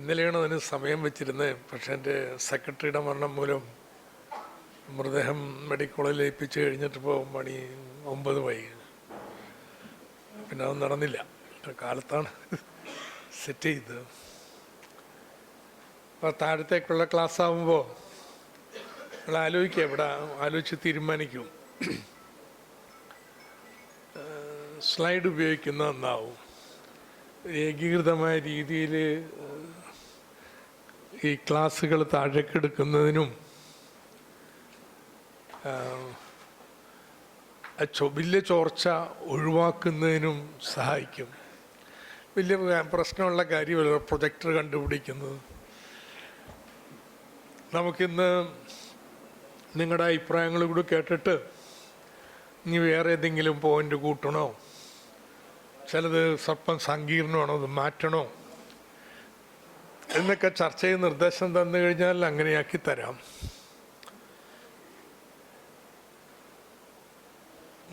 ഇന്നലെയാണ് അതിന് സമയം വെച്ചിരുന്നത്. പക്ഷെ എൻ്റെ സെക്രട്ടറിയുടെ മരണം മൂലം മൃതദേഹം മെഡിക്കൽ കോളേജിൽ ഏൽപ്പിച്ച് കഴിഞ്ഞിട്ടിപ്പോൾ മണി 9 വൈകി. പിന്നെ അത് നടന്നില്ല. കാലത്താണ് സെറ്റ് ചെയ്തത്. അപ്പോൾ താഴത്തേക്കുള്ള ക്ലാസ് ആകുമ്പോൾ നമ്മൾ ആലോചിക്കുക, ഇവിടെ ആലോചിച്ച് തീരുമാനിക്കും. സ്ലൈഡ് ഉപയോഗിക്കുന്ന നന്നാവും. ഏകീകൃതമായ രീതിയിൽ ഈ ക്ലാസ്സുകൾ താഴേക്കെടുക്കുന്നതിനും വലിയ ചോർച്ച ഒഴിവാക്കുന്നതിനും സഹായിക്കും. വലിയ പ്രശ്നമുള്ള കാര്യമല്ല പ്രൊജക്ടർ കണ്ടുപിടിക്കുന്നത്. നമുക്കിന്ന് നിങ്ങളുടെ അഭിപ്രായങ്ങൾ കൂടി കേട്ടിട്ട് ഇനി വേറെ ഏതെങ്കിലും പോയിന്റ് കൂട്ടണോ, ചിലത് സ്വല്പം സങ്കീർണമാണോ, അത് മാറ്റണോ എന്നൊക്കെ ചർച്ച ചെയ്ത് നിർദ്ദേശം തന്നു കഴിഞ്ഞാൽ അങ്ങനെയാക്കി തരാം.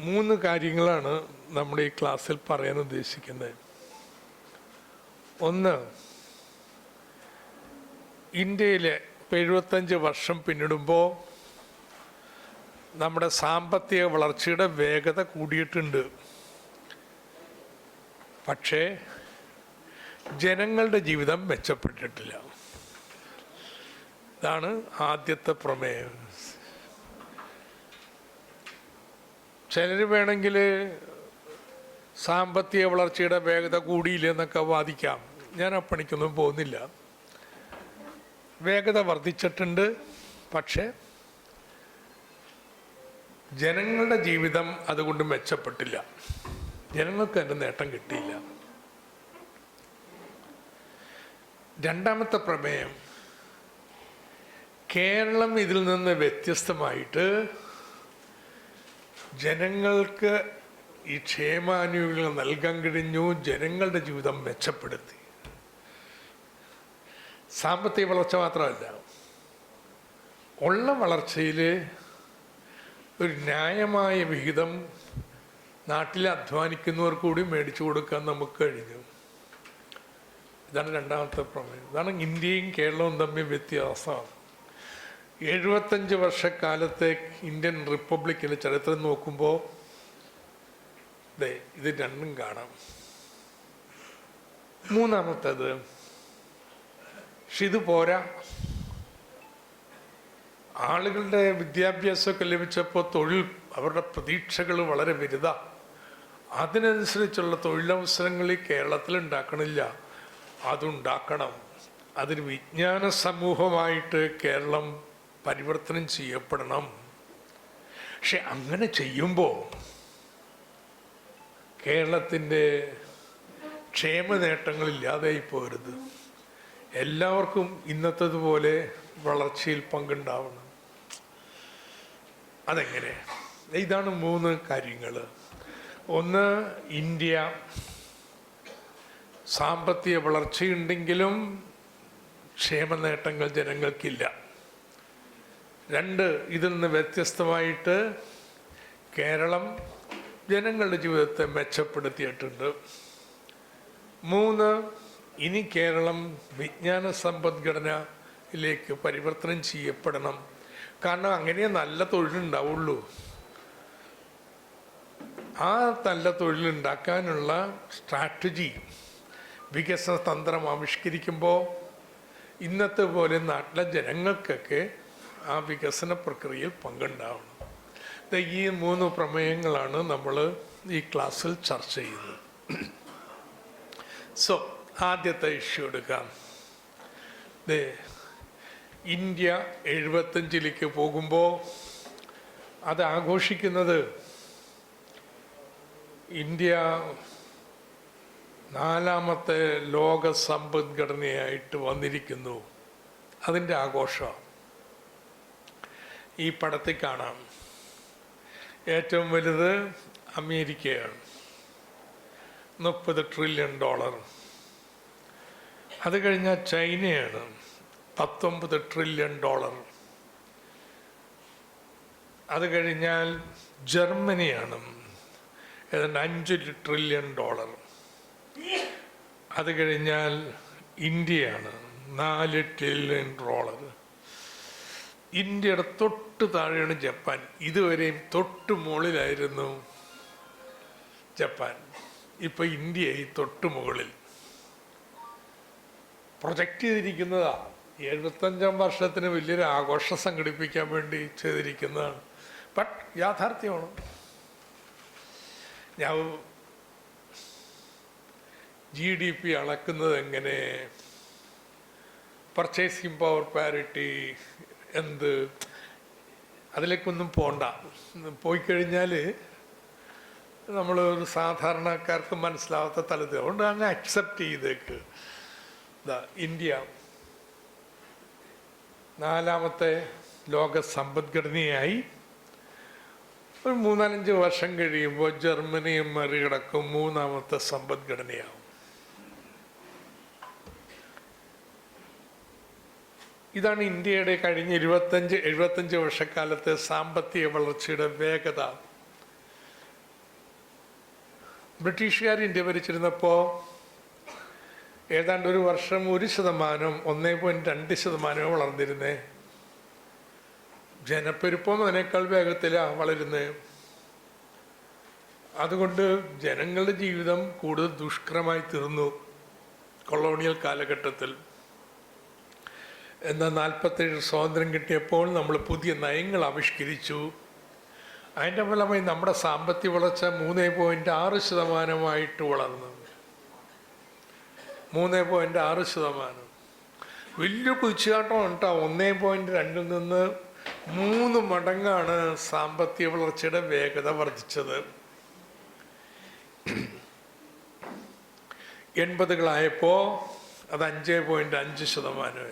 3 കാര്യങ്ങളാണ് നമ്മൾ ഈ ക്ലാസ്സിൽ പറയാൻ ഉദ്ദേശിക്കുന്നത്. ഒന്ന്, ഇന്ത്യയിലെ 75 വർഷം പിന്നിടുമ്പോൾ നമ്മുടെ സാമ്പത്തിക വളർച്ചയുടെ വേഗത കൂടിയിട്ടുണ്ട്. പക്ഷേ ജനങ്ങളുടെ ജീവിതം മെച്ചപ്പെട്ടിട്ടില്ല. ഇതാണ് ആദ്യത്തെ പ്രമേയം. ചിലർ വേണമെങ്കിൽ സാമ്പത്തിക വളർച്ചയുടെ വേഗത കൂടിയില്ലെന്നൊക്കെ വാദിക്കാം. ഞാൻ ആ പണിക്കൊന്നും പോകുന്നില്ല. വേഗത വർദ്ധിച്ചിട്ടുണ്ട്, പക്ഷേ ജനങ്ങളുടെ ജീവിതം അതുകൊണ്ട് മെച്ചപ്പെട്ടില്ല. ജനങ്ങൾക്ക് അതിൻ്റെ നേട്ടം കിട്ടിയില്ല. രണ്ടാമത്തെ പ്രമേയം, കേരളം ഇതിൽ നിന്ന് വ്യത്യസ്തമായിട്ട് ജനങ്ങൾക്ക് ഈ ക്ഷേമാനുകൂല്യങ്ങൾ നൽകാൻ കഴിഞ്ഞു. ജനങ്ങളുടെ ജീവിതം മെച്ചപ്പെടുത്തി. സാമ്പത്തിക വളർച്ച മാത്രമല്ല, ഉള്ള വളർച്ചയിൽ ഒരു ന്യായമായ വിഹിതം നാട്ടിലെ അധ്വാനിക്കുന്നവർ കൂടി മേടിച്ചു കൊടുക്കാൻ നമുക്ക് കഴിഞ്ഞു. ഇതാണ് രണ്ടാമത്തെ പ്രമേയം. ഇതാണ് ഇന്ത്യയും കേരളവും തമ്മിൽ വ്യത്യാസം. 75 വർഷക്കാലത്തെ ഇന്ത്യൻ റിപ്പബ്ലിക്കിൻ്റെ ചരിത്രം നോക്കുമ്പോൾ ഇത് രണ്ടും കാണാം. മൂന്നാമത്തേത്, പക്ഷെ ഇത് പോരാ. ആളുകളുടെ വിദ്യാഭ്യാസമൊക്കെ ലഭിച്ചപ്പോൾ അവരുടെ പ്രതീക്ഷകൾ വളരെ വലുതാ. അതിനനുസരിച്ചുള്ള തൊഴിലവസരങ്ങൾ ഈ കേരളത്തിൽ ഉണ്ടാക്കണില്ല. അതുണ്ടാക്കണം. അതിന് വിജ്ഞാന സമൂഹമായിട്ട് കേരളം പരിവർത്തനം ചെയ്യപ്പെടണം. പക്ഷെ അങ്ങനെ ചെയ്യുമ്പോൾ കേരളത്തിൻ്റെ ക്ഷേമ നേട്ടങ്ങളില്ലാതായി പോരുത്. എല്ലാവർക്കും ഇന്നത്തതുപോലെ വളർച്ചയിൽ പങ്കുണ്ടാവണം. അതെങ്ങനെ? ഇതാണ് 3 കാര്യങ്ങൾ. ഒന്ന്, ഇന്ത്യ സാമ്പത്തിക വളർച്ചയുണ്ടെങ്കിലും ക്ഷേമ നേട്ടങ്ങൾ ജനങ്ങൾക്കില്ല. 2, ഇതിൽ നിന്ന് വ്യത്യസ്തമായിട്ട് കേരളം ജനങ്ങളുടെ ജീവിതത്തെ മെച്ചപ്പെടുത്തിയിട്ടുണ്ട്. 3, ഇനി കേരളം വിജ്ഞാന സമ്പദ്ഘടനയിലേക്ക് പരിവർത്തനം ചെയ്യപ്പെടണം. കാരണം അങ്ങനെ നല്ല തൊഴിലുണ്ടാവുള്ളൂ. ആ നല്ല തൊഴിലുണ്ടാക്കാനുള്ള സ്ട്രാറ്റജി, വികസന തന്ത്രം ആവിഷ്കരിക്കുമ്പോൾ ഇന്നത്തെ പോലെ നാട്ടിലെ ജനങ്ങൾക്കൊക്കെ ആ വികസന പ്രക്രിയയിൽ പങ്കുണ്ടാവണം. ഈ 3 പ്രമേയങ്ങളാണ് നമ്മൾ ഈ ക്ലാസ്സിൽ ചർച്ച ചെയ്യുന്നത്. സോ ആദ്യത്തെ ഇഷ്യൂ എടുക്കാം. ഇന്ത്യ 75ലേക്ക് പോകുമ്പോൾ അത് ആഘോഷിക്കുന്നത് ഇന്ത്യ 4ാമത്തെ ലോക സമ്പദ്ഘടനയായിട്ട് വന്നിരിക്കുന്നു. അതിൻ്റെ ആഘോഷം ഈ പടത്തിൽ കാണാം. ഏറ്റവും വലുത് അമേരിക്കയാണ്, $30 ട്രില്യൺ. അത് കഴിഞ്ഞാൽ ചൈനയാണ്, $19 ട്രില്യൺ. അത് കഴിഞ്ഞാൽ ജർമ്മനിയാണ്, ഏതാണ്ട് $5 ട്രില്യൺ. അത് കഴിഞ്ഞാൽ ഇന്ത്യയാണ്, $4 ട്രില്യൺ. ഇന്ത്യയുടെ തൊട്ട് താഴെയാണ് ജപ്പാൻ. ഇതുവരെയും തൊട്ട് മുകളിലായിരുന്നു ജപ്പാൻ. ഇപ്പം ഇന്ത്യ ഈ തൊട്ട് മുകളിൽ പ്രൊജക്റ്റ് ചെയ്തിരിക്കുന്നതാ. 75-ാം വർഷത്തിന് വലിയൊരു ആഘോഷം സംഘടിപ്പിക്കാൻ വേണ്ടി ചെയ്തിരിക്കുന്നതാണ്. ബട്ട് യാഥാർത്ഥ്യമാണ്. ഞാൻ GDP അളക്കുന്നത് എങ്ങനെ, പർച്ചേസിങ് പവർ പാരിറ്റി, എന്ത്, അതിലേക്കൊന്നും പോണ്ട. പോയി കഴിഞ്ഞാൽ നമ്മൾ ഒരു സാധാരണക്കാർക്ക് മനസ്സിലാവാത്ത തലത്തിൽ, അതുകൊണ്ട് അങ്ങ് അക്സെപ്റ്റ് ചെയ്തേക്ക്. ഇന്ത്യ 4ാമത്തെ ലോക സമ്പദ്ഘടനയായി. ഒരു 3-4 വർഷം കഴിയുമ്പോൾ ജർമ്മനിയും മറികടക്കും 3ാമത്തെ സമ്പദ്ഘടനയാവും. ഇതാണ് ഇന്ത്യയുടെ കഴിഞ്ഞ 75 വർഷക്കാലത്തെ സാമ്പത്തിക വളർച്ചയുടെ വേഗത. ബ്രിട്ടീഷുകാർ ഇന്ത്യ ഭരിച്ചിരുന്നപ്പോൾ ഏതാണ്ട് ഒരു വർഷം 1%, 1.2% വളർന്നിരുന്നേ. ജനപ്പെരുപ്പം അതിനേക്കാൾ വേഗത്തിലാണ് വളരുന്നത്. അതുകൊണ്ട് ജനങ്ങളുടെ ജീവിതം കൂടുതൽ ദുഷ്കരമായി തീർന്നു കൊളോണിയൽ കാലഘട്ടത്തിൽ. എന്നാൽ 47 സ്വാതന്ത്ര്യം കിട്ടിയപ്പോൾ നമ്മൾ പുതിയ നയങ്ങൾ ആവിഷ്കരിച്ചു. അതിൻ്റെ ഫലമായി നമ്മുടെ സാമ്പത്തിക വളർച്ച 3.6% വളർന്നു. 3.6%. വലിയ കുതിച്ചുചാട്ടമാണ് കേട്ടോ. 1.2 നിന്ന് 3 മടങ്ങാണ് സാമ്പത്തിക വളർച്ചയുടെ വേഗത വർദ്ധിച്ചത്. 80കളായപ്പോൾ അത് 5.5%.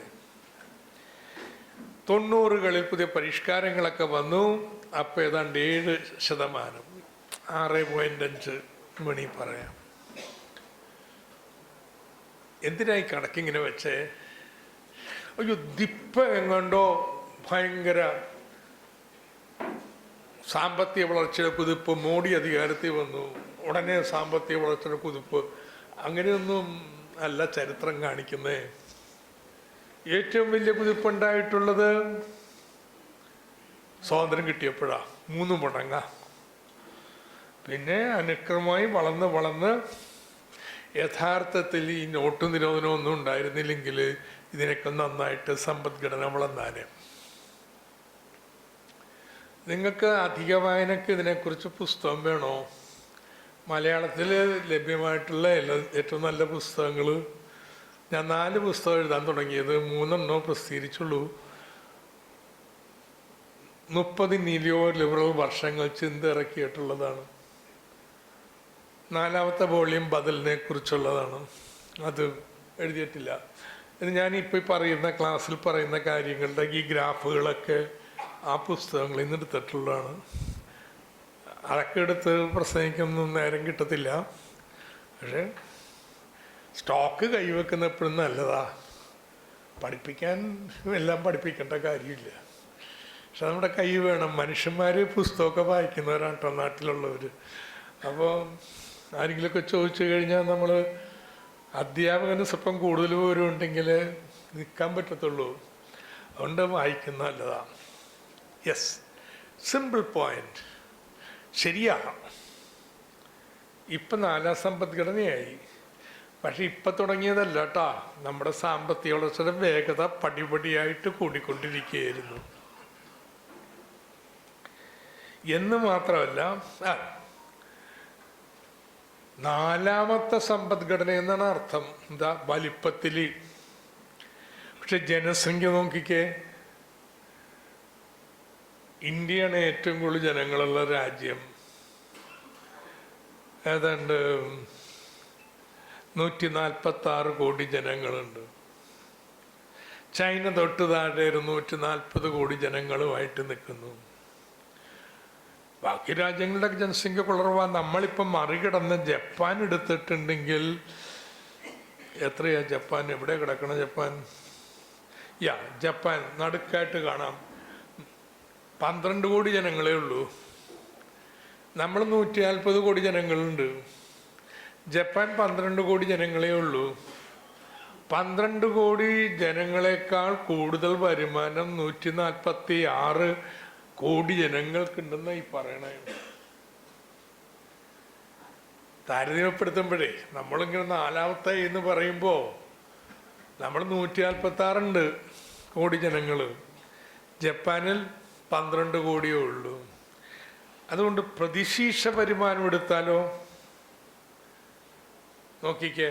90കളിൽ പുതിയ പരിഷ്കാരങ്ങളൊക്കെ വന്നു. അപ്പോൾ ഏതാണ്ട് 7%, 6.5 മണി പറയാം. എന്തിനായി കണക്കിങ്ങനെ വെച്ചേ? അയ്യോ, എങ്ങോണ്ടോ ഭയങ്കര സാമ്പത്തിക വളർച്ചയുടെ കുതിപ്പ്, മോഡി അധികാരത്തിൽ വന്നു, ഉടനെ സാമ്പത്തിക വളർച്ചയുടെ കുതിപ്പ്. അങ്ങനെയൊന്നും അല്ല ചരിത്രം കാണിക്കുന്നേ. ഏറ്റവും വലിയ കുതിപ്പുണ്ടായിട്ടുള്ളത് സ്വാതന്ത്ര്യം കിട്ടിയപ്പോഴാണ്, 3 മടങ്ങ. പിന്നെ അനുക്രമമായി വളർന്ന് യഥാർത്ഥത്തിൽ ഈ നോട്ട് നിരോധനമൊന്നും ഉണ്ടായിരുന്നില്ലെങ്കിൽ ഇതിനൊക്കെ നന്നായിട്ട് സമ്പദ്ഘടന വളർന്നാനെ. നിങ്ങൾക്ക് അധിക വായനക്ക് ഇതിനെക്കുറിച്ച് പുസ്തകം വേണോ? മലയാളത്തിൽ ലഭ്യമായിട്ടുള്ള ഏറ്റവും നല്ല പുസ്തകങ്ങൾ, ഞാൻ 4 പുസ്തകം എഴുതാൻ തുടങ്ങിയത്, 3 പ്രസിദ്ധീകരിച്ചുള്ളൂ. 30 നിയോ ലിബറൽ വർഷങ്ങൾ ചിന്ത ഇറക്കിയിട്ടുള്ളതാണ്. 4ാമത്തെ വോള്യം ബദലിനെ കുറിച്ചുള്ളതാണ്. അത് എഴുതിയിട്ടില്ല. ഇത് ഞാനിപ്പോൾ പറയുന്ന ക്ലാസ്സിൽ പറയുന്ന കാര്യങ്ങളുടെ ഈ ഗ്രാഫുകളൊക്കെ ആ പുസ്തകങ്ങളിൽ നിന്ന് എടുത്തിട്ടുള്ളതാണ്. അതൊക്കെ എടുത്ത് പ്രസംഗിക്കൊന്നും നേരം കിട്ടത്തില്ല. പക്ഷേ സ്റ്റോക്ക് കൈവെക്കുന്ന എപ്പോഴും നല്ലതാ. പഠിപ്പിക്കാൻ എല്ലാം പഠിപ്പിക്കേണ്ട കാര്യമില്ല. പക്ഷെ നമ്മുടെ കൈ വേണം. മനുഷ്യന്മാർ പുസ്തകമൊക്കെ വായിക്കുന്നവരാണ് കേട്ടോ നാട്ടിലുള്ളവർ. അപ്പോൾ ആരെങ്കിലുമൊക്കെ ചോദിച്ചു കഴിഞ്ഞാൽ നമ്മൾ അധ്യാപകന് സ്വല്പം കൂടുതൽ വിവരം ഉണ്ടെങ്കിൽ നിൽക്കാൻ പറ്റത്തുള്ളൂ. അതുകൊണ്ട് വായിക്കുന്ന നല്ലതാണ്. Yes, simple point. ശരിയാണ്. ഇപ്പം 4ാം സമ്പദ്ഘടനയായി. പക്ഷെ ഇപ്പം തുടങ്ങിയതല്ല കേട്ടോ. നമ്മുടെ സാമ്പത്തിക വളർച്ചയുടെ വേഗത പടിപടിയായിട്ട് കൂടിക്കൊണ്ടിരിക്കുകയായിരുന്നു. എന്ന് മാത്രമല്ല, 4ാമത്തെ സമ്പദ്ഘടന എന്നാണ് അർത്ഥം. എന്താ വലിപ്പത്തിൽ. പക്ഷെ ജനസംഖ്യ നോക്കിക്കേ. ഇന്ത്യയാണ് ഏറ്റവും കൂടുതൽ ജനങ്ങളുള്ള രാജ്യം. ഏതാണ്ട് 146 കോടി ജനങ്ങളുണ്ട്. ചൈന തൊട്ട് താഴെ 140 കോടി ജനങ്ങളുമായിട്ട് നിൽക്കുന്നു. ബാക്കി രാജ്യങ്ങളുടെ ജനസംഖ്യ കുറവാണ്. നമ്മളിപ്പം മറികടന്ന് ജപ്പാൻ എടുത്തിട്ടുണ്ടെങ്കിൽ എത്രയാ ജപ്പാൻ? എവിടെ കിടക്കണം ജപ്പാൻ? ജപ്പാൻ നടുക്കായിട്ട് കാണാം. 12 കോടി ജനങ്ങളേ ഉള്ളൂ. നമ്മൾ 140 കോടി ജനങ്ങളുണ്ട്. ജപ്പാൻ 12 കോടി ജനങ്ങളേ ഉള്ളൂ. 12 കോടി ജനങ്ങളെക്കാൾ കൂടുതൽ വരുമാനം 146 കോടി ജനങ്ങൾക്കുണ്ടെന്ന് ഈ പറയണേ. താരതമ്യപ്പെടുത്തുമ്പോഴേ നമ്മളിങ്ങനെ 4ാമത്തെ എന്ന് പറയുമ്പോൾ നമ്മൾ 146 കോടി ജനങ്ങൾ, ജപ്പാനിൽ 12 കോടിയേ ഉള്ളൂ. അതുകൊണ്ട് പ്രതിശീർഷ വരുമാനം എടുത്താലോ നോക്കിക്കേ,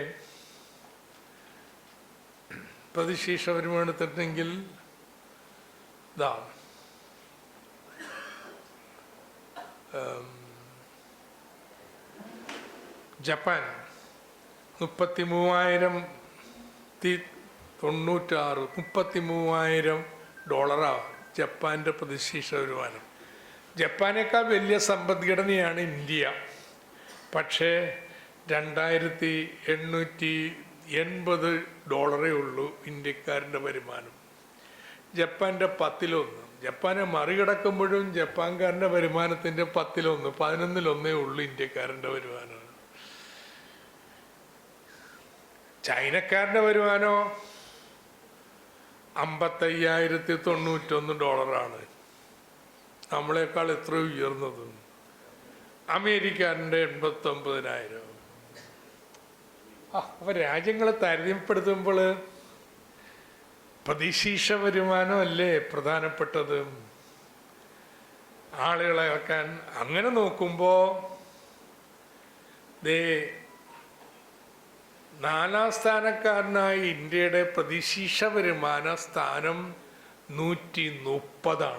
പ്രതിശീർഷ വരുമാനം എടുത്തിട്ടുണ്ടെങ്കിൽ ഇതാ ജപ്പാൻ 33,096 ജപ്പാൻ്റെ പ്രതിശീർഷ വരുമാനം. ജപ്പാനേക്കാൾ വലിയ സമ്പദ്ഘടനയാണ് ഇന്ത്യ. പക്ഷേ $2,880 ഉള്ളൂ ഇന്ത്യക്കാരൻ്റെ വരുമാനം. ജപ്പാൻ്റെ 10-1. ജപ്പാനെ മറികടക്കുമ്പോഴും ജപ്പാൻകാരൻ്റെ വരുമാനത്തിൻ്റെ 10-1, 11-1 ഉള്ളൂ ഇന്ത്യക്കാരൻ്റെ വരുമാനം. ചൈനക്കാരൻ്റെ വരുമാനോ $55,091, നമ്മളെക്കാൾ എത്ര ഉയർന്നത്. അമേരിക്കാരൻ്റെ 89,000. അപ്പോൾ രാജ്യങ്ങളെ താരതമ്യപ്പെടുത്തുമ്പോൾ പ്രതിശീർഷ വരുമാനമല്ലേ പ്രധാനപ്പെട്ടത് ആളുകളെ വെക്കാൻ. അങ്ങനെ നോക്കുമ്പോൾ 4ാം സ്ഥാനക്കാരനായ ഇന്ത്യയുടെ പ്രതിശീർഷ വരുമാന സ്ഥാനം 130.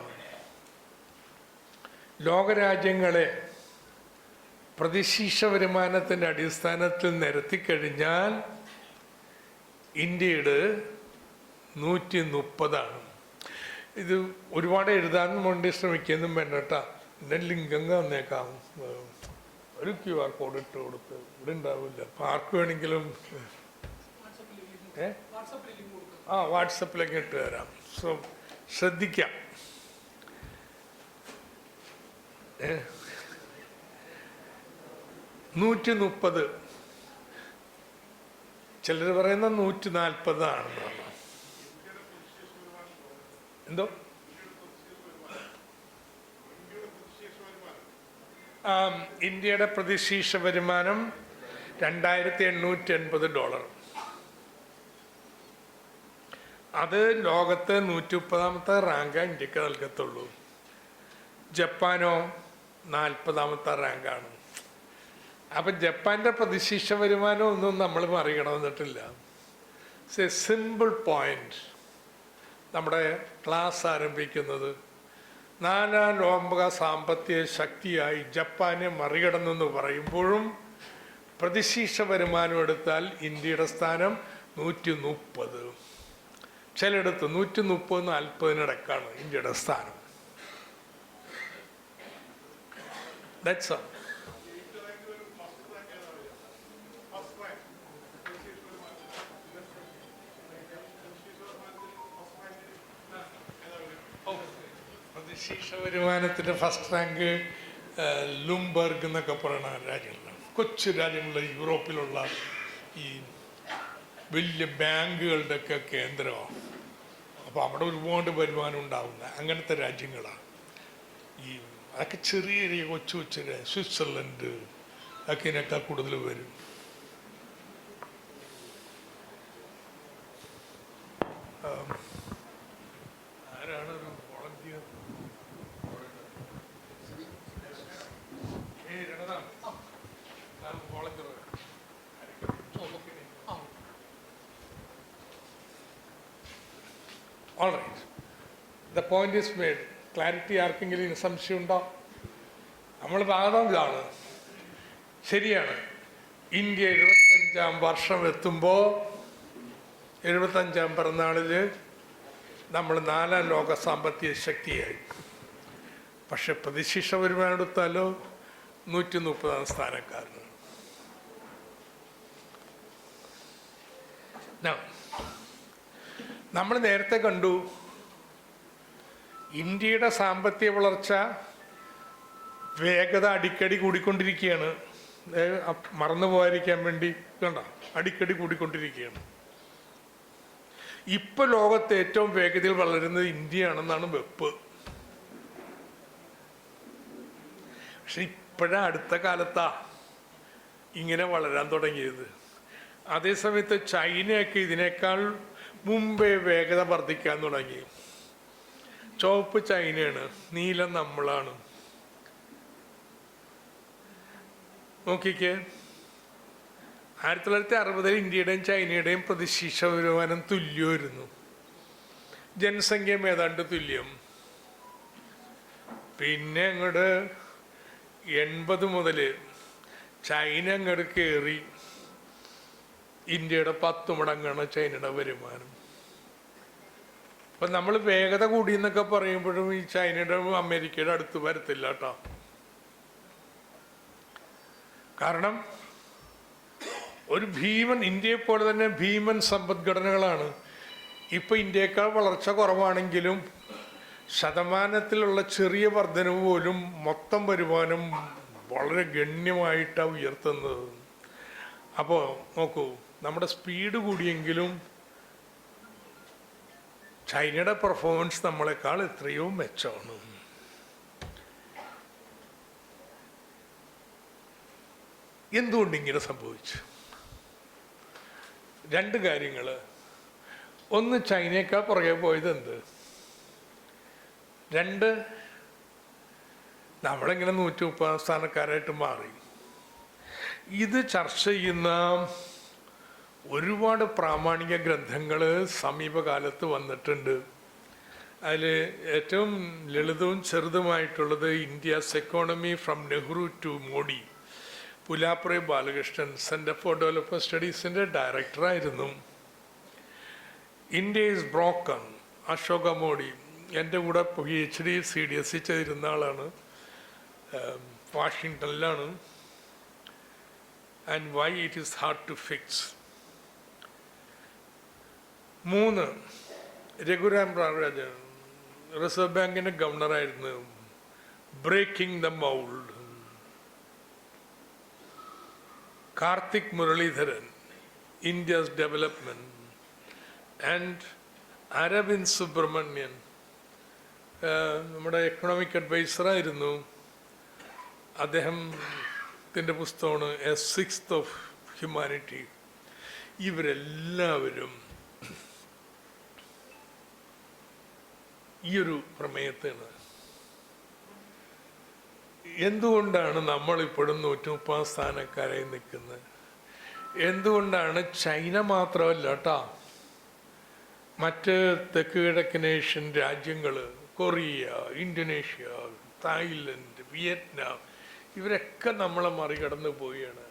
ലോകരാജ്യങ്ങളെ പ്രതിശീർഷ വരുമാനത്തിൻ്റെ അടിസ്ഥാനത്തിൽ നിരത്തിക്കഴിഞ്ഞാൽ ഇന്ത്യയുടെ 130. ഇത് ഒരുപാട് എഴുതാൻ വേണ്ടി ശ്രമിക്കുന്നു വേണ്ട കേട്ടോ. എൻ്റെ ലിങ്കങ്ങ് തന്നേക്കാം, ഒരു QR കോഡ് ഇട്ട് കൊടുത്ത്. ഇവിടെ ഉണ്ടാവില്ല, അപ്പം ആർക്ക് വേണമെങ്കിലും വാട്സപ്പിലേക്ക് ഇട്ട് തരാം. സോ ശ്രദ്ധിക്കാം. 130, ചിലർ പറയുന്ന 140 ആണെന്നാണ്. എന്തോ ഇന്ത്യയുടെ പ്രതിശീർഷ വരുമാനം $2,880. അത് ലോകത്ത് 130ാമത്തെ റാങ്കാ ഇന്ത്യക്ക് നൽകത്തുള്ളൂ. ജപ്പാനോ 40ാമത്തെ റാങ്കാണ്. അപ്പം ജപ്പാൻ്റെ പ്രതിശീർഷ വരുമാനം ഒന്നും നമ്മൾ മറികടന്നിട്ടില്ല. It's a simple point. നമ്മുടെ ക്ലാസ് ആരംഭിക്കുന്നത് 4ാം ലോക സാമ്പത്തിക ശക്തിയായി ജപ്പാനെ മറികടന്നെന്ന് പറയുമ്പോഴും പ്രതിശീർഷ വരുമാനം എടുത്താൽ ഇന്ത്യയുടെ സ്ഥാനം 130. ചിലയിടത്ത് 130-40 ഇന്ത്യയുടെ സ്ഥാനം. That's all. പ്രതിശീർഷ വരുമാനത്തിൻ്റെ ഫസ്റ്റ് റാങ്ക് ലൂംബർഗ് എന്നൊക്കെ പറയുന്ന രാജ്യങ്ങളാണ്. കൊച്ചു രാജ്യങ്ങൾ, യൂറോപ്പിലുള്ള ഈ വലിയ ബാങ്കുകളുടെയൊക്കെ കേന്ദ്രമാണ്. അപ്പോൾ അവിടെ ഒരുപാട് വരുമാനം ഉണ്ടാകുന്ന അങ്ങനത്തെ രാജ്യങ്ങളാണ്. ഈ അതൊക്കെ ചെറിയ ചെറിയ കൊച്ചു കൊച്ചു സ്വിറ്റ്സർലൻഡ് ഒക്കെ ഇതിനേക്കാൾ കൂടുതൽ വരും. ആരാണ് ഒരു volunteer? Volunteer All right. The point is made. Clarity ആർക്കെങ്കിലും സംശയം ഉണ്ടോ? നമ്മൾ വാദം ഇതാണ്, ശരിയാണ്. ഇന്ത്യ 75ാം വർഷം എത്തുമ്പോൾ 75ാം പിറന്നാളിൽ നമ്മൾ 4ാം ലോക സാമ്പത്തിക ശക്തിയായി. പക്ഷെ പ്രതിശീർഷ വരുമാനം എടുത്താലോ 130ാം സ്ഥാനക്കാരനാണ്. നമ്മൾ നേരത്തെ കണ്ടു ഇന്ത്യയുടെ സാമ്പത്തിക വളർച്ച വേഗത അടിക്കടി കൂടിക്കൊണ്ടിരിക്കുകയാണ്. മറന്നു പോകാതിരിക്കാൻ വേണ്ടി കണ്ടോ, അടിക്കടി കൂടിക്കൊണ്ടിരിക്കുകയാണ്. ഇപ്പൊ ലോകത്ത് ഏറ്റവും വേഗതയിൽ വളരുന്നത് ഇന്ത്യയാണെന്നാണ് വെപ്പ്. പക്ഷെ ഇപ്പോഴാ അടുത്ത കാലത്താ ഇങ്ങനെ വളരാൻ തുടങ്ങിയത്. അതേസമയത്ത് ചൈനയൊക്കെ ഇതിനേക്കാൾ മുമ്പേ വേഗത വർദ്ധിക്കാൻ തുടങ്ങി. ചുവപ്പ് ചൈനയാണ്, നീലം നമ്മളാണ്. നോക്കിക്കേ, 1960 ഇന്ത്യയുടെയും ചൈനയുടെയും പ്രതിശീർഷ വരുമാനം തുല്യമായിരുന്നു, ജനസംഖ്യയും ഏതാണ്ട് തുല്യം. പിന്നെ അങ്ങോട്ട് 80 മുതൽ ചൈന അങ്ങോട്ട് കയറി, ഇന്ത്യയുടെ 10 മടങ്ങാണ് ചൈനയുടെ വരുമാനം. അപ്പം നമ്മൾ വേഗത കൂടി എന്നൊക്കെ പറയുമ്പോഴും ഈ ചൈനയുടെ അമേരിക്കയുടെ അടുത്ത് വരത്തില്ല കേട്ടോ. കാരണം ഒരു ഭീമൻ, ഇന്ത്യയെ പോലെ തന്നെ ഭീമൻ സമ്പദ്ഘടനകളാണ്. ഇപ്പം ഇന്ത്യയേക്കാൾ വളർച്ച കുറവാണെങ്കിലും ശതമാനത്തിലുള്ള ചെറിയ വർധനവ് പോലും മൊത്തം വരുമാനം വളരെ ഗണ്യമായിട്ടാണ് ഉയർത്തുന്നത്. അപ്പോൾ നോക്കൂ, നമ്മുടെ സ്പീഡ് കൂടിയെങ്കിലും ചൈനയുടെ പെർഫോമൻസ് നമ്മളെക്കാൾ എത്രയോ മെച്ചമാണ്. എന്തുകൊണ്ട് ഇങ്ങനെ സംഭവിച്ചു? 2 കാര്യങ്ങൾ. ഒന്ന്, ചൈനയേക്കാൾ പുറകെ പോയത് എന്ത്? 2, നമ്മളിങ്ങനെ 130 സ്ഥാനക്കാരായിട്ട് മാറി. ഇത് ചർച്ച ചെയ്യുന്ന ഒരുപാട് പ്രാമാണിക ഗ്രന്ഥങ്ങൾ സമീപകാലത്ത് വന്നിട്ടുണ്ട്. അതിൽ ഏറ്റവും ലളിതവും ചെറുതുമായിട്ടുള്ളത് India's economy from Nehru to Modi, Pulapre Balakrishnan, centre for development സ്റ്റഡീസിൻ്റെ ഡയറക്ടറായിരുന്നു. India is broken, Ashoka Mody, എൻ്റെ കൂടെ PhD CDSE ചെയ്തിരുന്ന ആളാണ്, വാഷിങ്ടണിലാണ്. And why it is hard to fix. 3, Raghuram Rajan, reserve ബാങ്കിൻ്റെ ഗവർണറായിരുന്നു, breaking the mould. Karthik Muralidharan, India's development. And Arvind Subramanian, നമ്മുടെ എക്കണോമിക് അഡ്വൈസറായിരുന്നു. അദ്ദേഹത്തിൻ്റെ പുസ്തകമാണ് എ സിക്സ്ത് ഓഫ് ഹ്യൂമാനിറ്റി. ഇവരെല്ലാവരും ഈ ഒരു പ്രമേയത്തിന് എന്തുകൊണ്ടാണ് നമ്മളിപ്പോഴും 130 സ്ഥാനക്കാരായി നിൽക്കുന്നത്? എന്തുകൊണ്ടാണ് ചൈന മാത്രമല്ല കേട്ടോ, മറ്റ് തെക്ക് കിഴക്കൻ ഏഷ്യൻ രാജ്യങ്ങൾ, കൊറിയ, ഇന്തോനേഷ്യ, തായ്ലൻഡ്, വിയറ്റ്നാം, ഇവരൊക്കെ നമ്മളെ മറികടന്ന് പോവുകയാണ്.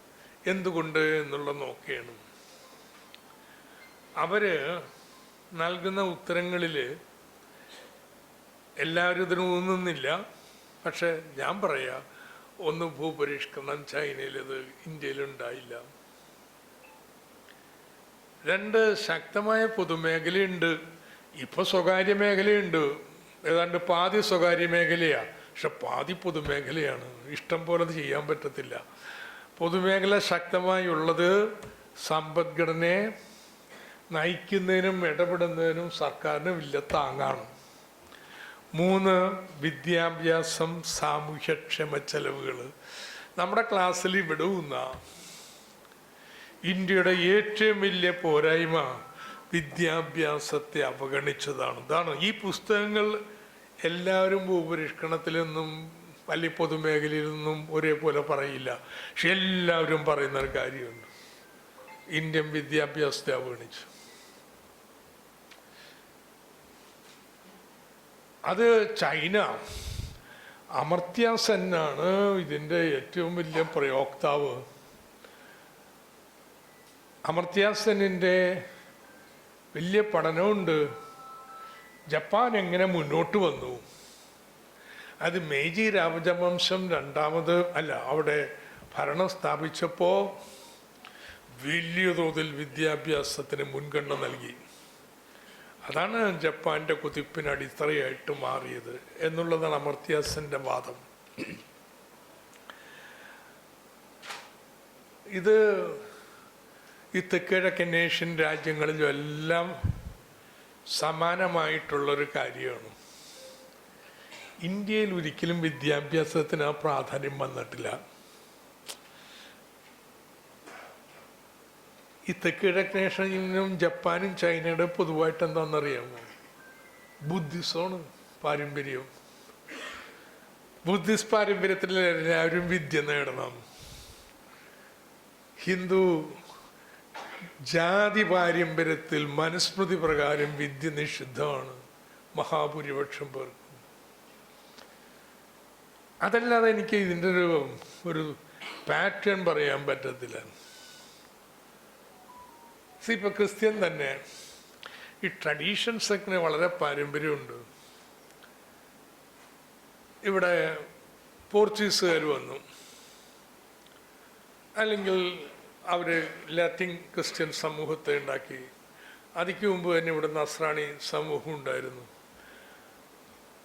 എന്തുകൊണ്ട് എന്നുള്ള നോക്കുകയാണ്. അവർ നൽകുന്ന ഉത്തരങ്ങളിൽ എല്ലാവരും ഇതിന് ഊന്നുന്നില്ല. പക്ഷെ ഞാൻ പറയാം, ഒന്ന് ഭൂപരിഷ്കരണം ചൈനയിലത് ഇന്ത്യയിലുണ്ടായില്ല. 2, ശക്തമായ പൊതുമേഖലയുണ്ട്. ഇപ്പോൾ സ്വകാര്യ മേഖലയുണ്ട്, ഏതാണ്ട് പാതി സ്വകാര്യ മേഖലയാണ്, പക്ഷെ പാതി പൊതുമേഖലയാണ്. ഇഷ്ടം പോലെ അത് ചെയ്യാൻ പറ്റത്തില്ല. പൊതുമേഖല ശക്തമായി ഉള്ളത് സമ്പദ്ഘടനയെ നയിക്കുന്നതിനും ഇടപെടുന്നതിനും സർക്കാരിന് വലിയ താങ്ങാണ്. 3, വിദ്യാഭ്യാസം, സാമൂഹ്യക്ഷേമ ചെലവുകൾ. നമ്മുടെ ക്ലാസ്സിൽ വിടുന്ന ഇന്ത്യയുടെ ഏറ്റവും വലിയ പോരായ്മ വിദ്യാഭ്യാസത്തെ അവഗണിച്ചതാണ്. ഇതാണ് ഈ പുസ്തകങ്ങൾ എല്ലാവരും ഭൂപരിഷ്കരണത്തിൽ നിന്നും അല്ലെങ്കിൽ പൊതുമേഖലയിൽ നിന്നും ഒരേപോലെ പറയില്ല. പക്ഷെ എല്ലാവരും പറയുന്ന ഒരു കാര്യമുണ്ട്, ഇന്ത്യൻ വിദ്യാഭ്യാസത്തെ അവഗണിച്ചു. അത് ചൈന, അമർത്യ സെന്നാണ് ഇതിൻ്റെ ഏറ്റവും വലിയ പ്രയോക്താവ്. അമർത്യ സെന്നിൻ്റെ വലിയ പഠനമുണ്ട്. ജപ്പാൻ എങ്ങനെ മുന്നോട്ട് വന്നു, അത് മെയ്ജി രാജവംശം അവിടെ ഭരണം സ്ഥാപിച്ചപ്പോൾ വലിയ തോതിൽ വിദ്യാഭ്യാസത്തിന് മുൻഗണന നൽകി. അതാണ് ജപ്പാൻ്റെ കുതിപ്പിന് അടിത്തറയായിട്ട് മാറിയത് എന്നുള്ളതാണ് അമർത്യ സെൻ്റെ വാദം. ഇത് ഈ തെക്കിഴക്കൻ ഏഷ്യൻ രാജ്യങ്ങളിലും എല്ലാം സമാനമായിട്ടുള്ളൊരു കാര്യമാണ്. ഇന്ത്യയിൽ ഒരിക്കലും വിദ്യാഭ്യാസത്തിന് ആ പ്രാധാന്യം വന്നിട്ടില്ല. ഈ തെക്കിഴക്കൻ ഏഷ്യയിലും ജപ്പാനും ചൈനയുടെ പൊതുവായിട്ട് എന്താണെന്നറിയാമോ? ബുദ്ധിസമാണ് പാരമ്പര്യം. ബുദ്ധിസ്റ്റ് പാരമ്പര്യത്തിൽ എല്ലാവരും വിദ്യ നേടണം. ഹിന്ദു ജാതി പാരമ്പര്യത്തിൽ മനുസ്മൃതി പ്രകാരം വിദ്യ നിഷിദ്ധമാണ് മഹാഭൂരിപക്ഷം പേർക്കും. അതല്ലാതെ എനിക്ക് ഇതിൻ്റെ ഒരു പാറ്റേൺ പറയാൻ പറ്റത്തില്ല. ഇപ്പൊ ക്രിസ്ത്യൻ തന്നെ ഈ ട്രഡീഷൻസൊക്കെ വളരെ പാരമ്പര്യമുണ്ട്. ഇവിടെ പോർച്ചുഗീസുകാർ വന്നു, അല്ലെങ്കിൽ അവർ ലാറ്റിൻ ക്രിസ്ത്യൻ സമൂഹത്തെ ഉണ്ടാക്കി. അതിക്ക് മുമ്പ് തന്നെ ഇവിടെ നസ്രാണി സമൂഹം ഉണ്ടായിരുന്നു.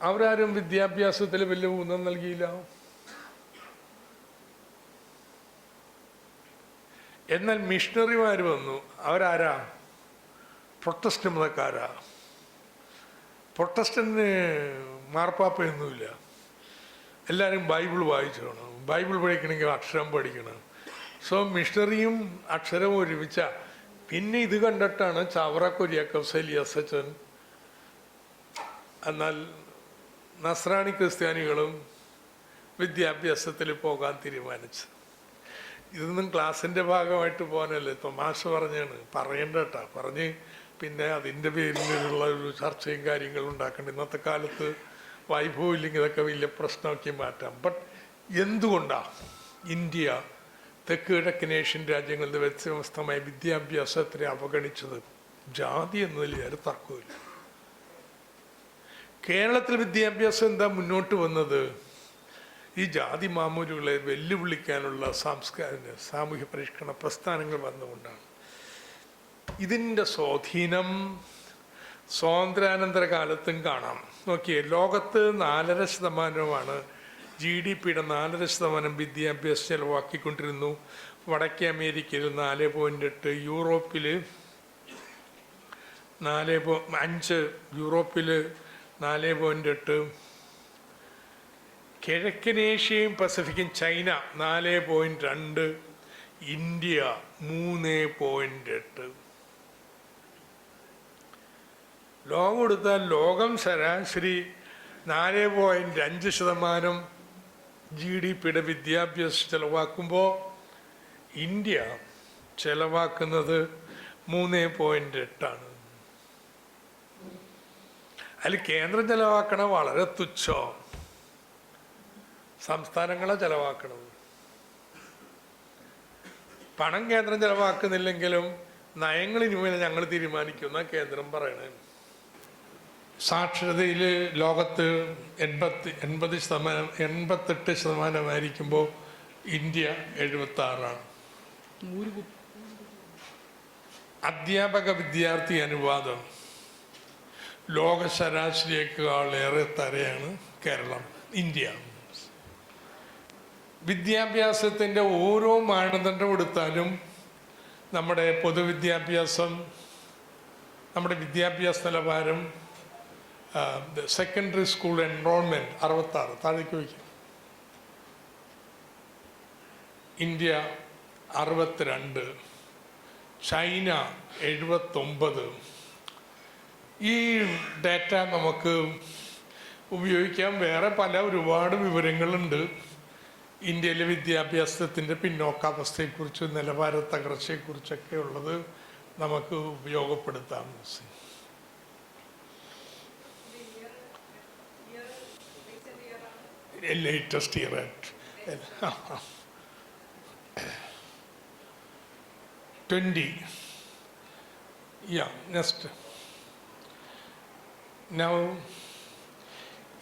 അവരാരും വിദ്യാഭ്യാസത്തിൽ വലിയ ഊന്നൽ നൽകിയില്ല. എന്നാൽ മിഷണറിമാർ വന്നു. അവരാരാ? പ്രൊട്ടസ്റ്റന്റ് മതക്കാരാ. പ്രൊട്ടസ്റ്റന്റിന് മാർപ്പാപ്പയൊന്നുമില്ല. എല്ലാവരും ബൈബിൾ വായിച്ചോണം. ബൈബിൾ പഠിക്കണമെങ്കിൽ അക്ഷരം പഠിക്കണം. സോ മിഷണറിയും അക്ഷരവും ഒരുമിച്ച. പിന്നെ ഇത് കണ്ടിട്ടാണ് ചാവറ കുര്യാക്കോസ് എലിയാസച്ചൻ, എന്നാൽ നസ്രാണി ക്രിസ്ത്യാനികളും വിദ്യാഭ്യാസത്തിൽ പോകാൻ തീരുമാനിച്ചു. ഇതൊന്നും ക്ലാസ്സിൻ്റെ ഭാഗമായിട്ട് പോകാനല്ലേ, തമാശ പറഞ്ഞാണ്, പറയേണ്ട കേട്ടോ. പറഞ്ഞ് പിന്നെ അതിൻ്റെ പേരിലുള്ള ഒരു ചർച്ചയും കാര്യങ്ങളും ഉണ്ടാക്കേണ്ട. ഇന്നത്തെ കാലത്ത് വൈഭവം ഇല്ലെങ്കിൽ ഇതൊക്കെ വലിയ പ്രശ്നമാക്കി മാറ്റാം. ബട്ട് എന്തുകൊണ്ടാണ് ഇന്ത്യ തെക്ക് കിഴക്കൻ ഏഷ്യൻ രാജ്യങ്ങളുടെ വ്യത്യസ്തമായ വിദ്യാഭ്യാസത്തെ അവഗണിച്ചത്? ജാതി എന്നതിൽ ഒരു തർക്കമില്ല. കേരളത്തിൽ വിദ്യാഭ്യാസം എന്താ മുന്നോട്ട് വന്നത്? ഈ ജാതി മാമൂലുകളെ വെല്ലുവിളിക്കാനുള്ള സാമൂഹ്യ പരിഷ്കരണ പ്രസ്ഥാനങ്ങൾ വന്നുകൊണ്ടാണ്. ഇതിൻ്റെ സ്വാധീനം സ്വാതന്ത്ര്യാനന്തര കാലത്തും കാണാം. നോക്കിയേ, ലോകത്ത് 4.5% GDP-യുടെ 4% വിദ്യാഭ്യാസം ചെലവാക്കിക്കൊണ്ടിരുന്നു. വടക്കേ അമേരിക്കയിൽ 4.8, യൂറോപ്പിൽ 4.5, യൂറോപ്പിൽ 4.8, കിഴക്കനേഷ്യയും പസഫിക്കും ചൈന 4.2, ഇന്ത്യ 3.8. ലോകം എടുത്താൽ ലോകം ശരാശരി 4.5% GDP-യുടെ വിദ്യാഭ്യാസം ചെലവാക്കുമ്പോൾ ഇന്ത്യ ചെലവാക്കുന്നത് 3.8. അതിൽ കേന്ദ്രം ചെലവാക്കണ വളരെ തുച്ഛോ, സംസ്ഥാനങ്ങളെ ചെലവാക്കണം. പണം കേന്ദ്രം ചെലവാക്കുന്നില്ലെങ്കിലും നയങ്ങളിന് മേലെ ഞങ്ങൾ തീരുമാനിക്കുന്ന കേന്ദ്രം പറയണേ. സാക്ഷരതയിൽ ലോകത്ത് 88% ഇന്ത്യ 76. അധ്യാപക വിദ്യാർത്ഥി അനുപാതം ലോക ശരാശരിയേക്കാളേറെ തരയാണ് കേരളം, ഇന്ത്യ. വിദ്യാഭ്യാസത്തിൻ്റെ ഓരോ മാനദണ്ഡം എടുത്താലും നമ്മുടെ പൊതുവിദ്യാഭ്യാസം, നമ്മുടെ വിദ്യാഭ്യാസ നിലവാരം, സെക്കൻഡറി സ്കൂൾ എൻറോൾമെൻറ്റ് 66, താഴേക്ക് വയ്ക്കും. India 62, China 79. ഈ ഡാറ്റ നമുക്ക് ഉപയോഗിക്കാം. വേറെ ഒരുപാട് വിവരങ്ങളുണ്ട് ഇന്ത്യയിലെ വിദ്യാഭ്യാസത്തിൻ്റെ പിന്നോക്കാവസ്ഥയെക്കുറിച്ച്, നിലവാര തകർച്ചയെക്കുറിച്ചൊക്കെ ഉള്ളത് നമുക്ക് ഉപയോഗപ്പെടുത്താം. Latest year 20. നെക്സ്റ്റ്.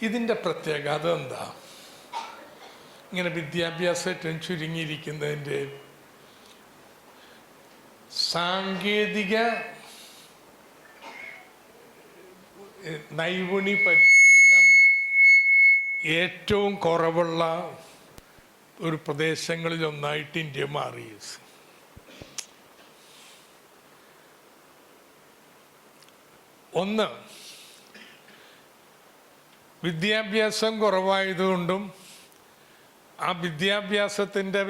ഇതിൻ്റെ പ്രത്യേകത എന്താ? ഇങ്ങനെ വിദ്യാഭ്യാസം ചുരുങ്ങിയിരിക്കുന്നതിൻ്റെ സാങ്കേതിക നൈപുണ്യ പരിശീലനം ഏറ്റവും കുറവുള്ള ഒരു പ്രദേശങ്ങളിലൊന്നായിട്ട് ഇന്ത്യ മാറി. ഒന്ന്, വിദ്യാഭ്യാസം കുറവായതുകൊണ്ടും ആ വിദ്യാഭ്യാസത്തിൻ്റെ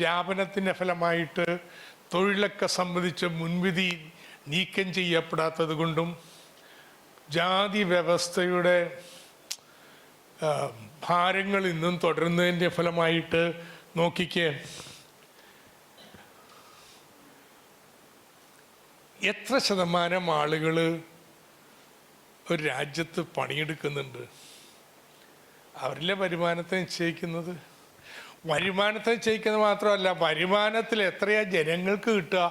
വ്യാപനത്തിൻ്റെ ഫലമായിട്ട് തൊഴിലൊക്കെ സംബന്ധിച്ച് മുൻവിധി നീക്കം ചെയ്യപ്പെടാത്തത് കൊണ്ടും ജാതി വ്യവസ്ഥയുടെ ഭാരങ്ങൾ ഇന്നും തുടരുന്നതിൻ്റെ ഫലമായിട്ട് നോക്കിക്കേ, എത്ര ശതമാനം ആളുകൾ ഒരു രാജ്യത്ത് പണിയെടുക്കുന്നുണ്ട്? അവരിലെ വരുമാനത്തെ നിശ്ചയിക്കുന്നത്. വരുമാനത്തെ നിശ്ചയിക്കുന്നത് മാത്രമല്ല, വരുമാനത്തിൽ എത്രയാ ജനങ്ങൾക്ക് കിട്ടുക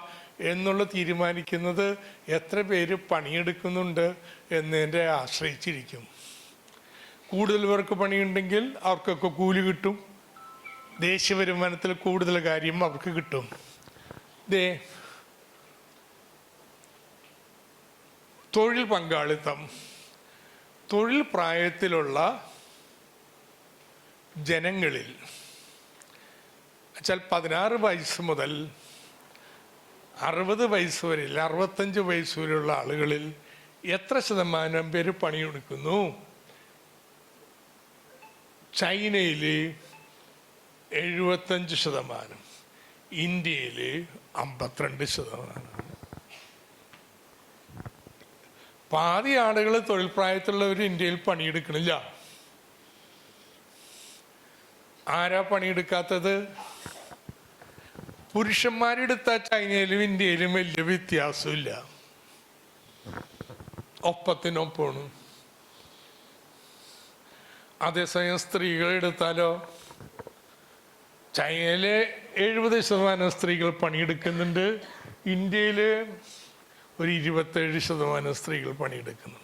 എന്നുള്ള തീരുമാനിക്കുന്നത് എത്ര പേര് പണിയെടുക്കുന്നുണ്ട് എന്നതിനെ ആശ്രയിച്ചിരിക്കും. കൂടുതൽ പേർക്ക് പണിയുണ്ടെങ്കിൽ അവർക്കൊക്കെ കൂലി കിട്ടും, ദേശീയ വരുമാനത്തിൽ കൂടുതൽ കാര്യം അവർക്ക് കിട്ടും. തൊഴിൽ പങ്കാളിത്തം. തൊഴിൽ പ്രായത്തിലുള്ള ജനങ്ങളിൽ വെച്ചാൽ 16 വയസ്സ് മുതൽ 60 വയസ്സ് വരെ, 65 വയസ്സ് വരെയുള്ള ആളുകളിൽ എത്ര ശതമാനം പേര് പണിയെടുക്കുന്നു? ചൈനയിൽ 75%, ഇന്ത്യയിൽ 52%. പാതി ആളുകൾ തൊഴിൽ പ്രായത്തിലുള്ളവർ ഇന്ത്യയിൽ പണിയെടുക്കണില്ല. ആരാ പണിയെടുക്കാത്തത്? പുരുഷന്മാരെടുത്താൽ ചൈനയിലും ഇന്ത്യയിലും വലിയ വ്യത്യാസമില്ല, ഒപ്പത്തിനൊപ്പമാണ്. അതേസമയം സ്ത്രീകളെടുത്താലോ, ചൈനയിലെ 70% സ്ത്രീകൾ പണിയെടുക്കുന്നുണ്ട്, ഇന്ത്യയിൽ ഒരു 27% സ്ത്രീകൾ പണിയെടുക്കുന്നു.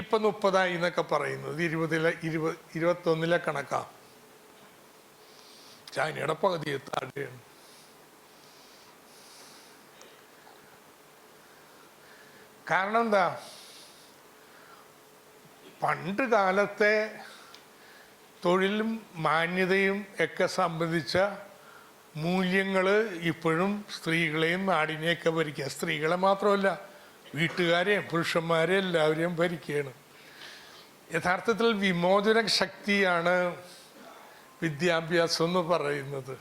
ഇപ്പം 30 എന്നൊക്കെ പറയുന്നത് 21 കണക്കാണ്. ചൈനയുടെ പകുതിയെ താഴെയാണ്. കാരണം എന്താ? പണ്ട് കാലത്തെ തൊഴിലും മാന്യതയും ഒക്കെ സംബന്ധിച്ച മൂല്യങ്ങൾ ഇപ്പോഴും സ്ത്രീകളെയും നാടിനെയൊക്കെ ഭരിക്കുക. സ്ത്രീകളെ മാത്രമല്ല, വീട്ടുകാരെയും പുരുഷന്മാരെയും എല്ലാവരെയും ഭരിക്കുകയാണ്. യഥാർത്ഥത്തിൽ വിമോചന ശക്തിയാണ് വിദ്യാഭ്യാസം എന്ന് പറയുന്നത്.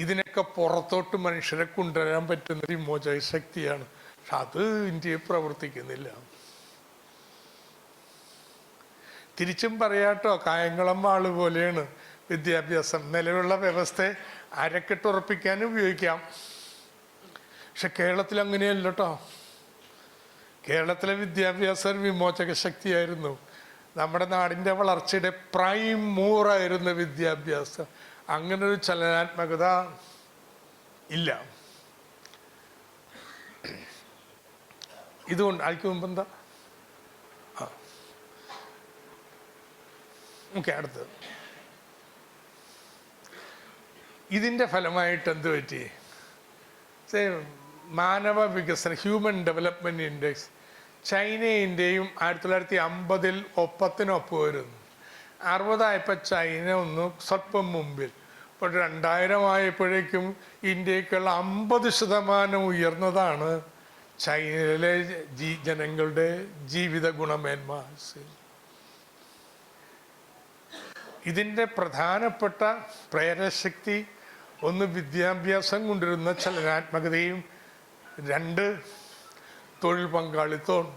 ഇതിനൊക്കെ പുറത്തോട്ട് മനുഷ്യരെ കൊണ്ടുവരാൻ പറ്റുന്ന വിമോചന ശക്തിയാണ്. പക്ഷെ അത് ഇന്ത്യയിൽ പ്രവർത്തിക്കുന്നില്ല. തിരിച്ചും പറയാട്ടോ, കായംകുളം വാള് പോലെയാണ് വിദ്യാഭ്യാസം. നിലവിലുള്ള വ്യവസ്ഥയെ അരക്കെട്ടുറപ്പിക്കാൻ ഉപയോഗിക്കാം. പക്ഷെ കേരളത്തിൽ അങ്ങനെയല്ല കേട്ടോ. കേരളത്തിലെ വിദ്യാഭ്യാസം വിമോചക ശക്തിയായിരുന്നു. നമ്മുടെ നാടിൻ്റെ വളർച്ചയുടെ പ്രൈം മൂവറായിരുന്ന വിദ്യാഭ്യാസം. അങ്ങനൊരു ചലനാത്മകത ഇല്ല. ഇതുകൊണ്ട് അതിക്ക് മുമ്പ് എന്താ? ഓക്കെ, അടുത്തത്. ഇതിൻ്റെ ഫലമായിട്ട് എന്ത് പറ്റി? മാനവ വികസന ഹ്യൂമൻ ഡെവലപ്മെൻറ്റ് ഇൻഡെക്സ് ചൈനയും ഇന്ത്യയും 1950 ഒപ്പത്തിനൊപ്പം വരുന്നു. 60 ചൈന ഒന്ന് സ്വല്പം മുമ്പിൽ. ഇപ്പോൾ 2000 ആയപ്പോഴേക്കും ഇന്ത്യക്കുള്ള 50% ഉയർന്നതാണ് ചൈനയിലെ ജനങ്ങളുടെ ജീവിത ഗുണമേന്മ. ഇതിൻ്റെ പ്രധാനപ്പെട്ട പ്രേരശക്തി ഒന്ന് വിദ്യാഭ്യാസം കൊണ്ടുവരുന്ന ചലനാത്മകതയും, 2 തൊഴിൽ പങ്കാളിത്തവും.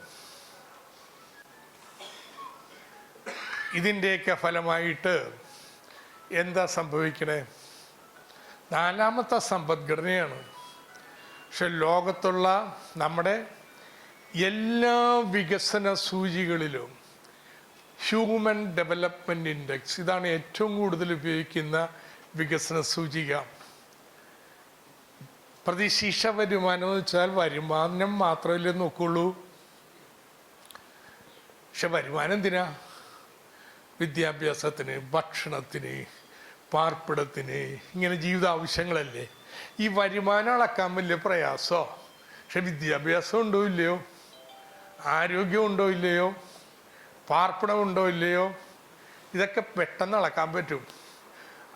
ഇതിൻ്റെയൊക്കെ ഫലമായിട്ട് എന്താ സംഭവിക്കണേ? 4ാമത്തെ സമ്പദ്ഘടനയാണ്. പക്ഷെ ലോകത്തുള്ള നമ്മുടെ എല്ലാ വികസന സൂചികളിലും ഹ്യൂമൻ ഡെവലപ്മെൻറ്റ് ഇൻഡെക്സ്, ഇതാണ് ഏറ്റവും കൂടുതൽ ഉപയോഗിക്കുന്ന വികസന സൂചിക. പ്രതിശീർഷ വരുമാനം എന്ന് വെച്ചാൽ വരുമാനം മാത്രമല്ലേ നോക്കുള്ളൂ. പക്ഷെ വരുമാനം എന്തിനാ? വിദ്യാഭ്യാസത്തിന്, ഭക്ഷണത്തിന്, പാർപ്പിടത്തിന്, ഇങ്ങനെ ജീവിത ആവശ്യങ്ങളല്ലേ. ഈ വരുമാനം അളക്കാൻ വലിയ പ്രയാസമോ? പക്ഷെ വിദ്യാഭ്യാസം ഉണ്ടോ ഇല്ലയോ, ആരോഗ്യം ഉണ്ടോ ഇല്ലയോ, പാർപ്പിടം ഉണ്ടോ ഇല്ലയോ, ഇതൊക്കെ പെട്ടെന്ന് അളക്കാൻ പറ്റും.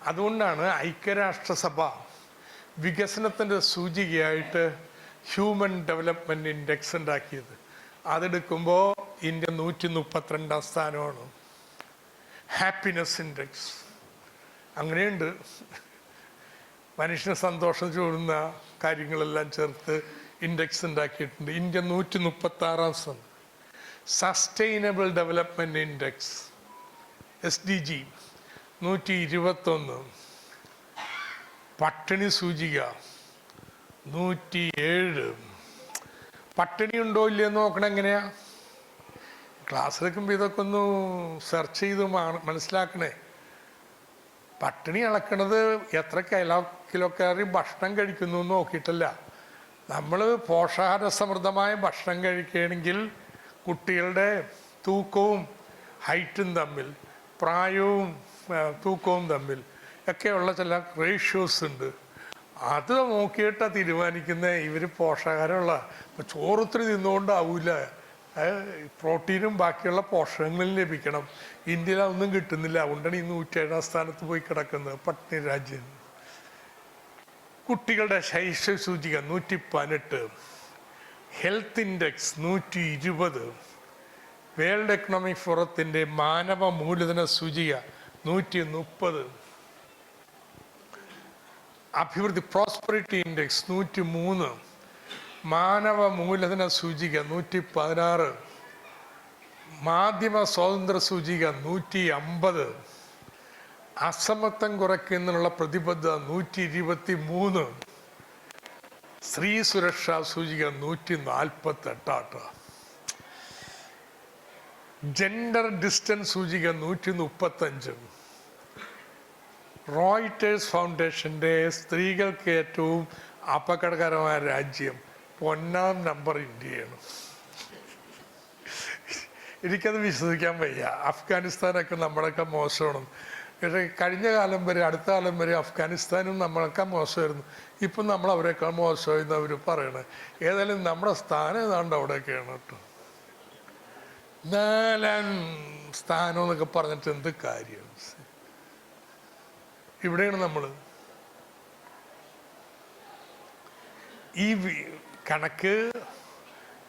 അതുകൊണ്ടാണ് ഐക്യരാഷ്ട്രസഭ വികസനത്തിൻ്റെ സൂചികയായിട്ട് ഹ്യൂമൻ ഡെവലപ്മെൻറ്റ് ഇൻഡെക്സ് ഉണ്ടാക്കിയത്. അതെടുക്കുമ്പോൾ ഇന്ത്യ 132 സ്ഥാനമാണ്. ഹാപ്പിനെസ് ഇൻഡെക്സ് അങ്ങനെയുണ്ട്. മനുഷ്യന് സന്തോഷം ചോടുന്ന കാര്യങ്ങളെല്ലാം ചേർത്ത് ഇൻഡെക്സ് ഉണ്ടാക്കിയിട്ടുണ്ട്. ഇന്ത്യ 136 സ്ഥാനം. Sustainable development index SDG 121. പട്ടിണി സൂചിക 107. പട്ടിണി ഉണ്ടോ ഇല്ലയെന്ന് നോക്കണം. എങ്ങനെയാ ക്ലാസ് എടുക്കുമ്പോൾ ഇതൊക്കെ ഒന്ന് സെർച്ച് ചെയ്ത് മനസ്സിലാക്കണേ. പട്ടിണി അളക്കണത് എത്ര കിലോ കയറി ഭക്ഷണം കഴിക്കുന്നു എന്ന് നോക്കിയിട്ടല്ല. നമ്മൾ പോഷകാഹാര സമൃദ്ധമായ ഭക്ഷണം കഴിക്കുകയാണെങ്കിൽ കുട്ടികളുടെ തൂക്കവും ഹൈറ്റും തമ്മിൽ, പ്രായവും തൂക്കവും തമ്മിൽ ഒക്കെയുള്ള ചില റേഷ്യോസ് ഉണ്ട്. അത് നോക്കിയിട്ടാണ് തീരുമാനിക്കുന്നത് ഇവർ പോഷകാഹാരമുള്ള. ഇപ്പം ചോറൊത്തിരി തിന്നുകൊണ്ടാവില്ല, പ്രോട്ടീനും ബാക്കിയുള്ള പോഷകങ്ങളും ലഭിക്കണം. ഇന്ത്യയിൽ അതൊന്നും കിട്ടുന്നില്ല. അതുകൊണ്ടാണ് ഈ 107 സ്ഥാനത്ത് പോയി കിടക്കുന്നത്, പട്ടിണി രാജ്യം. കുട്ടികളുടെ ശൈശവ സൂചിക 118. Health index 120. വേൾഡ് എക്കണോമിക് ഫോറത്തിൻ്റെ മാനവ മൂലധന സൂചിക 130. അഭിവൃദ്ധി പ്രോസ്പെറിറ്റി ഇൻഡെക്സ് 103. മാനവ മൂലധന സൂചിക 116. മാധ്യമ സ്വാതന്ത്ര്യ സൂചിക 150. അസമത്വം കുറയ്ക്കുന്നതിനുള്ള പ്രതിബദ്ധത 123. സ്ത്രീ സുരക്ഷാ സൂചിക 148. ജെൻഡർ ഡിസ്റ്റൻസ് സൂചിക 135. റോയിറ്റേഴ്സ് ഫൗണ്ടേഷൻ്റെ സ്ത്രീകൾക്ക് ഏറ്റവും അപകടകരമായ രാജ്യം 1 നമ്പർ ഇന്ത്യയാണ്. എനിക്കത് വിശ്വസിക്കാൻ വയ്യ. അഫ്ഗാനിസ്ഥാനൊക്കെ നമ്മളൊക്കെ മോശമാണ്. പക്ഷേ കഴിഞ്ഞ കാലം വരെ, അടുത്ത കാലം വരെ അഫ്ഗാനിസ്ഥാനും നമ്മളൊക്കെ മോശമായിരുന്നു. ഇപ്പം നമ്മൾ അവരെക്കാൾ മോശമായിരുന്നു അവർ പറയണത്. ഏതായാലും നമ്മുടെ സ്ഥാനം ഏതാണ്ട് അവിടെയൊക്കെയാണ് കേട്ടോ. 4ാം സ്ഥാനം എന്നൊക്കെ പറഞ്ഞിട്ട് എന്ത് കാര്യം? ഇവിടെയാണ് നമ്മൾ. ഈ കണക്ക്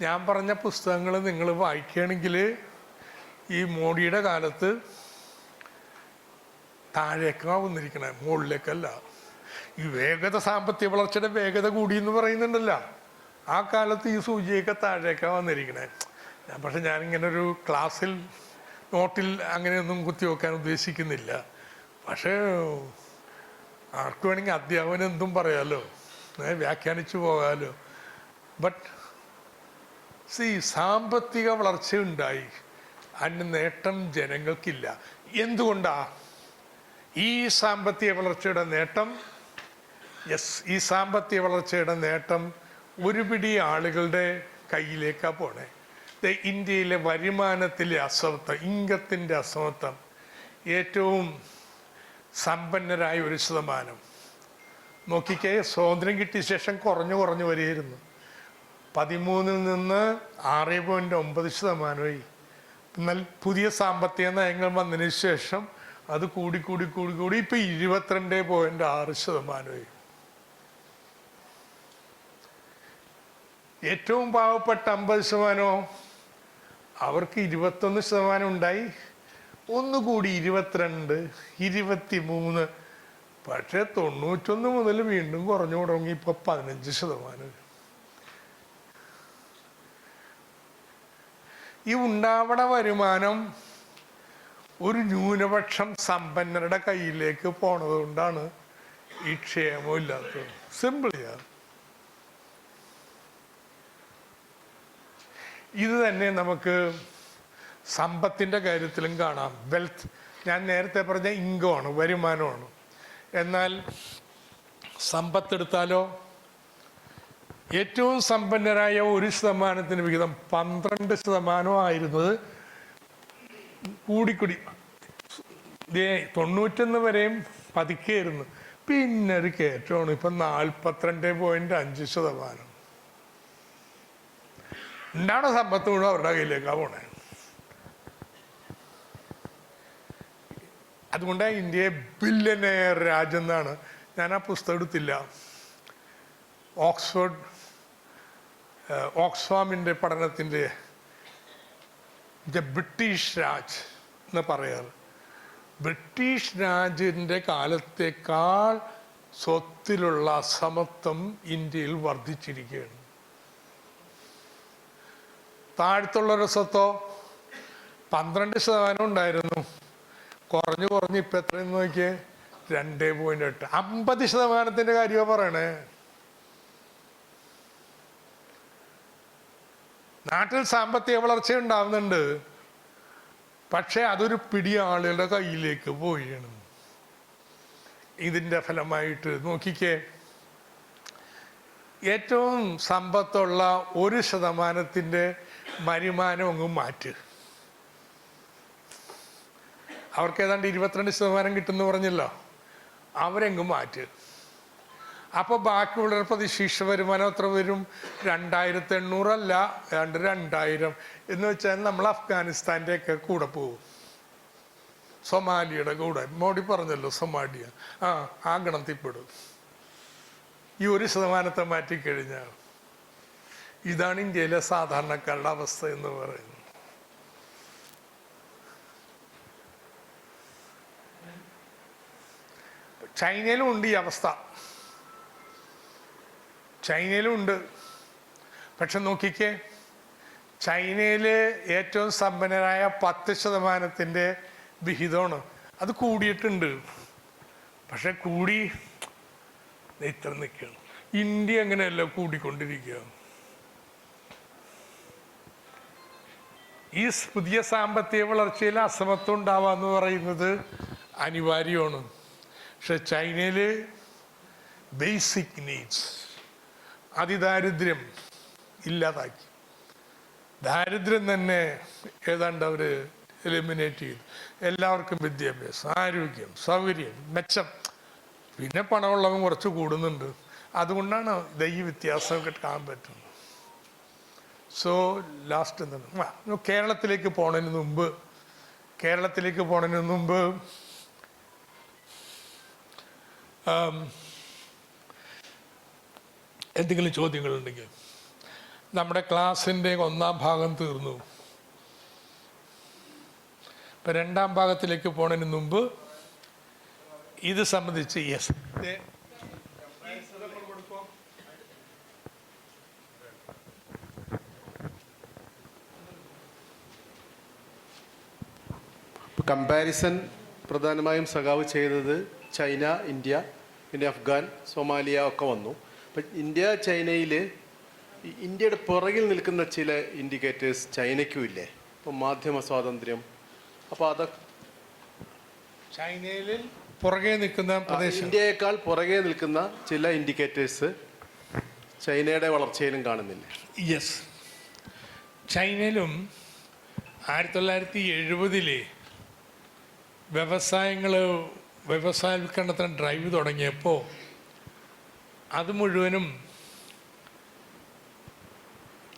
ഞാൻ പറഞ്ഞ പുസ്തകങ്ങൾ നിങ്ങൾ വായിക്കുകയാണെങ്കിൽ ഈ മോഡിയുടെ കാലത്ത് താഴേക്കാണ് വന്നിരിക്കണേ, മുകളിലേക്കല്ല. ഈ വേഗത, സാമ്പത്തിക വളർച്ചയുടെ വേഗത കൂടിയെന്ന് പറയുന്നുണ്ടല്ല, ആ കാലത്ത് ഈ സൂചിയൊക്കെ താഴേക്കാണ് വന്നിരിക്കണേ. പക്ഷെ ഞാനിങ്ങനെ ഒരു ക്ലാസ്സിൽ നോട്ടിൽ അങ്ങനെയൊന്നും കുത്തിവെക്കാൻ ഉദ്ദേശിക്കുന്നില്ല. പക്ഷേ ആർക്ക് വേണമെങ്കിൽ അധ്യാപനം എന്തും പറയാമല്ലോ, വ്യാഖ്യാനിച്ചു പോകാമല്ലോ. ബട്ട് സാമ്പത്തിക വളർച്ചയുണ്ടായി, അതിന് നേട്ടം ജനങ്ങൾക്കില്ല. എന്തുകൊണ്ടാ ഈ സാമ്പത്തിക വളർച്ചയുടെ നേട്ടം? ഈ സാമ്പത്തിക വളർച്ചയുടെ നേട്ടം ഒരു പിടി ആളുകളുടെ കയ്യിലേക്കാണ് പോണേ. ഇന്ത്യയിലെ വരുമാനത്തിലെ അസമത്വം, ഇൻകത്തിൻ്റെ അസമത്വം ഏറ്റവും സമ്പന്നരായ 1% നോക്കിക്കേ. സ്വാതന്ത്ര്യം കിട്ടിയ ശേഷം കുറഞ്ഞു വരികയായിരുന്നു. 13-ൽ നിന്ന് 6.9%. എന്നാൽ പുതിയ സാമ്പത്തിക നയങ്ങൾ വന്നതിന് ശേഷം അത് കൂടി ഇപ്പം 22.6%. ഏറ്റവും പാവപ്പെട്ട 50%, അവർക്ക് 21% ഉണ്ടായി. ഒന്നുകൂടി 22, 23. പക്ഷേ 91 മുതൽ വീണ്ടും കുറഞ്ഞു തുടങ്ങി. ഇപ്പോൾ 15%. ഈ ഉണ്ടാവണ വരുമാനം ഒരു ന്യൂനപക്ഷം സമ്പന്നരുടെ കയ്യിലേക്ക് പോണത് കൊണ്ടാണ് ഈ ക്ഷേമമില്ലാത്തത്. സിമ്പിളിയാണ്. ഇത് തന്നെ നമുക്ക് സമ്പത്തിൻ്റെ കാര്യത്തിലും കാണാം. വെൽത്ത്, ഞാൻ നേരത്തെ പറഞ്ഞ ഇൻകമാണ്, വരുമാനമാണ്. എന്നാൽ സമ്പത്തെടുത്താലോ, ഏറ്റവും സമ്പന്നരായ 1% വിഹിതം 12% ആയിരുന്നത് കൂടി 91 വരെയും പതുക്കെയായിരുന്നു. പിന്നെ ഒരു കയറ്റമാണ്. ഇപ്പം 42.5%. ഉണ്ടാവുന്ന സമ്പത്ത് മുഴുവൻ അവരുടെ കയ്യിലേക്കാണ് പോണേ. അതുകൊണ്ടാണ് ഇന്ത്യയെ ബില്യനെയർ രാജ്യം എന്നാണ്. ഞാൻ ആ പുസ്തകം എടുത്തില്ല. ഓക്സ്ഫാമിൻ്റെ പഠനത്തിൻ്റെ ബ്രിട്ടീഷ് രാജ് എന്ന് പറയാറ്. ബ്രിട്ടീഷ് രാജിൻ്റെ കാലത്തേക്കാൾ സ്വത്തിലുള്ള അസമത്വം ഇന്ത്യയിൽ വർദ്ധിച്ചിരിക്കുകയാണ്. താഴത്തുള്ളൊരു സ്വത്തോ 12% ഉണ്ടായിരുന്നു, കുറഞ്ഞ് ഇപ്പം എത്രയെന്ന് നോക്കിയേ 2.8. 50% കാര്യമാണ് പറയണേ. നാട്ടിൽ സാമ്പത്തിക വളർച്ച ഉണ്ടാവുന്നുണ്ട്, പക്ഷെ അതൊരു പിടി ആളുകളുടെ കയ്യിലേക്ക് പോവുകയാണ്. ഇതിൻ്റെ ഫലമായിട്ട് നോക്കിക്കേ, ഏറ്റവും സമ്പത്തുള്ള 1% വരുമാനം അങ്ങ് മാറ്റ്. അവർക്ക് ഏതാണ്ട് 22% കിട്ടുമെന്ന് പറഞ്ഞല്ലോ, അവരെങ്ങ് മാറ്റ്. അപ്പോൾ ബാക്കിയുള്ളവർ പ്രതിശീർഷ വരുമാനം എത്ര വരും? 2800 അല്ല, ഏതാണ്ട് 2000 എന്ന് വെച്ചാൽ നമ്മൾ അഫ്ഗാനിസ്ഥാൻ്റെ ഒക്കെ കൂടെ പോകും, സൊമാലിയുടെ കൂടെ. മോഡി പറഞ്ഞല്ലോ സൊമാലിയ, ആ ഗണത്തിൽപ്പെടും. ഈ 1% മാറ്റിക്കഴിഞ്ഞാൽ ഇതാണ് ഇന്ത്യയിലെ സാധാരണക്കാരുടെ അവസ്ഥ എന്ന് പറയുന്നത്. ചൈനയിലും ഉണ്ട് ഈ അവസ്ഥ, ചൈനയിലും ഉണ്ട്. പക്ഷെ നോക്കിക്കേ, ചൈനയിൽ ഏറ്റവും സമ്പന്നരായ 10% വിഹിതമാണ്. അത് കൂടിയിട്ടുണ്ട്, പക്ഷെ കൂടി ഇത്ര നിൽക്കുകയാണ്. ഇന്ത്യ അങ്ങനെയല്ല, കൂടിക്കൊണ്ടിരിക്കുക. ഈ പുതിയ സാമ്പത്തിക വളർച്ചയിൽ അസമത്വം ഉണ്ടാവാന്ന് പറയുന്നത് അനിവാര്യമാണ്. പക്ഷെ ചൈനയിൽ ബേസിക് നീഡ്സ്, അതിദാരിദ്ര്യം ഇല്ലാതാക്കി. ദാരിദ്ര്യം തന്നെ ഏതാണ്ട് അവർ എലിമിനേറ്റ് ചെയ്തു. എല്ലാവർക്കും വിദ്യാഭ്യാസം, ആരോഗ്യം, സൗകര്യം, മെച്ചം. പിന്നെ പണമുള്ളവൻ കുറച്ച് കൂടുന്നുണ്ട്. അതുകൊണ്ടാണ് ഈ വ്യത്യാസമൊക്കെ കാണാൻ പറ്റുന്നത്. സോ ലാസ്റ്റ് എന്താണ്, കേരളത്തിലേക്ക് പോണതിന് മുമ്പ് എന്തെങ്കിലും ചോദ്യങ്ങളുണ്ടെങ്കിൽ. നമ്മുടെ ക്ലാസ്സിൻ്റെ 1ാം ഭാഗം തീർന്നു. ഇപ്പം 2ാം ഭാഗത്തിലേക്ക് പോണതിന് മുമ്പ് ഇത് സംബന്ധിച്ച് കമ്പാരിസൺ പ്രധാനമായും സഖാവ് ചെയ്തത് ചൈന, ഇന്ത്യ, പിന്നെ അഫ്ഗാൻ, സൊമാലിയ ഒക്കെ വന്നു. അപ്പം ഇന്ത്യ ചൈനയിൽ ഇന്ത്യയുടെ പുറകിൽ നിൽക്കുന്ന ചില ഇൻഡിക്കേറ്റേഴ്സ് ചൈനയ്ക്കും ഇല്ലേ? ഇപ്പം മാധ്യമ സ്വാതന്ത്ര്യം, അപ്പോൾ അതൊക്കെ ചൈനയിൽ പുറകെ നിൽക്കുന്ന പ്രദേശം, ഇന്ത്യയേക്കാൾ പുറകെ നിൽക്കുന്ന ചില ഇൻഡിക്കേറ്റേഴ്സ് ചൈനയുടെ വളർച്ചയിലും കാണുന്നില്ല. യെസ്, ചൈനയിലും 1970 വ്യവസായവൽക്കരണത്തിന് ഡ്രൈവ് തുടങ്ങിയപ്പോൾ അത് മുഴുവനും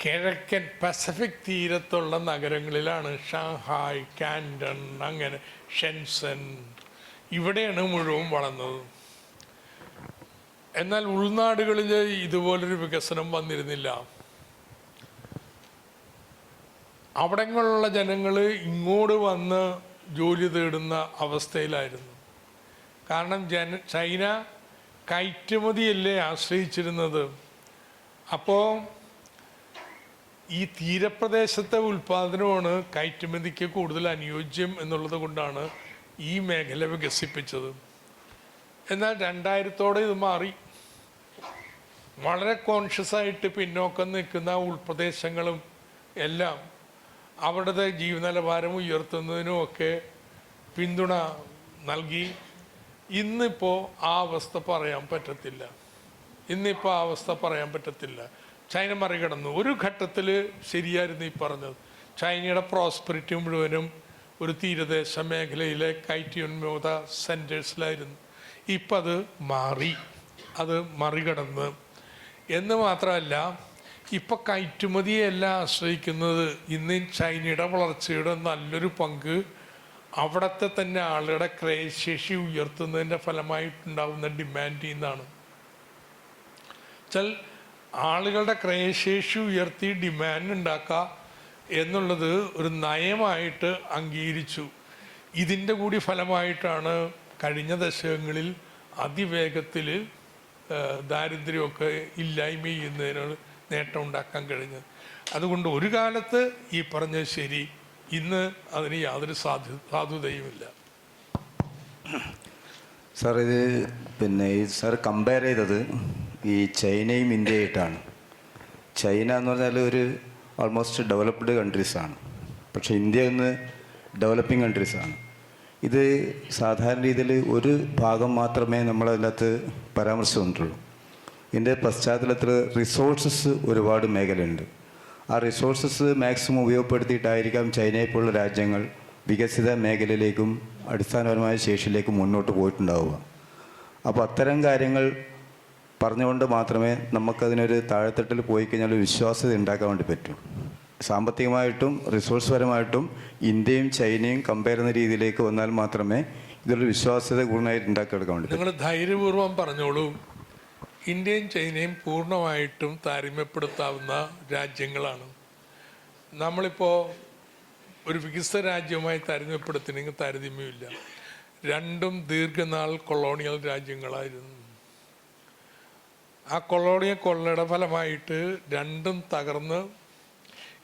കിഴക്കൻ പസഫിക് തീരത്തുള്ള നഗരങ്ങളിലാണ്. ഷാങ്ഹായ്, കാൻഡൺ, അങ്ങനെ ഷെൻസൻ, ഇവിടെയാണ് മുഴുവൻ വളർന്നത്. എന്നാൽ ഉൾനാടുകളിൽ ഇതുപോലൊരു വികസനം വന്നിരുന്നില്ല. അവിടങ്ങളിലുള്ള ജനങ്ങൾ ഇങ്ങോട്ട് വന്ന് ജോലി തേടുന്ന അവസ്ഥയിലായിരുന്നു. കാരണം ചൈന കയറ്റുമതിയല്ലേ ആശ്രയിച്ചിരുന്നത്. അപ്പോൾ ഈ തീരപ്രദേശത്തെ ഉൽപ്പാദനമാണ് കയറ്റുമതിക്ക് കൂടുതൽ അനുയോജ്യം എന്നുള്ളത് കൊണ്ടാണ് ഈ മേഖല വികസിപ്പിച്ചത്. എന്നാൽ 2000 ഇത് മാറി. വളരെ കോൺഷ്യസായിട്ട് പിന്നോക്കം നിൽക്കുന്ന ഉൾപ്രദേശങ്ങളും എല്ലാം അവരുടെ ജീവനിലവാരം ഉയർത്തുന്നതിനുമൊക്കെ പിന്തുണ നൽകി. ഇന്നിപ്പോൾ ആ അവസ്ഥ പറയാൻ പറ്റത്തില്ല. ചൈന മറികടന്നു. ഒരു ഘട്ടത്തിൽ ശരിയായിരുന്നു ഈ പറഞ്ഞത്. ചൈനയുടെ പ്രോസ്പെറിറ്റി മുഴുവനും ഒരു തീരദേശ മേഖലയിലെ കയറ്റുമതി സെൻറ്റേഴ്സിലായിരുന്നു. ഇപ്പം അത് മാറി, അത് മറികടന്ന്. എന്ന് മാത്രമല്ല, ഇപ്പം കയറ്റുമതിയെല്ലാം ആശ്രയിക്കുന്നത് ഇന്ന് ചൈനയുടെ വളർച്ചയുടെ നല്ലൊരു പങ്ക് അവിടുത്തെ തന്നെ ആളുകളുടെ ക്രയശേഷി ഉയർത്തുന്നതിൻ്റെ ഫലമായിട്ടുണ്ടാകുന്ന ഡിമാൻഡിൽ നിന്നാണ്. ആളുകളുടെ ക്രയശേഷി ഉയർത്തി ഡിമാൻഡ് ഉണ്ടാക്കുക എന്നുള്ളത് ഒരു നയമായിട്ട് അംഗീകരിച്ചു. ഇതിൻ്റെ കൂടി ഫലമായിട്ടാണ് കഴിഞ്ഞ ദശകങ്ങളിൽ അതിവേഗത്തിൽ ദാരിദ്ര്യമൊക്കെ ഇല്ലായ്മ ചെയ്യുന്നതിന് നേട്ടം ഉണ്ടാക്കാൻ കഴിഞ്ഞത്. അതുകൊണ്ട് ഒരു കാലത്ത് ഈ പറഞ്ഞത് ശരി, ഇന്ന് അതിന് യാതൊരു സാധുതയുമില്ല. സാർ ഇത് ഈ സാർ കമ്പയർ ചെയ്തത് ഈ ചൈനയും ഇന്ത്യയായിട്ടാണ്. ചൈന എന്ന് പറഞ്ഞാൽ ഒരു ഓൾമോസ്റ്റ് ഡെവലപ്ഡ് കൺട്രീസാണ്, പക്ഷേ ഇന്ത്യ ഒന്ന് ഡെവലപ്പിംഗ് കൺട്രീസാണ്. ഇത് സാധാരണ രീതിയിൽ ഒരു ഭാഗം മാത്രമേ നമ്മളതിനകത്ത് പരാമർശിച്ചിട്ടുള്ളൂ. ഇതിൻ്റെ പശ്ചാത്തലത്തിൽ റിസോഴ്സസ് ഒരുപാട് മേഖലയുണ്ട്. ആ റിസോഴ്സസ് മാക്സിമം ഉപയോഗപ്പെടുത്തിയിട്ടായിരിക്കാം ചൈനയെപ്പോലുള്ള രാജ്യങ്ങൾ വികസിത മേഖലയിലേക്കും അടിസ്ഥാനപരമായ ശേഷിയിലേക്കും മുന്നോട്ട് പോയിട്ടുണ്ടാവുക. അപ്പോൾ അത്തരം കാര്യങ്ങൾ പറഞ്ഞുകൊണ്ട് മാത്രമേ നമുക്കതിനൊരു താഴെത്തട്ടിൽ പോയി കഴിഞ്ഞാൽ വിശ്വാസ്യത ഉണ്ടാക്കാൻ വേണ്ടി പറ്റൂ. സാമ്പത്തികമായിട്ടും റിസോഴ്സ് പരമായിട്ടും ഇന്ത്യയും ചൈനയും കമ്പയർ ചെയ്യുന്ന രീതിയിലേക്ക് വന്നാൽ മാത്രമേ ഇതൊരു വിശ്വാസ്യത കൂടുതലായിട്ട് ഉണ്ടാക്കിയെടുക്കാൻ വേണ്ടി. നിങ്ങൾ ധൈര്യപൂർവ്വം പറഞ്ഞോളൂ, ഇന്ത്യയും ചൈനയും പൂർണ്ണമായിട്ടും താരതമ്യപ്പെടുത്താവുന്ന രാജ്യങ്ങളാണ്. നമ്മളിപ്പോൾ ഒരു വികസിത രാജ്യവുമായി താരതമ്യപ്പെടുത്തണമെങ്കിൽ താരതമ്യമില്ല. രണ്ടും ദീർഘനാൾ കൊളോണിയൽ രാജ്യങ്ങളായിരുന്നു. ആ കൊള്ളയുടെ ഫലമായിട്ട് രണ്ടും തകർന്ന്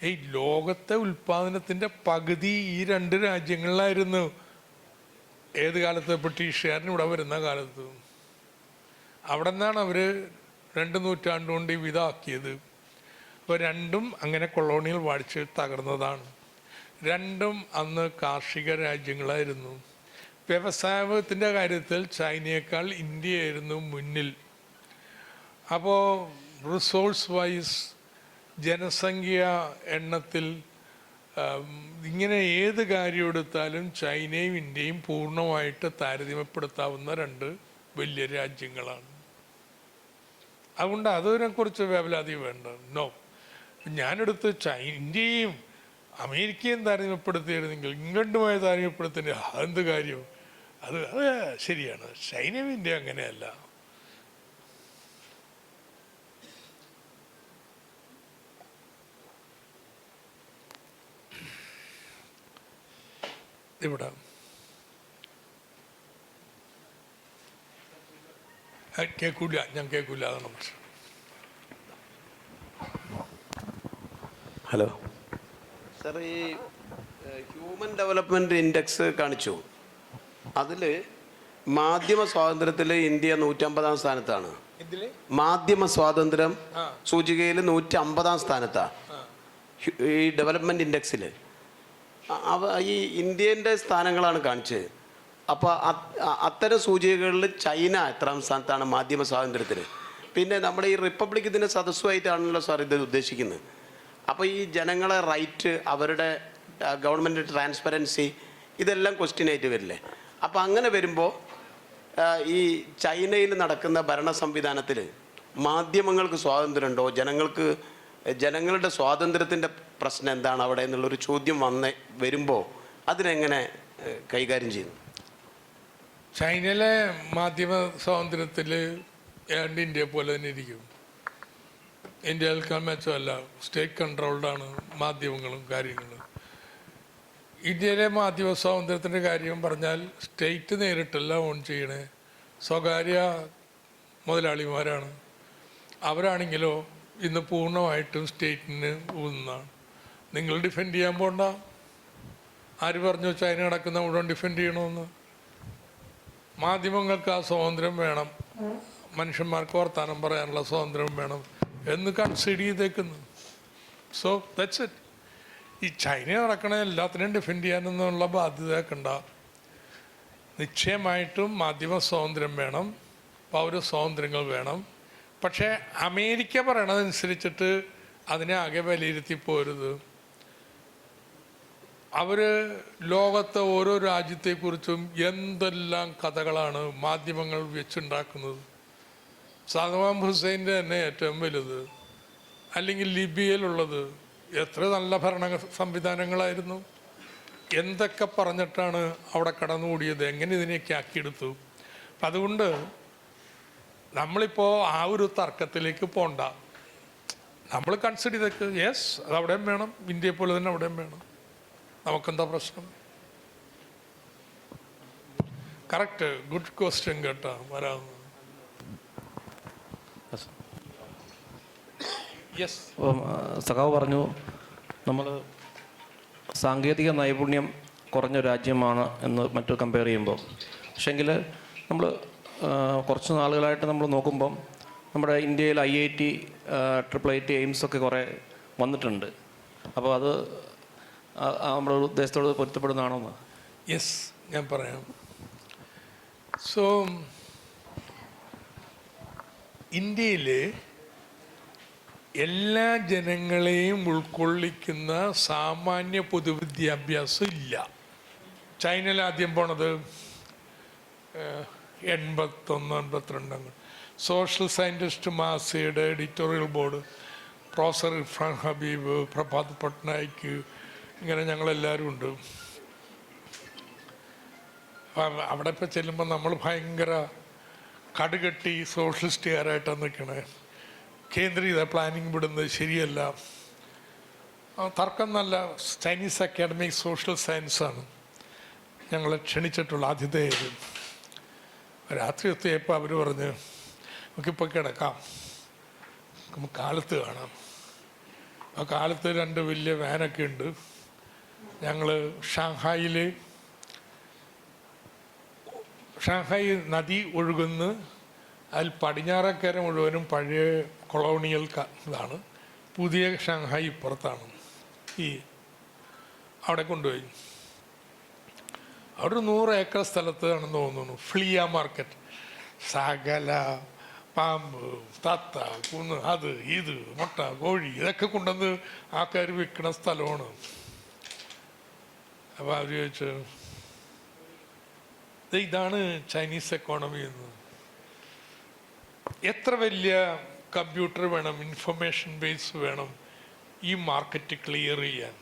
ഈ ലോകത്തെ ഉൽപ്പാദനത്തിൻ്റെ പകുതി ഈ രണ്ട് രാജ്യങ്ങളിലായിരുന്നു. ഏത് കാലത്ത്? ബ്രിട്ടീഷുകാരൻ ഇവിടെ വരുന്ന കാലത്ത്. അവിടെ നിന്നാണ് അവർ 2 നൂറ്റാണ്ട് കൊണ്ട് ഇതാക്കിയത്. അപ്പോൾ രണ്ടും അങ്ങനെ കൊളോണിയൽ വാഴ്ച തകർന്നതാണ്. രണ്ടും അന്ന് കാർഷിക രാജ്യങ്ങളായിരുന്നു. വ്യവസായത്തിൻ്റെ കാര്യത്തിൽ ചൈനയേക്കാൾ ഇന്ത്യയായിരുന്നു മുന്നിൽ. അപ്പോൾ റിസോഴ്സ് വൈസ്, ജനസംഖ്യ എണ്ണത്തിൽ, ഇങ്ങനെ ഏത് കാര്യം എടുത്താലും ചൈനയും ഇന്ത്യയും പൂർണ്ണമായിട്ട് താരതമ്യപ്പെടുത്താവുന്ന 2 വലിയ രാജ്യങ്ങളാണ്. അതുകൊണ്ട് അതിനെക്കുറിച്ച് വേവലാതി വേണ്ട. നോ, ഞാനെടുത്ത് ഇന്ത്യയും അമേരിക്കയും താരതമ്യപ്പെടുത്തിയിരുന്നെങ്കിൽ ഇംഗ്ലണ്ടുമായി താരതമ്യപ്പെടുത്തേണ്ട അതെന്ത് കാര്യം? അത് ശരിയാണ്. ചൈനയും ഇന്ത്യ അങ്ങനെയല്ല. ഇവിടെ കേൾക്കൂല, ഞാൻ കേൾക്കൂല, അതാണ് പ്രശ്നം. ഹലോ സാർ, ഈ ഹ്യൂമൻ ഡെവലപ്മെൻറ്റ് ഇൻഡെക്സ് കാണിച്ചു. അതിൽ മാധ്യമ സ്വാതന്ത്ര്യത്തിൽ ഇന്ത്യ 150-ാം സ്ഥാനത്താണ്. മാധ്യമ സ്വാതന്ത്ര്യം സൂചികയിൽ 150-ാം സ്ഥാനത്താണ് ഈ ഡെവലപ്മെൻറ്റ് ഇൻഡെക്സിൽ. ഈ ഇന്ത്യൻ്റെ സ്ഥാനങ്ങളാണ് കാണിച്ചത്. അപ്പോൾ അത്തരം സൂചികകളിൽ ചൈന എത്രാം സ്ഥാനത്താണ് മാധ്യമ സ്വാതന്ത്ര്യത്തിൽ? പിന്നെ നമ്മുടെ ഈ റിപ്പബ്ലിക് ഇതിൻ്റെ സദസ്സുമായിട്ടാണല്ലോ സാർ ഇത് ഉദ്ദേശിക്കുന്നത്. അപ്പോൾ ഈ ജനങ്ങളെ റൈറ്റ്, അവരുടെ ഗവൺമെൻറ് ട്രാൻസ്പെറൻസി, ഇതെല്ലാം ക്വസ്റ്റ്യൻ ആയിട്ട് വരില്ലേ? അപ്പോൾ അങ്ങനെ വരുമ്പോൾ ഈ ചൈനയിൽ നടക്കുന്ന ഭരണ സംവിധാനത്തിൽ മാധ്യമങ്ങൾക്ക് സ്വാതന്ത്ര്യമുണ്ടോ? ജനങ്ങളുടെ സ്വാതന്ത്ര്യത്തിൻ്റെ പ്രശ്നം എന്താണ് അവിടെ എന്നുള്ളൊരു ചോദ്യം വരുമ്പോൾ അതിനെങ്ങനെ കൈകാര്യം ചെയ്യുന്നു? ചൈനയിലെ മാധ്യമ സ്വാതന്ത്ര്യത്തിൽ ഏതാണ്ട് ഇന്ത്യയെ പോലെ തന്നെ ഇരിക്കും. ഇന്ത്യയിൽക്കാൻ മെച്ചമല്ല, സ്റ്റേറ്റ് കൺട്രോൾഡാണ് മാധ്യമങ്ങളും കാര്യങ്ങളും. ഇന്ത്യയിലെ മാധ്യമ സ്വാതന്ത്ര്യത്തിൻ്റെ കാര്യം പറഞ്ഞാൽ സ്റ്റേറ്റ് നേരിട്ടല്ല ഓൺ ചെയ്യണേ, സ്വകാര്യ മുതലാളിമാരാണ്. അവരാണെങ്കിലോ ഇന്ന് പൂർണ്ണമായിട്ടും സ്റ്റേറ്റിന് ഊന്നാണ്. നിങ്ങൾ ഡിഫെൻഡ് ചെയ്യാൻ പോണ്ട. ആര് പറഞ്ഞു ചൈന നടക്കുന്ന മുഴുവൻ ഡിഫെൻഡ് ചെയ്യണമെന്ന്? മാധ്യമങ്ങൾക്ക് ആ സ്വാതന്ത്ര്യം വേണം, മനുഷ്യന്മാർക്ക് വർത്താനം പറയാനുള്ള സ്വാതന്ത്ര്യം വേണം എന്ന് കൺസിഡർ ചെയ്തേക്കുന്നു. So that's it. ഈ ചൈന നടക്കണ എല്ലാത്തിനെയും ഡിഫെൻഡ് ചെയ്യാനെന്നുള്ള ബാധ്യതയൊക്കെ ഉണ്ടാകും. നിശ്ചയമായിട്ടും മാധ്യമ സ്വാതന്ത്ര്യം വേണം, പൗര സ്വാതന്ത്ര്യങ്ങൾ വേണം. പക്ഷേ അമേരിക്ക പറയണതനുസരിച്ചിട്ട് അതിനെ ആകെ വിലയിരുത്തി പോരുത്. അവർ ലോകത്തെ ഓരോ രാജ്യത്തെക്കുറിച്ചും എന്തെല്ലാം കഥകളാണ് മാധ്യമങ്ങൾ വെച്ചുണ്ടാക്കുന്നത്. സദ്ദാം ഹുസൈൻ്റെ തന്നെ ഏറ്റവും വലുത്, അല്ലെങ്കിൽ ലിബിയയിലുള്ളത് എത്ര നല്ല ഭരണ സംവിധാനങ്ങളായിരുന്നു, എന്തൊക്കെ പറഞ്ഞിട്ടാണ് അവിടെ കടന്നുകൂടിയത്, എങ്ങനെ ഇതിനെയൊക്കെ ആക്കിയെടുത്തു. അപ്പം അതുകൊണ്ട് നമ്മളിപ്പോൾ ആ ഒരു തർക്കത്തിലേക്ക് പോണ്ട. നമ്മൾ കൺസിഡർ ചെയ്തേക്ക് യെസ് അത് അവിടെയും വേണം, ഇന്ത്യയെ പോലെ തന്നെ അവിടെയും വേണം. നമുക്കെന്താ പ്രശ്നം? കറക്റ്റ്, ഗുഡ് ക്വസ്റ്റ്യൻ കേട്ടാ. വരാം. യെസ്. സഖാവ് പറഞ്ഞു നമ്മൾ സാങ്കേതിക നൈപുണ്യം കുറഞ്ഞ രാജ്യമാണ് എന്ന് മറ്റു കമ്പയർ ചെയ്യുമ്പോൾ. പക്ഷേങ്കിൽ നമ്മൾ കുറച്ച് നാളുകളായിട്ട് നമ്മൾ നോക്കുമ്പം നമ്മുടെ ഇന്ത്യയിൽ IIT, IIIT, എയിംസ് ഒക്കെ കുറേ വന്നിട്ടുണ്ട്. അപ്പോൾ അത് നമ്മുടെ ഉദ്ദേശത്തോട് പൊരുത്തപ്പെടുന്നതാണോന്ന്? യെസ്, ഞാൻ പറയാം. സോ ഇന്ത്യയിൽ എല്ലാ ജനങ്ങളെയും ഉൾക്കൊള്ളിക്കുന്ന സാമാന്യ പൊതുവിദ്യാഭ്യാസം ഇല്ല. ചൈനയിൽ ആദ്യം പോണത് 81-82 സോഷ്യൽ സയൻറ്റിസ്റ്റ് മാസികയുടെ editorial board professor Irfan Habib, Prabhat Patnaik, ഇങ്ങനെ ഞങ്ങളെല്ലാവരും ഉണ്ട്. അവിടെ ഇപ്പോൾ ചെല്ലുമ്പോൾ നമ്മൾ ഭയങ്കര കടുകട്ടി സോഷ്യലിസ്റ്റുകാരായിട്ടാണ് നിൽക്കണേ. കേന്ദ്രീയ പ്ലാനിങ് വിടുന്നത് ശരിയല്ല. തർക്കം നല്ല ചൈനീസ് അക്കാഡമിക് സോഷ്യൽ സയൻസാണ് ഞങ്ങളെ ക്ഷണിച്ചിട്ടുള്ള ആതിഥേയർ. രാത്രി എത്തിയപ്പോൾ അവർ പറഞ്ഞ് നമുക്കിപ്പോൾ കിടക്കാം, നമുക്ക് കാലത്ത് കാണാം. ആ കാലത്ത് 2 വലിയ വാനൊക്കെ ഉണ്ട്. ഞങ്ങൾ ഷാങ്ഹായ് നദി ഒഴുകുന്ന അതിൽ പടിഞ്ഞാറക്കര മുഴുവനും പഴയ കൊളോണിയൽ ഇതാണ്. പുതിയ ഷാങ്ഹായ് ഇപ്പുറത്താണ്. അവിടെ കൊണ്ടുപോയി. അവിടെ 100 ഏക്കർ സ്ഥലത്ത് ആണെന്ന് തോന്നുന്നു ഫ്ലിയ മാർക്കറ്റ്. സകല പാമ്പ്, തത്ത, കുന്ന്, അത് ഇത്, മുട്ട, കോഴി ഇതൊക്കെ കൊണ്ടുവന്ന് ആൾക്കാർ വിൽക്കുന്ന സ്ഥലമാണ്. അപ്പോൾ അവർ ചോദിച്ചു ഇതാണ് ചൈനീസ് എക്കോണമി എന്ന്. എത്ര വലിയ കമ്പ്യൂട്ടർ വേണം, ഇൻഫർമേഷൻ ബേസ് വേണം ഈ മാർക്കറ്റ് ക്ലിയർ ചെയ്യാൻ?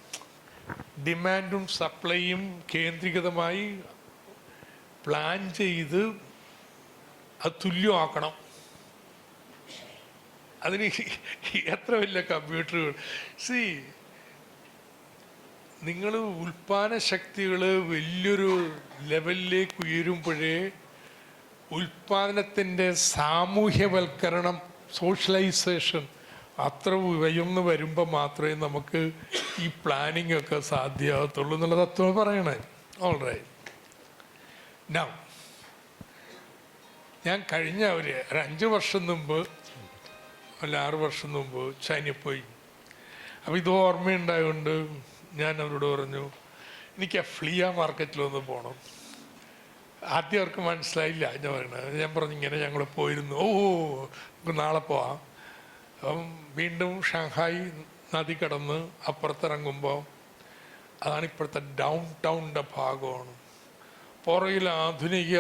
ഡിമാൻഡും സപ്ലൈയും കേന്ദ്രീകൃതമായി പ്ലാൻ ചെയ്ത് അത് തുല്യമാക്കണം. അതിന് എത്ര വലിയ കമ്പ്യൂട്ടറുകൾ. നിങ്ങൾ ഉൽപ്പാദന ശക്തികൾ വലിയൊരു ലെവലിലേക്ക് ഉയരുമ്പോഴേ ഉൽപ്പാദനത്തിൻ്റെ സാമൂഹ്യവൽക്കരണം, സോഷ്യലൈസേഷൻ അത്ര ഉയർന്നു വരുമ്പോൾ മാത്രമേ നമുക്ക് ഈ പ്ലാനിങ് ഒക്കെ സാധ്യമാകത്തുള്ളൂ എന്നുള്ള തത്വം പറയണേ. All right. നൗ ഞാൻ കഴിഞ്ഞ ഒരു 5 വർഷം മുമ്പ് അല്ല 6 വർഷം മുമ്പ് ചൈനയിൽ പോയി. അപ്പോൾ ഇത് ഓർമ്മയുണ്ടായതുകൊണ്ട് ഞാൻ അവരോട് പറഞ്ഞു എനിക്ക് ആ ഫ്ലിയ മാർക്കറ്റിലൊന്ന് പോകണം. ആദ്യം അവർക്ക് മനസ്സിലായില്ല ഞാൻ പറയണത്. ഞാൻ പറഞ്ഞു ഇങ്ങനെ ഞങ്ങൾ പോയിരുന്നു. നമുക്ക് നാളെ പോവാം. അപ്പം വീണ്ടും ഷാങ്ഹായ് നദി കടന്ന് അപ്പുറത്തിറങ്ങുമ്പോൾ അതാണ് ഇപ്പോഴത്തെ ഡൗൺ ടൗണിൻ്റെ ഭാഗമാണ്. പുറകിൽ ആധുനിക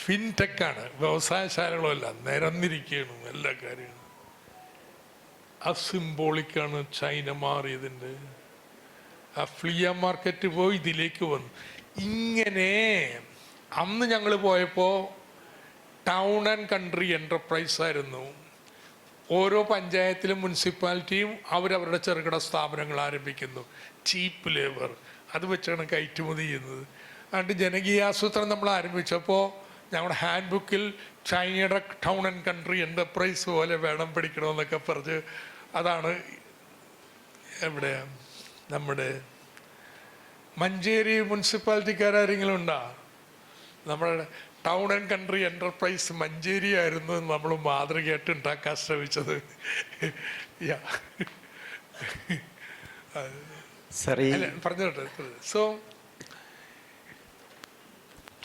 ഫിൻടെക്കാണ്, വ്യവസായശാലകളുമല്ല, നിരന്നിരിക്കുകയാണ് എല്ലാ കാര്യങ്ങളും. സിംബോളിക്കാണ് ചൈന മാറിയതിൻ്റെ. ആ ഫ്ലിയ മാർക്കറ്റ് പോയി ഇതിലേക്ക് വന്നു. ഇങ്ങനെ അന്ന് ഞങ്ങൾ പോയപ്പോൾ ടൗൺ ആൻഡ് കൺട്രി എൻ്റർപ്രൈസ് ആയിരുന്നു. ഓരോ പഞ്ചായത്തിലും മുനിസിപ്പാലിറ്റിയും അവരവരുടെ ചെറുകിട സ്ഥാപനങ്ങൾ ആരംഭിക്കുന്നു. ചീപ്പ് ലേബർ അത് വെച്ചാണ് കയറ്റുമതി ചെയ്യുന്നത്. അതുകൊണ്ട് ജനകീയാസൂത്രണം നമ്മൾ ആരംഭിച്ചപ്പോൾ ഞങ്ങളുടെ ഹാൻഡ് ബുക്കിൽ ചൈനയുടെ ടൗൺ ആൻഡ് കൺട്രി എൻ്റർപ്രൈസ് പോലെ വേണം പഠിക്കണമെന്നൊക്കെ പറഞ്ഞ് അതാണ്. എവിടെ നമ്മുടെ മഞ്ചേരി മുനിസിപ്പാലിറ്റിക്കാരെങ്കിലും ഉണ്ടോ? നമ്മുടെ town and country enterprise Manjeri ആയിരുന്നു നമ്മൾ മാതൃകയായിട്ട് ഉണ്ടാക്കാൻ ശ്രമിച്ചത്. പറഞ്ഞോട്ടെ. സോ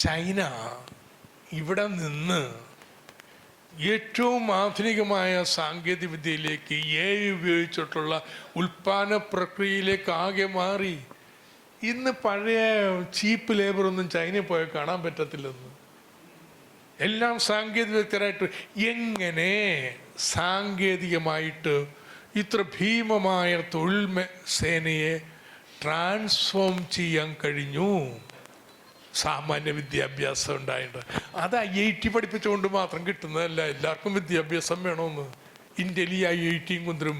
ചൈന ഇവിടെ നിന്ന് ഏറ്റവും ആധുനികമായ സാങ്കേതിക വിദ്യയിലേക്ക് AI ഉപയോഗിച്ചിട്ടുള്ള ഉൽപ്പാദന പ്രക്രിയയിലേക്ക് ആകെ മാറി. ഇന്ന് പഴയ ചീപ്പ് ലേബറൊന്നും ചൈനയിൽ പോയാൽ കാണാൻ പറ്റത്തില്ലെന്ന്. എല്ലാം സാങ്കേതിക വിദഗ്ധരായിട്ട്. എങ്ങനെ സാങ്കേതികമായിട്ട് ഇത്ര ഭീമമായ തൊഴിൽ സേനയെ ട്രാൻസ്ഫോം ചെയ്യാൻ കഴിഞ്ഞു? സാമാന്യ വിദ്യാഭ്യാസം ഉണ്ടായിട്ട്. അത് IIT പഠിപ്പിച്ചുകൊണ്ട് മാത്രം കിട്ടുന്നതല്ല. എല്ലാവർക്കും വിദ്യാഭ്യാസം വേണമെന്ന്. ഇന്ത്യയിൽ ഈ IIT കൊണ്ടും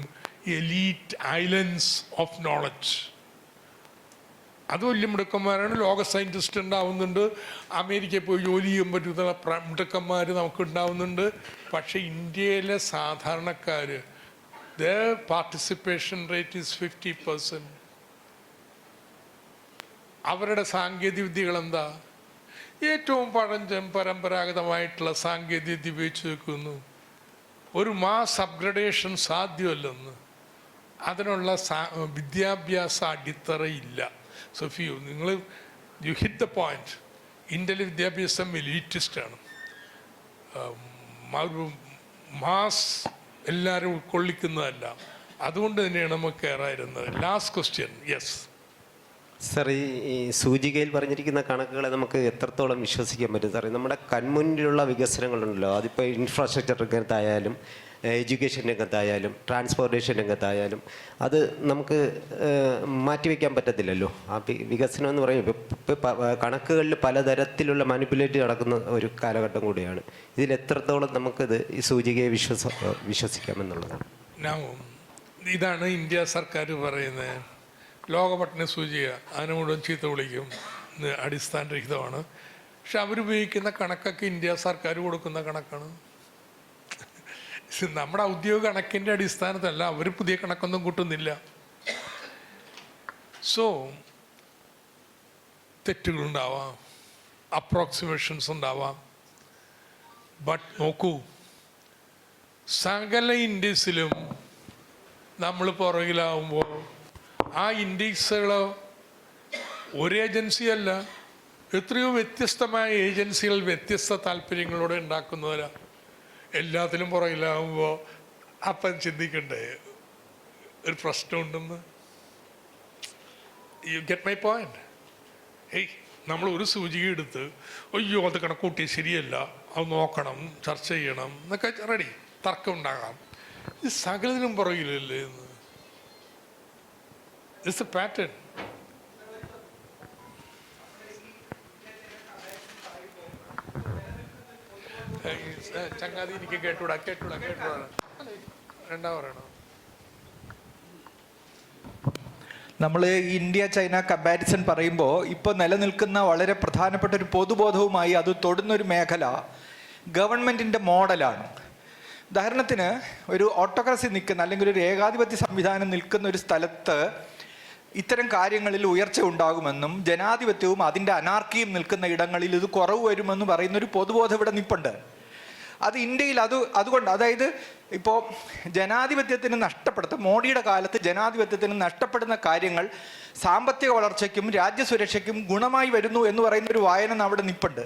എലീറ്റ് ഐലൻഡ്സ് ഓഫ് നോളജ്. അത് വലിയ മിടുക്കന്മാരാണ്. ലോക സയൻറ്റിസ്റ്റ് ഉണ്ടാവുന്നുണ്ട്, അമേരിക്കയിൽ പോയി ജോലി ചെയ്യാൻ പറ്റുന്ന മിടുക്കന്മാർ നമുക്ക് ഉണ്ടാവുന്നുണ്ട്. പക്ഷേ ഇന്ത്യയിലെ സാധാരണക്കാർ their participation rate is 50%. അവരുടെ സാങ്കേതിക വിദ്യകൾ എന്താ? ഏറ്റവും പഴഞ്ചൻ പരമ്പരാഗതമായിട്ടുള്ള സാങ്കേതിക വിദ്യ ഉപയോഗിച്ച് വെക്കുന്നു. ഒരു മാസ് അപ്ഗ്രഡേഷൻ സാധ്യമല്ലെന്ന്. അതിനുള്ള വിദ്യാഭ്യാസ അടിത്തറയില്ല. സോ നിങ്ങൾ യു ഹിറ്റ് ദ പോയിന്റ്. ഇന്ത്യയിലെ വിദ്യാഭ്യാസം എലീറ്റിസ്റ്റാണ്. മാസ് എല്ലാവരും ഉൾക്കൊള്ളിക്കുന്നതല്ല. അതുകൊണ്ട് തന്നെയാണ് നമുക്ക് കയറായിരുന്നത്. Last question. യെസ് സാർ, ഈ സൂചികയിൽ പറഞ്ഞിരിക്കുന്ന കണക്കുകളെ നമുക്ക് എത്രത്തോളം വിശ്വസിക്കാൻ പറ്റും സാറേ? നമ്മുടെ കൺമുന്നിലുള്ള വികസനങ്ങളുണ്ടല്ലോ, അതിപ്പോൾ ഇൻഫ്രാസ്ട്രക്ചർ രംഗത്തായാലും എഡ്യൂക്കേഷൻ രംഗത്തായാലും ട്രാൻസ്പോർട്ടേഷൻ രംഗത്തായാലും അത് നമുക്ക് മാറ്റിവെക്കാൻ പറ്റത്തില്ലല്ലോ. ആ വികസനം എന്ന് പറയുമ്പോൾ ഇപ്പോൾ കണക്കുകളിൽ പലതരത്തിലുള്ള മാനിപ്പുലേറ്റ് നടക്കുന്ന ഒരു കാലഘട്ടം കൂടിയാണ്. ഇതിൽ എത്രത്തോളം നമുക്കിത് ഈ സൂചികയെ വിശ്വസിക്കാമെന്നുള്ളതാണ്. ഇതാണ് ഇന്ത്യ സർക്കാർ പറയുന്നത്. ലോകപട്ടണ സൂചിക അതിനെ മുഴുവൻ ചീത്ത വിളിക്കും, അടിസ്ഥാനരഹിതമാണ്. പക്ഷെ അവരുപയോഗിക്കുന്ന കണക്കൊക്കെ ഇന്ത്യ സർക്കാർ കൊടുക്കുന്ന കണക്കാണ്. നമ്മുടെ ഔദ്യോഗിക കണക്കിൻ്റെ അടിസ്ഥാനത്തല്ല, അവർ പുതിയ കണക്കൊന്നും കൂട്ടുന്നില്ല. സോ തെറ്റുകളുണ്ടാവാം, അപ്രോക്സിമേഷൻസ് ഉണ്ടാവാം. ബട്ട് നോക്കൂ, സകല ഇൻഡെക്സിലും നമ്മൾ പുറകിലാവുമ്പോൾ ആ ഇൻഡെക്സുകൾ ഒരു ഏജൻസിയല്ല, എത്രയോ വ്യത്യസ്തമായ ഏജൻസികൾ വ്യത്യസ്ത താല്പര്യങ്ങളോടെ ഉണ്ടാക്കുന്നവരാണ്. എല്ലാത്തിലും പുറകിലാവുമ്പോൾ അപ്പം ചിന്തിക്കണ്ടേ ഒരു പ്രശ്നമുണ്ടെന്ന്? You get my point? ഏയ്, നമ്മൾ ഒരു സൂചിക എടുത്ത് അയ്യോ അത് കണക്കൂട്ടി ശരിയല്ല, അത് നോക്കണം, ചർച്ച ചെയ്യണം എന്നൊക്കെ റെഡി, തർക്കം ഉണ്ടാകാം. ഇത് സകലത്തിനും പുറകിലല്ലേ എന്ന്. It's A pattern. ചങ്ങാതി എനിക്ക് കേട്ടൂടാ രണ്ടാ പറയണോ? നമ്മൾ ഇന്ത്യ ചൈന കമ്പാരിസൺ പറയുമ്പോൾ ഇപ്പോൾ നിലനിൽക്കുന്ന വളരെ പ്രധാനപ്പെട്ട ഒരു പൊതുബോധവുമായി അത് തൊടുന്നൊരു മേഖല ഗവൺമെൻറ്റിൻ്റെ മോഡലാണ്. ഉദാഹരണത്തിന് ഒരു ഓട്ടോക്രസി നിൽക്കുന്ന അല്ലെങ്കിൽ ഒരു ഏകാധിപത്യ സംവിധാനം നിൽക്കുന്ന ഒരു സ്ഥലത്ത് ഇത്തരം കാര്യങ്ങളിൽ ഉയർച്ച ഉണ്ടാകുമെന്നും ജനാധിപത്യവും അതിൻ്റെ അനാർക്കിയും നിൽക്കുന്ന ഇടങ്ങളിൽ ഇത് കുറവ് വരുമെന്ന് പറയുന്നൊരു പൊതുബോധം ഇവിടെ നിൽപ്പുണ്ട്. അത് ഇന്ത്യയിൽ അതുകൊണ്ട് അതായത് ഇപ്പോൾ ജനാധിപത്യത്തിന് മോഡിയുടെ കാലത്ത് ജനാധിപത്യത്തിന് നഷ്ടപ്പെടുന്ന കാര്യങ്ങൾ സാമ്പത്തിക വളർച്ചയ്ക്കും രാജ്യസുരക്ഷയ്ക്കും ഗുണമായി വരുന്നു എന്ന് പറയുന്നൊരു വായന അവിടെ നിൽപ്പുണ്ട്.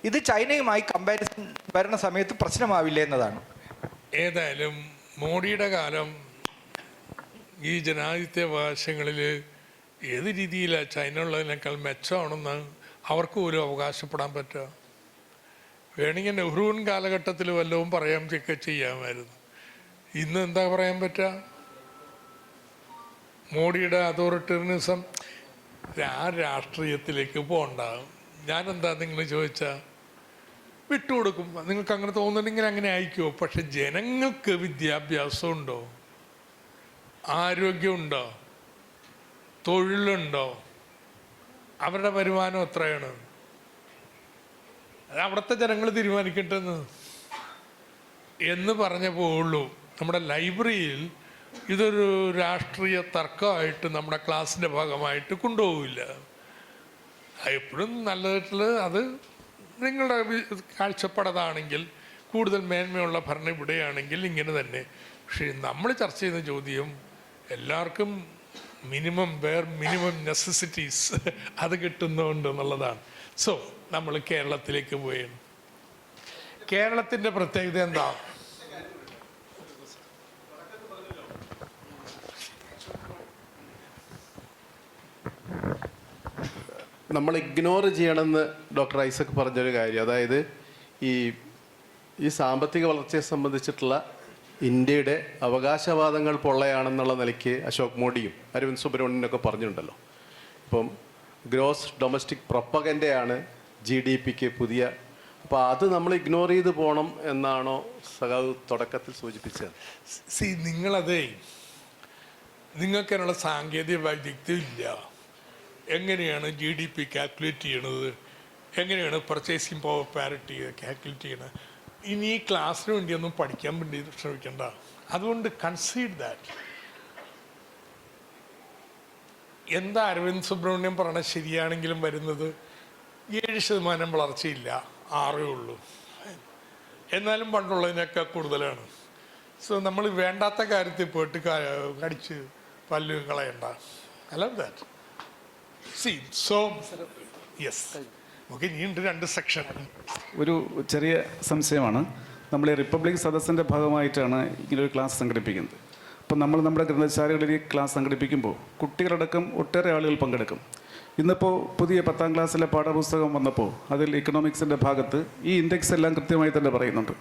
ഇത് ചൈനയുമായി കമ്പാരിസൺ വരുന്ന സമയത്ത് പ്രശ്നമാവില്ല എന്നതാണ്. ഏതായാലും മോഡിയുടെ കാലം ഈ ജനാധിപത്യാവകാശങ്ങളിൽ ഏത് രീതിയിലാണ് ചൈന ഉള്ളതിനേക്കാൾ മെച്ചമാണെന്ന് അവർക്ക് പോലും അവകാശപ്പെടാൻ പറ്റുക. വേണമെങ്കിൽ നെഹ്റുവിൻ കാലഘട്ടത്തിൽ വല്ലതും പറയാൻ ചെയ്യാമായിരുന്നു. ഇന്ന് എന്താ പറയാൻ പറ്റുക? മോഡിയുടെ അതോറിറ്റേറിയനിസം ആ രാഷ്ട്രീയത്തിലേക്ക് പോകണ്ട. ഞാനെന്താ നിങ്ങൾ ചോദിച്ചാൽ വിട്ടുകൊടുക്കും. നിങ്ങൾക്ക് അങ്ങനെ തോന്നുന്നുണ്ടെങ്കിൽ അങ്ങനെ ആയിക്കോ. പക്ഷെ ജനങ്ങൾക്ക് വിദ്യാഭ്യാസം ഉണ്ടോ? ആരോഗ്യമുണ്ടോ? തൊഴിലുണ്ടോ? അവരുടെ വരുമാനം എത്രയാണ്? അത് അവിടുത്തെ ജനങ്ങൾ തീരുമാനിക്കട്ടെന്ന് എന്ന് പറഞ്ഞ പോവുള്ളൂ. നമ്മുടെ ലൈബ്രറിയിൽ ഇതൊരു രാഷ്ട്രീയ തർക്കമായിട്ട് നമ്മുടെ ക്ലാസ്സിൻ്റെ ഭാഗമായിട്ട് കൊണ്ടുപോകില്ല. എപ്പോഴും നല്ലതായിട്ടുള്ള അത് നിങ്ങളുടെ കാഴ്ചപ്പാടതാണെങ്കിൽ കൂടുതൽ മേന്മയുള്ള ഭരണം ഇവിടെയാണെങ്കിൽ ഇങ്ങനെ തന്നെ. പക്ഷേ നമ്മൾ ചർച്ച ചെയ്യുന്ന ചോദ്യം എല്ലാവർക്കും മിനിമം നെസസിറ്റീസ് അത് കിട്ടുന്നുണ്ട് എന്നുള്ളതാണ്. സോ നമ്മൾ കേരളത്തിലേക്ക് പോയാണ്. കേരളത്തിൻ്റെ പ്രത്യേകത എന്താ? നമ്മൾ ഇഗ്നോർ ചെയ്യണമെന്ന് ഡോക്ടർ ഐസക് പറഞ്ഞൊരു കാര്യം, അതായത് ഈ സാമ്പത്തിക വളർച്ചയെ സംബന്ധിച്ചിട്ടുള്ള ഇന്ത്യയുടെ അവകാശവാദങ്ങൾ പൊള്ളയാണെന്നുള്ള നിലയ്ക്ക് അശോക് മോഡിയും അരവിന്ദ് സുബ്രഹ്മണ്യനൊക്കെ പറഞ്ഞിട്ടുണ്ടല്ലോ. ഇപ്പം ഗ്രോസ് ഡൊമസ്റ്റിക് പ്രൊപ്പഗൻഡയാണ് GDPക്ക് പുതിയ അപ്പോൾ അത് നമ്മൾ ഇഗ്നോർ ചെയ്ത് പോകണം എന്നാണോ സഖാവ് തുടക്കത്തിൽ സൂചിപ്പിച്ചത്? നിങ്ങളതേ നിങ്ങൾക്കതിനുള്ള സാങ്കേതിക വൈദഗ്ധ്യം ഇല്ല. എങ്ങനെയാണ് GDP കാൽക്കുലേറ്റ് ചെയ്യണത്, എങ്ങനെയാണ് പർച്ചേസിങ് പവർ പാരിറ്റി കാൽക്കുലേറ്റ് ചെയ്യണത്, ഇനി ഈ ക്ലാസ്സിന് വേണ്ടിയൊന്നും പഠിക്കാൻ വേണ്ടി ശ്രമിക്കണ്ട. അതുകൊണ്ട് കൺസീഡ് ദാറ്റ്. എന്താ അരവിന്ദ് സുബ്രഹ്മണ്യം പറഞ്ഞത് ശരിയാണെങ്കിലും വരുന്നത് 7% വളർച്ചയില്ല, 6 ഉള്ളൂ. എന്നാലും പണ്ടുള്ളതിനൊക്കെ കൂടുതലാണ്. സോ നമ്മൾ വേണ്ടാത്ത കാര്യത്തിൽ പോയിട്ട് കടിച്ച് പല്ല് കളയണ്ട. I love that. So yes, okay. ഇനിയുണ്ട് 2 സെക്ഷൻ. ഒരു ചെറിയ സംശയമാണ്. നമ്മൾ ഈ റിപ്പബ്ലിക് സദസ്സിൻ്റെ ഭാഗമായിട്ടാണ് ഇങ്ങനൊരു ക്ലാസ് സംഘടിപ്പിക്കുന്നത്. അപ്പം നമ്മൾ നമ്മുടെ ഗ്രന്ഥശാലകളിൽ ഈ ക്ലാസ് സംഘടിപ്പിക്കുമ്പോൾ കുട്ടികളടക്കം ഒട്ടേറെ ആളുകൾ പങ്കെടുക്കും. ഇന്നിപ്പോൾ പുതിയ 10ാം ക്ലാസ്സിലെ പാഠപുസ്തകം വന്നപ്പോൾ അതിൽ ഇക്കണോമിക്സിൻ്റെ ഭാഗത്ത് ഈ ഇൻഡെക്സ് എല്ലാം കൃത്യമായി തന്നെ പറയുന്നുണ്ട്.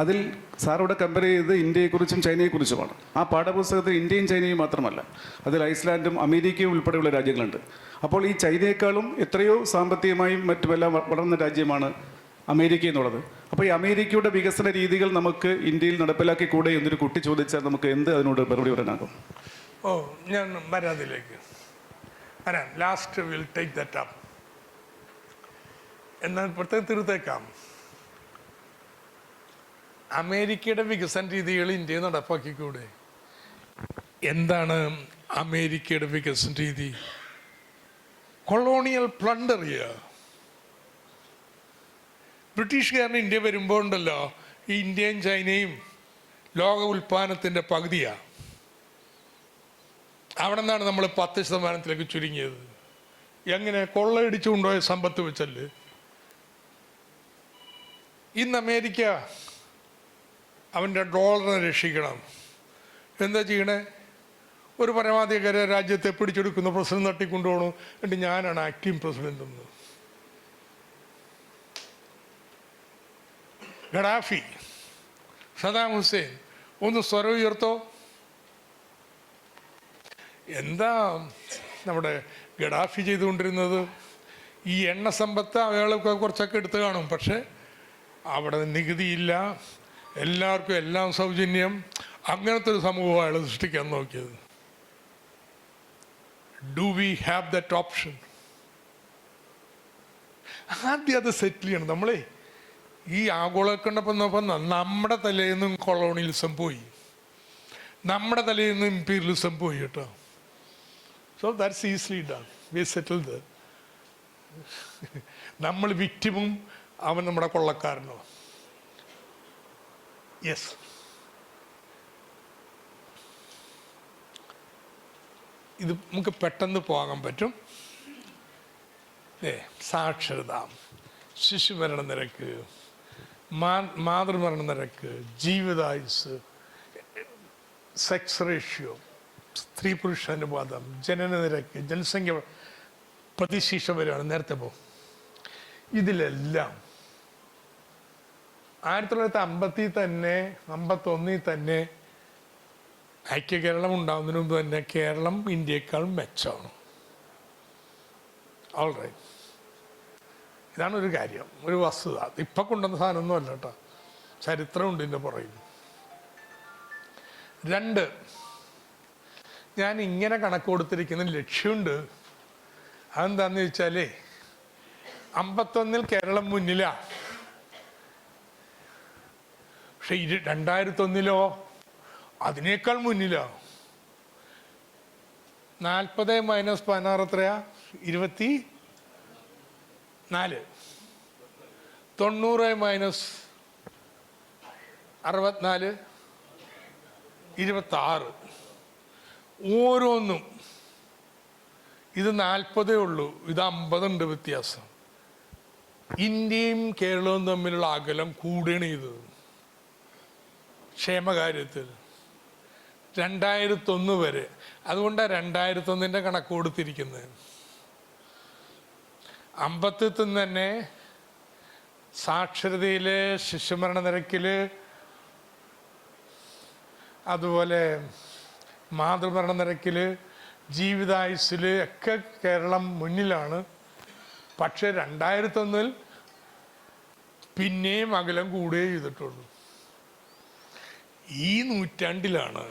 അതിൽ സാറിവിടെ കമ്പയർ ചെയ്ത് ഇന്ത്യയെക്കുറിച്ചും ചൈനയെക്കുറിച്ചുമാണ്. ആ പാഠപുസ്തകത്തിൽ ഇന്ത്യയും ചൈനയും മാത്രമല്ല, അതിൽ ഐസ്ലാൻഡും അമേരിക്കയും ഉൾപ്പെടെയുള്ള രാജ്യങ്ങളുണ്ട്. അപ്പോൾ ഈ ചൈനയെക്കാളും എത്രയോ സാമ്പത്തികമായും മറ്റുമെല്ലാം വളർന്ന രാജ്യമാണ് അമേരിക്ക എന്നുള്ളത്. അപ്പോൾ ഈ അമേരിക്കയുടെ വികസന രീതികൾ നമുക്ക് ഇന്ത്യയിൽ നടപ്പിലാക്കി കൂടെ എന്നൊരു കുട്ടി ചോദിച്ചാൽ നമുക്ക് എന്ത് അതിനോട് മറുപടി പറയാനാകും? ഞാൻ വരാതിലേക്ക് വരാം. Last will take that up. എന്നാൽ പ്രത്യേകം തീർത്തേക്കാം. അമേരിക്കയുടെ വികസന രീതികൾ ഇന്ത്യയിൽ നടപ്പാക്കിക്കൂടെ? എന്താണ് അമേരിക്കയുടെ വികസന രീതി? കൊളോണിയൽ പ്ലണ്ടർ ചെയ്യുക. ബ്രിട്ടീഷുകാരന് ഇന്ത്യ വരുമ്പോൾ ഉണ്ടല്ലോ, ഈ ഇന്ത്യയും ചൈനയും ലോക ഉൽപ്പാദനത്തിൻ്റെ പകുതിയാണ്. അവിടെ നിന്നാണ് നമ്മൾ 10% ചുരുങ്ങിയത്. എങ്ങനെ? കൊള്ളയടിച്ചു കൊണ്ടുപോയ സമ്പത്ത് വെച്ചല്ലേ. ഇന്ന് അമേരിക്ക അവൻ്റെ ഡോളറിനെ രക്ഷിക്കണം. എന്താ ചെയ്യണേ? ഒരു പരമാധികാര രാജ്യത്തെ പിടിച്ചെടുക്കുന്ന പ്രസിഡന്റ് തട്ടിക്കൊണ്ടുപോകണം. എന്നിട്ട് ഞാനാണ് ആക്ടിങ് പ്രസിഡന്റ് എന്ന്. ഗഡാഫി, സദാം ഹുസൈൻ ഒന്ന് സ്വരം ഉയർത്തോ. എന്താ നമ്മുടെ ഗഡാഫി ചെയ്തുകൊണ്ടിരുന്നത്? ഈ എണ്ണ സമ്പത്ത് അയാളൊക്കെ കുറച്ചൊക്കെ എടുത്തു കാണും. പക്ഷെ അവിടെ നികുതിയില്ല, എല്ലാവർക്കും എല്ലാം സൗജന്യം. അങ്ങനത്തെ ഒരു സമൂഹം അയാൾ സൃഷ്ടിക്കാൻ നോക്കിയത്. Do we have that option? ആദ്യം അത് സെറ്റിൽ ചെയ്യണം. നമ്മളെ ഈ ആഗോളക്കണ്ടപ്പം നമ്മുടെ തലയിൽ നിന്നും കൊളോണിയലിസം പോയി, നമ്മുടെ തലയിൽ നിന്നും ഇമ്പീരിയലിസം പോയി കേട്ടോ. So that's easily done. We settle the. നമ്മൾ വിക്ടിമും അവൻ നമ്മുടെ കൊള്ളക്കാരനോ. യെസ്, ഇത് നമുക്ക് പെട്ടെന്ന് പോകാൻ പറ്റും. സാക്ഷരത, ശിശുമരണ നിരക്ക്, മാതൃമരണ നിരക്ക്, ജീവിതായുസ്, സെക്സ് റേഷ്യോ, സ്ത്രീ പുരുഷ അനുപാതം, ജനന നിരക്ക്, ജനസംഖ്യ പ്രതിശീർഷ വരെയാണ്. നേരത്തെ പോകും. ഇതിലെല്ലാം 1951 തന്നെ ഐക്യ കേരളം ഉണ്ടാകുന്നതിന് മുമ്പ് തന്നെ കേരളം ഇന്ത്യയേക്കാൾ മെച്ചമാണ്. ഓൾറൈറ്റ്, ഇതാണ് ഒരു കാര്യം, ഒരു വസ്തുത. ഇപ്പം കൊണ്ടുവന്ന സാധനമൊന്നും അല്ല കേട്ടോ, ചരിത്രമുണ്ട് ഇതിൻ്റെ പുറകിൽ. 2, ഞാൻ ഇങ്ങനെ കണക്ക് കൊടുത്തിരിക്കുന്ന ലക്ഷ്യമുണ്ട്. അതെന്താന്ന് ചോദിച്ചാലേ, 51 കേരളം മുന്നിലാണ്. പക്ഷെ 2001 അതിനേക്കാൾ മുന്നിലാണ്. 40 - 16 എത്രയാ? 24. 90 - 64 26. ഓരോന്നും ഇത് 40 ഉള്ളൂ, ഇത് 50 ഉണ്ട് വ്യത്യാസം. ഇന്ത്യയും കേരളവും തമ്മിലുള്ള അകലം കൂടുകയാണ് ചെയ്തത് ക്ഷേമകാര്യത്തിൽ 2001 വരെ. അതുകൊണ്ടാണ് 2001 കണക്ക് കൊടുത്തിരിക്കുന്നത്. 50 തന്നെ സാക്ഷരതയില്, ശിശുമരണ നിരക്കില്, അതുപോലെ മാതൃമരണ നിരക്കില്, ജീവിതായുസ്സില് ഒക്കെ കേരളം മുന്നിലാണ്. പക്ഷെ 2001 പിന്നെയും അകലം കൂടുകയേ ചെയ്തിട്ടുള്ളൂ. ഈ നൂറ്റാണ്ടിലാണ്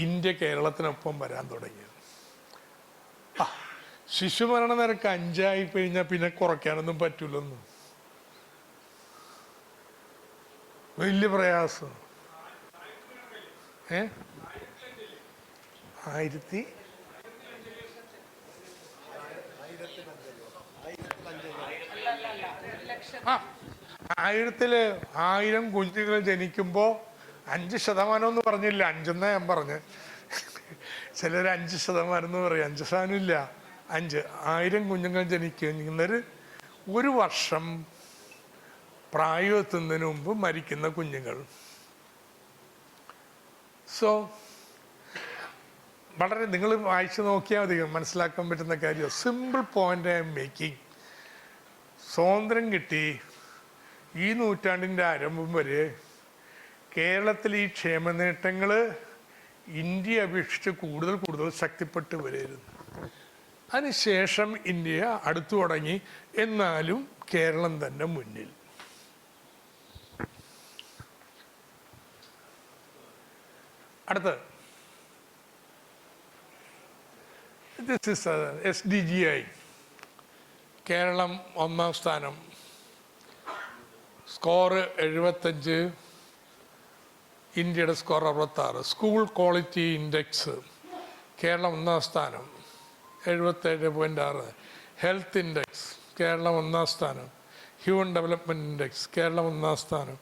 ഇന്ത്യ കേരളത്തിനൊപ്പം വരാൻ തുടങ്ങിയത്. ശിശുമരണ നിരക്ക് 5 കഴിഞ്ഞാൽ പിന്നെ കുറയ്ക്കാനൊന്നും പറ്റൂലെന്നും. വലിയ പ്രയാസം. 1000 കുഞ്ഞുങ്ങൾ ജനിക്കുമ്പോൾ 5% എന്ന് പറഞ്ഞില്ല, 5 ഞാൻ പറഞ്ഞ്. ചിലർ 5% എന്ന് പറയും. 5% ഇല്ല, 1000 കുഞ്ഞുങ്ങൾ ജനിക്കുന്നൊരു 1 വർഷം പ്രായമെത്തുന്നതിന് മുമ്പ് മരിക്കുന്ന കുഞ്ഞുങ്ങൾ. സോ വളരെ നിങ്ങൾ വായിച്ചു നോക്കിയാൽ മതി, മനസ്സിലാക്കാൻ പറ്റുന്ന കാര്യം. Simple point I M making. സ്വാതന്ത്ര്യം കിട്ടി ഈ നൂറ്റാണ്ടിൻ്റെ ആരംഭം വരെ കേരളത്തിൽ ഈ ക്ഷേമ നേട്ടങ്ങൾ ഇന്ത്യയെ അപേക്ഷിച്ച് കൂടുതൽ ശക്തിപ്പെട്ട് വരികയായിരുന്നു. അതിനുശേഷം ഇന്ത്യ അടുത്തു തുടങ്ങി, എന്നാലും കേരളം തന്നെ മുന്നിൽ. അടുത്ത് ദിസ് ഇസ് SDGI. കേരളം 1-ാം സ്ഥാനം, സ്കോർ 75, ഇന്ത്യയുടെ score 66. School quality index Keralam 1-ാം സ്ഥാനം 77.6. ഹെൽത്ത് ഇൻഡെക്സ് കേരളം 1-ാം സ്ഥാനം. ഹ്യൂമൻ ഡെവലപ്മെൻറ്റ് ഇൻഡെക്സ് കേരളം 1-ാം സ്ഥാനം.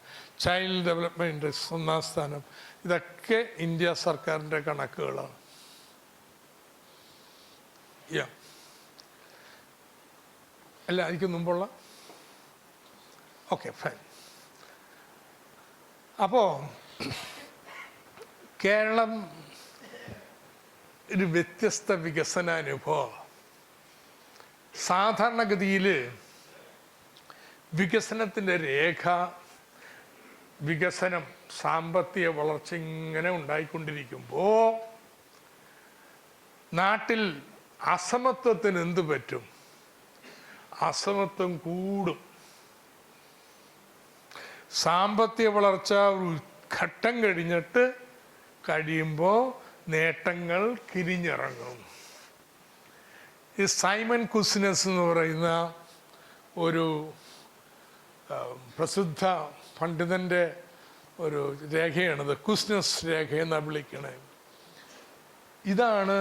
ചൈൽഡ് ഡെവലപ്മെൻറ്റ് ഇൻഡെക്സ് 1-ാം സ്ഥാനം. ഇതൊക്കെ ഇന്ത്യ സർക്കാരിൻ്റെ കണക്കുകളാണ്. അല്ല, എനിക്ക് മുമ്പുള്ള ഓക്കെ ഫൈൻ. അപ്പോൾ കേരളം ഒരു വ്യത്യസ്ത വികസനാനുഭവം. സാധാരണഗതിയിൽ വികസനത്തിൻ്റെ രേഖ, വികസനം, സാമ്പത്തിക വളർച്ച ഇങ്ങനെ ഉണ്ടായിക്കൊണ്ടിരിക്കുമ്പോൾ നാട്ടിൽ അസമത്വത്തിന് എന്ത് പറ്റും? അസമത്വം കൂടും. സാമ്പത്തിക വളർച്ച ഒരു ഘട്ടം കഴിയുമ്പോൾ നേട്ടങ്ങൾ കിരിഞ്ഞിറങ്ങും. ഈ സൈമൺ കുസിനസ് എന്ന് പറയുന്ന ഒരു പ്രസിദ്ധ പണ്ഡിതൻ്റെ ഒരു രേഖയാണത്. കുസ്നസ് രേഖ എന്നാണ് വിളിക്കണേ. ഇതാണ്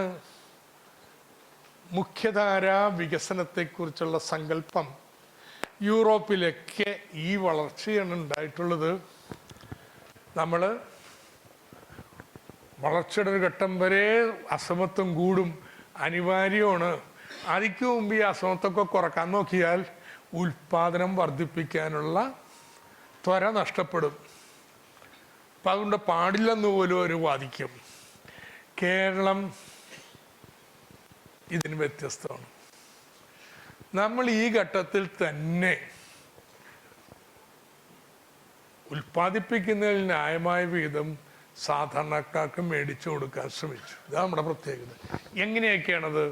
മുഖ്യധാര വികസനത്തെക്കുറിച്ചുള്ള സങ്കല്പം. യൂറോപ്പിലൊക്കെ ഈ വളർച്ചയാണ് ഉണ്ടായിട്ടുള്ളത്. നമ്മൾ വളർച്ചയുടെ ഒരു ഘട്ടം വരെ അസമത്വം കൂടും, അനിവാര്യമാണ്. അതിക്ക് മുമ്പ് ഈ അസമത്വമൊക്കെ കുറക്കാൻ നോക്കിയാൽ ഉൽപാദനം വർദ്ധിപ്പിക്കാനുള്ള ത്വര നഷ്ടപ്പെടും. അപ്പം അതുകൊണ്ട് പാടില്ലെന്ന് പോലും അവർ വാദിക്കും. കേരളം ഇതിന് വ്യത്യസ്തമാണ്. നമ്മൾ ഈ ഘട്ടത്തിൽ തന്നെ ഉൽപ്പാദിപ്പിക്കുന്നതിൽ ന്യായമായ വിഹിതം സാധാരണക്കാർക്ക് മേടിച്ചു കൊടുക്കാൻ ശ്രമിച്ചു. ഇതാണ് നമ്മുടെ പ്രത്യേകത. എങ്ങനെയൊക്കെയാണത്?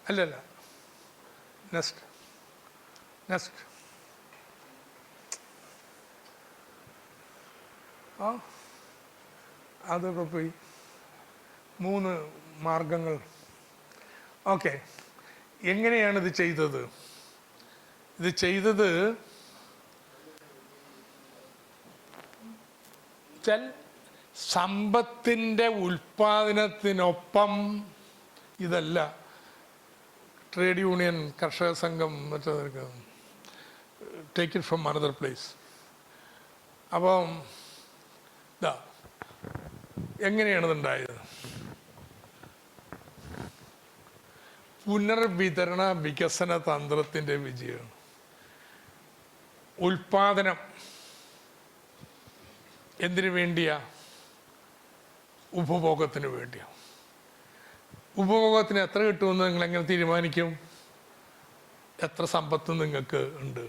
അല്ലല്ല, നെക്സ്റ്റ് അതൊക്കെ പോയി. 3 മാർഗങ്ങൾ. ഓക്കെ, എങ്ങനെയാണ് ഇത് ചെയ്തത്? സമ്പത്തിൻ്റെ ഉൽപാദനത്തിനൊപ്പം ഇതല്ല. ട്രേഡ് യൂണിയൻ, കർഷക സംഘം, മറ്റേ take it from another place. അപ്പം ഇതാ എങ്ങനെയാണിതുണ്ടായത്? പുനർവിതരണ വികസന തന്ത്രത്തിൻ്റെ വിജയം. ഉൽപാദനം എന്തിനു വേണ്ടിയാ? ഉപഭോഗത്തിന് വേണ്ടിയാണ്. ഉപഭോഗത്തിന് എത്ര കിട്ടുമെന്ന് നിങ്ങൾ എങ്ങനെ തീരുമാനിക്കും? എത്ര സമ്പത്ത് നിങ്ങൾക്ക് ഉണ്ട്?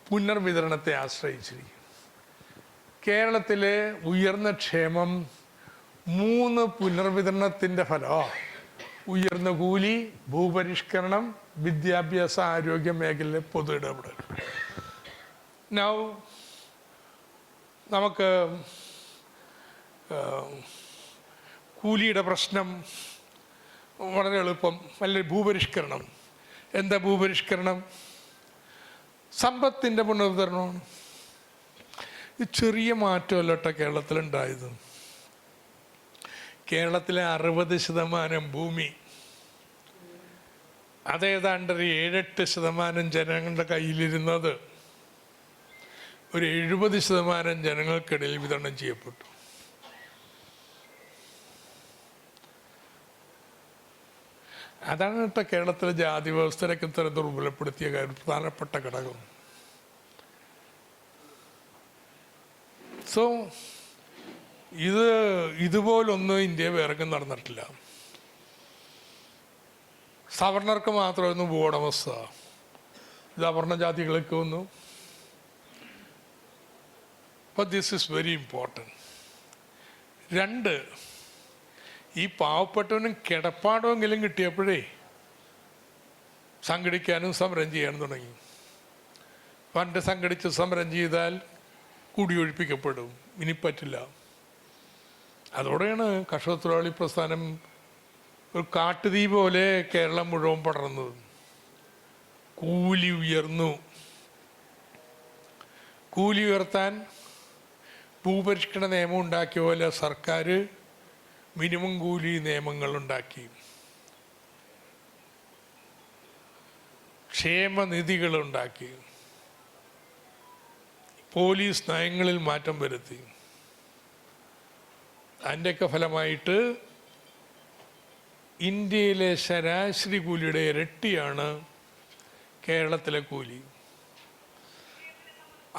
പുനർവിതരണത്തെ ആശ്രയിച്ചിരിക്കും. കേരളത്തിലെ ഉയർന്ന ക്ഷേമം 3 പുനർവിതരണത്തിൻ്റെ ഫലമാണ്. ഉയർന്ന കൂലി, ഭൂപരിഷ്കരണം, വിദ്യാഭ്യാസ, ആരോഗ്യ മേഖലയിലെ പൊതു ഇടപെടൽ. നൗ നമുക്ക് കൂലിയുടെ പ്രശ്നം വളരെ എളുപ്പം. അല്ലെ ഭൂപരിഷ്കരണം. എന്താ ഭൂപരിഷ്കരണം? സമ്പത്തിൻ്റെ പുനരുദ്ധരണമാണ്. ഇത് ചെറിയ മാറ്റമല്ലട്ടോ കേരളത്തിലുണ്ടായത്. കേരളത്തിലെ 60% ഭൂമി, അതേതാണ്ട് ഒരു 7-8% ജനങ്ങളുടെ കയ്യിലിരുന്നത് ഒരു 70% ജനങ്ങൾക്കിടയിൽ വിതരണം ചെയ്യപ്പെട്ടു. അതാണ് കേട്ടോ കേരളത്തിലെ ജാതി വ്യവസ്ഥയൊക്കെ ഇത്ര ദുർബലപ്പെടുത്തിയ പ്രധാനപ്പെട്ട ഘടകം. സോ ഇതുപോലൊന്നും ഇന്ത്യ വേറെ നടന്നിട്ടില്ല. സവർണർക്ക് മാത്രമായിരുന്നു ഭൂവുടമസ്ഥ, ഇത് അവർണ ജാതികൾക്ക് വന്നു. അപ്പോൾ ദിസ് ഈസ് വെരി ഇമ്പോർട്ടൻറ്റ്. 2, ഈ പാവപ്പെട്ടവനും കിടപ്പാടമെങ്കിലും കിട്ടിയപ്പോഴേ സംഘടിക്കാനും സമരം ചെയ്യാനും തുടങ്ങി. പണ്ട് സംഘടിച്ച് സമരം ചെയ്താൽ കുടിയൊഴിപ്പിക്കപ്പെടും, ഇനി പറ്റില്ല. അതോടെയാണ് കർഷകത്തൊഴിലാളി പ്രസ്ഥാനം ഒരു കാട്ടുതീ പോലെ കേരളം മുഴുവൻ പടർന്നത്. കൂലി ഉയർന്നു. കൂലി ഉയർത്താൻ ഭൂപരിഷ്കരണ നിയമം ഉണ്ടാക്കിയ പോലെ സർക്കാർ മിനിമം കൂലി നിയമങ്ങൾ ഉണ്ടാക്കി, ക്ഷേമനിധികളുണ്ടാക്കി, പോലീസ് നയങ്ങളിൽ മാറ്റം വരുത്തി. അതിൻ്റെയൊക്കെ ഫലമായിട്ട് ഇന്ത്യയിലെ ശരാശരി കൂലിയുടെ ഇരട്ടിയാണ് കേരളത്തിലെ കൂലി.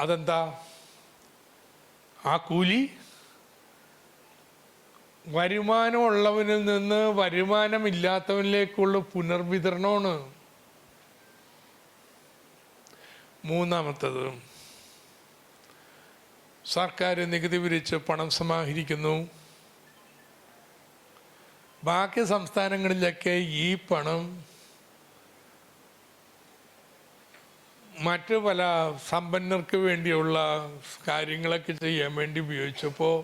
അതെന്താ? ആ കൂലി വരുമാനമുള്ളവനിൽ നിന്ന് വരുമാനമില്ലാത്തവനിലേക്കുള്ള പുനർവിതരണമാണ്. മൂന്നാമത്തത്, സർക്കാർ നികുതി പിരിച്ച് പണം സമാഹരിക്കുന്നു. ബാക്കി സംസ്ഥാനങ്ങളിലൊക്കെ ഈ പണം മറ്റ് പല സമ്പന്നർക്ക് വേണ്ടിയുള്ള കാര്യങ്ങളൊക്കെ ചെയ്യാൻ വേണ്ടി ഉപയോഗിച്ചപ്പോൾ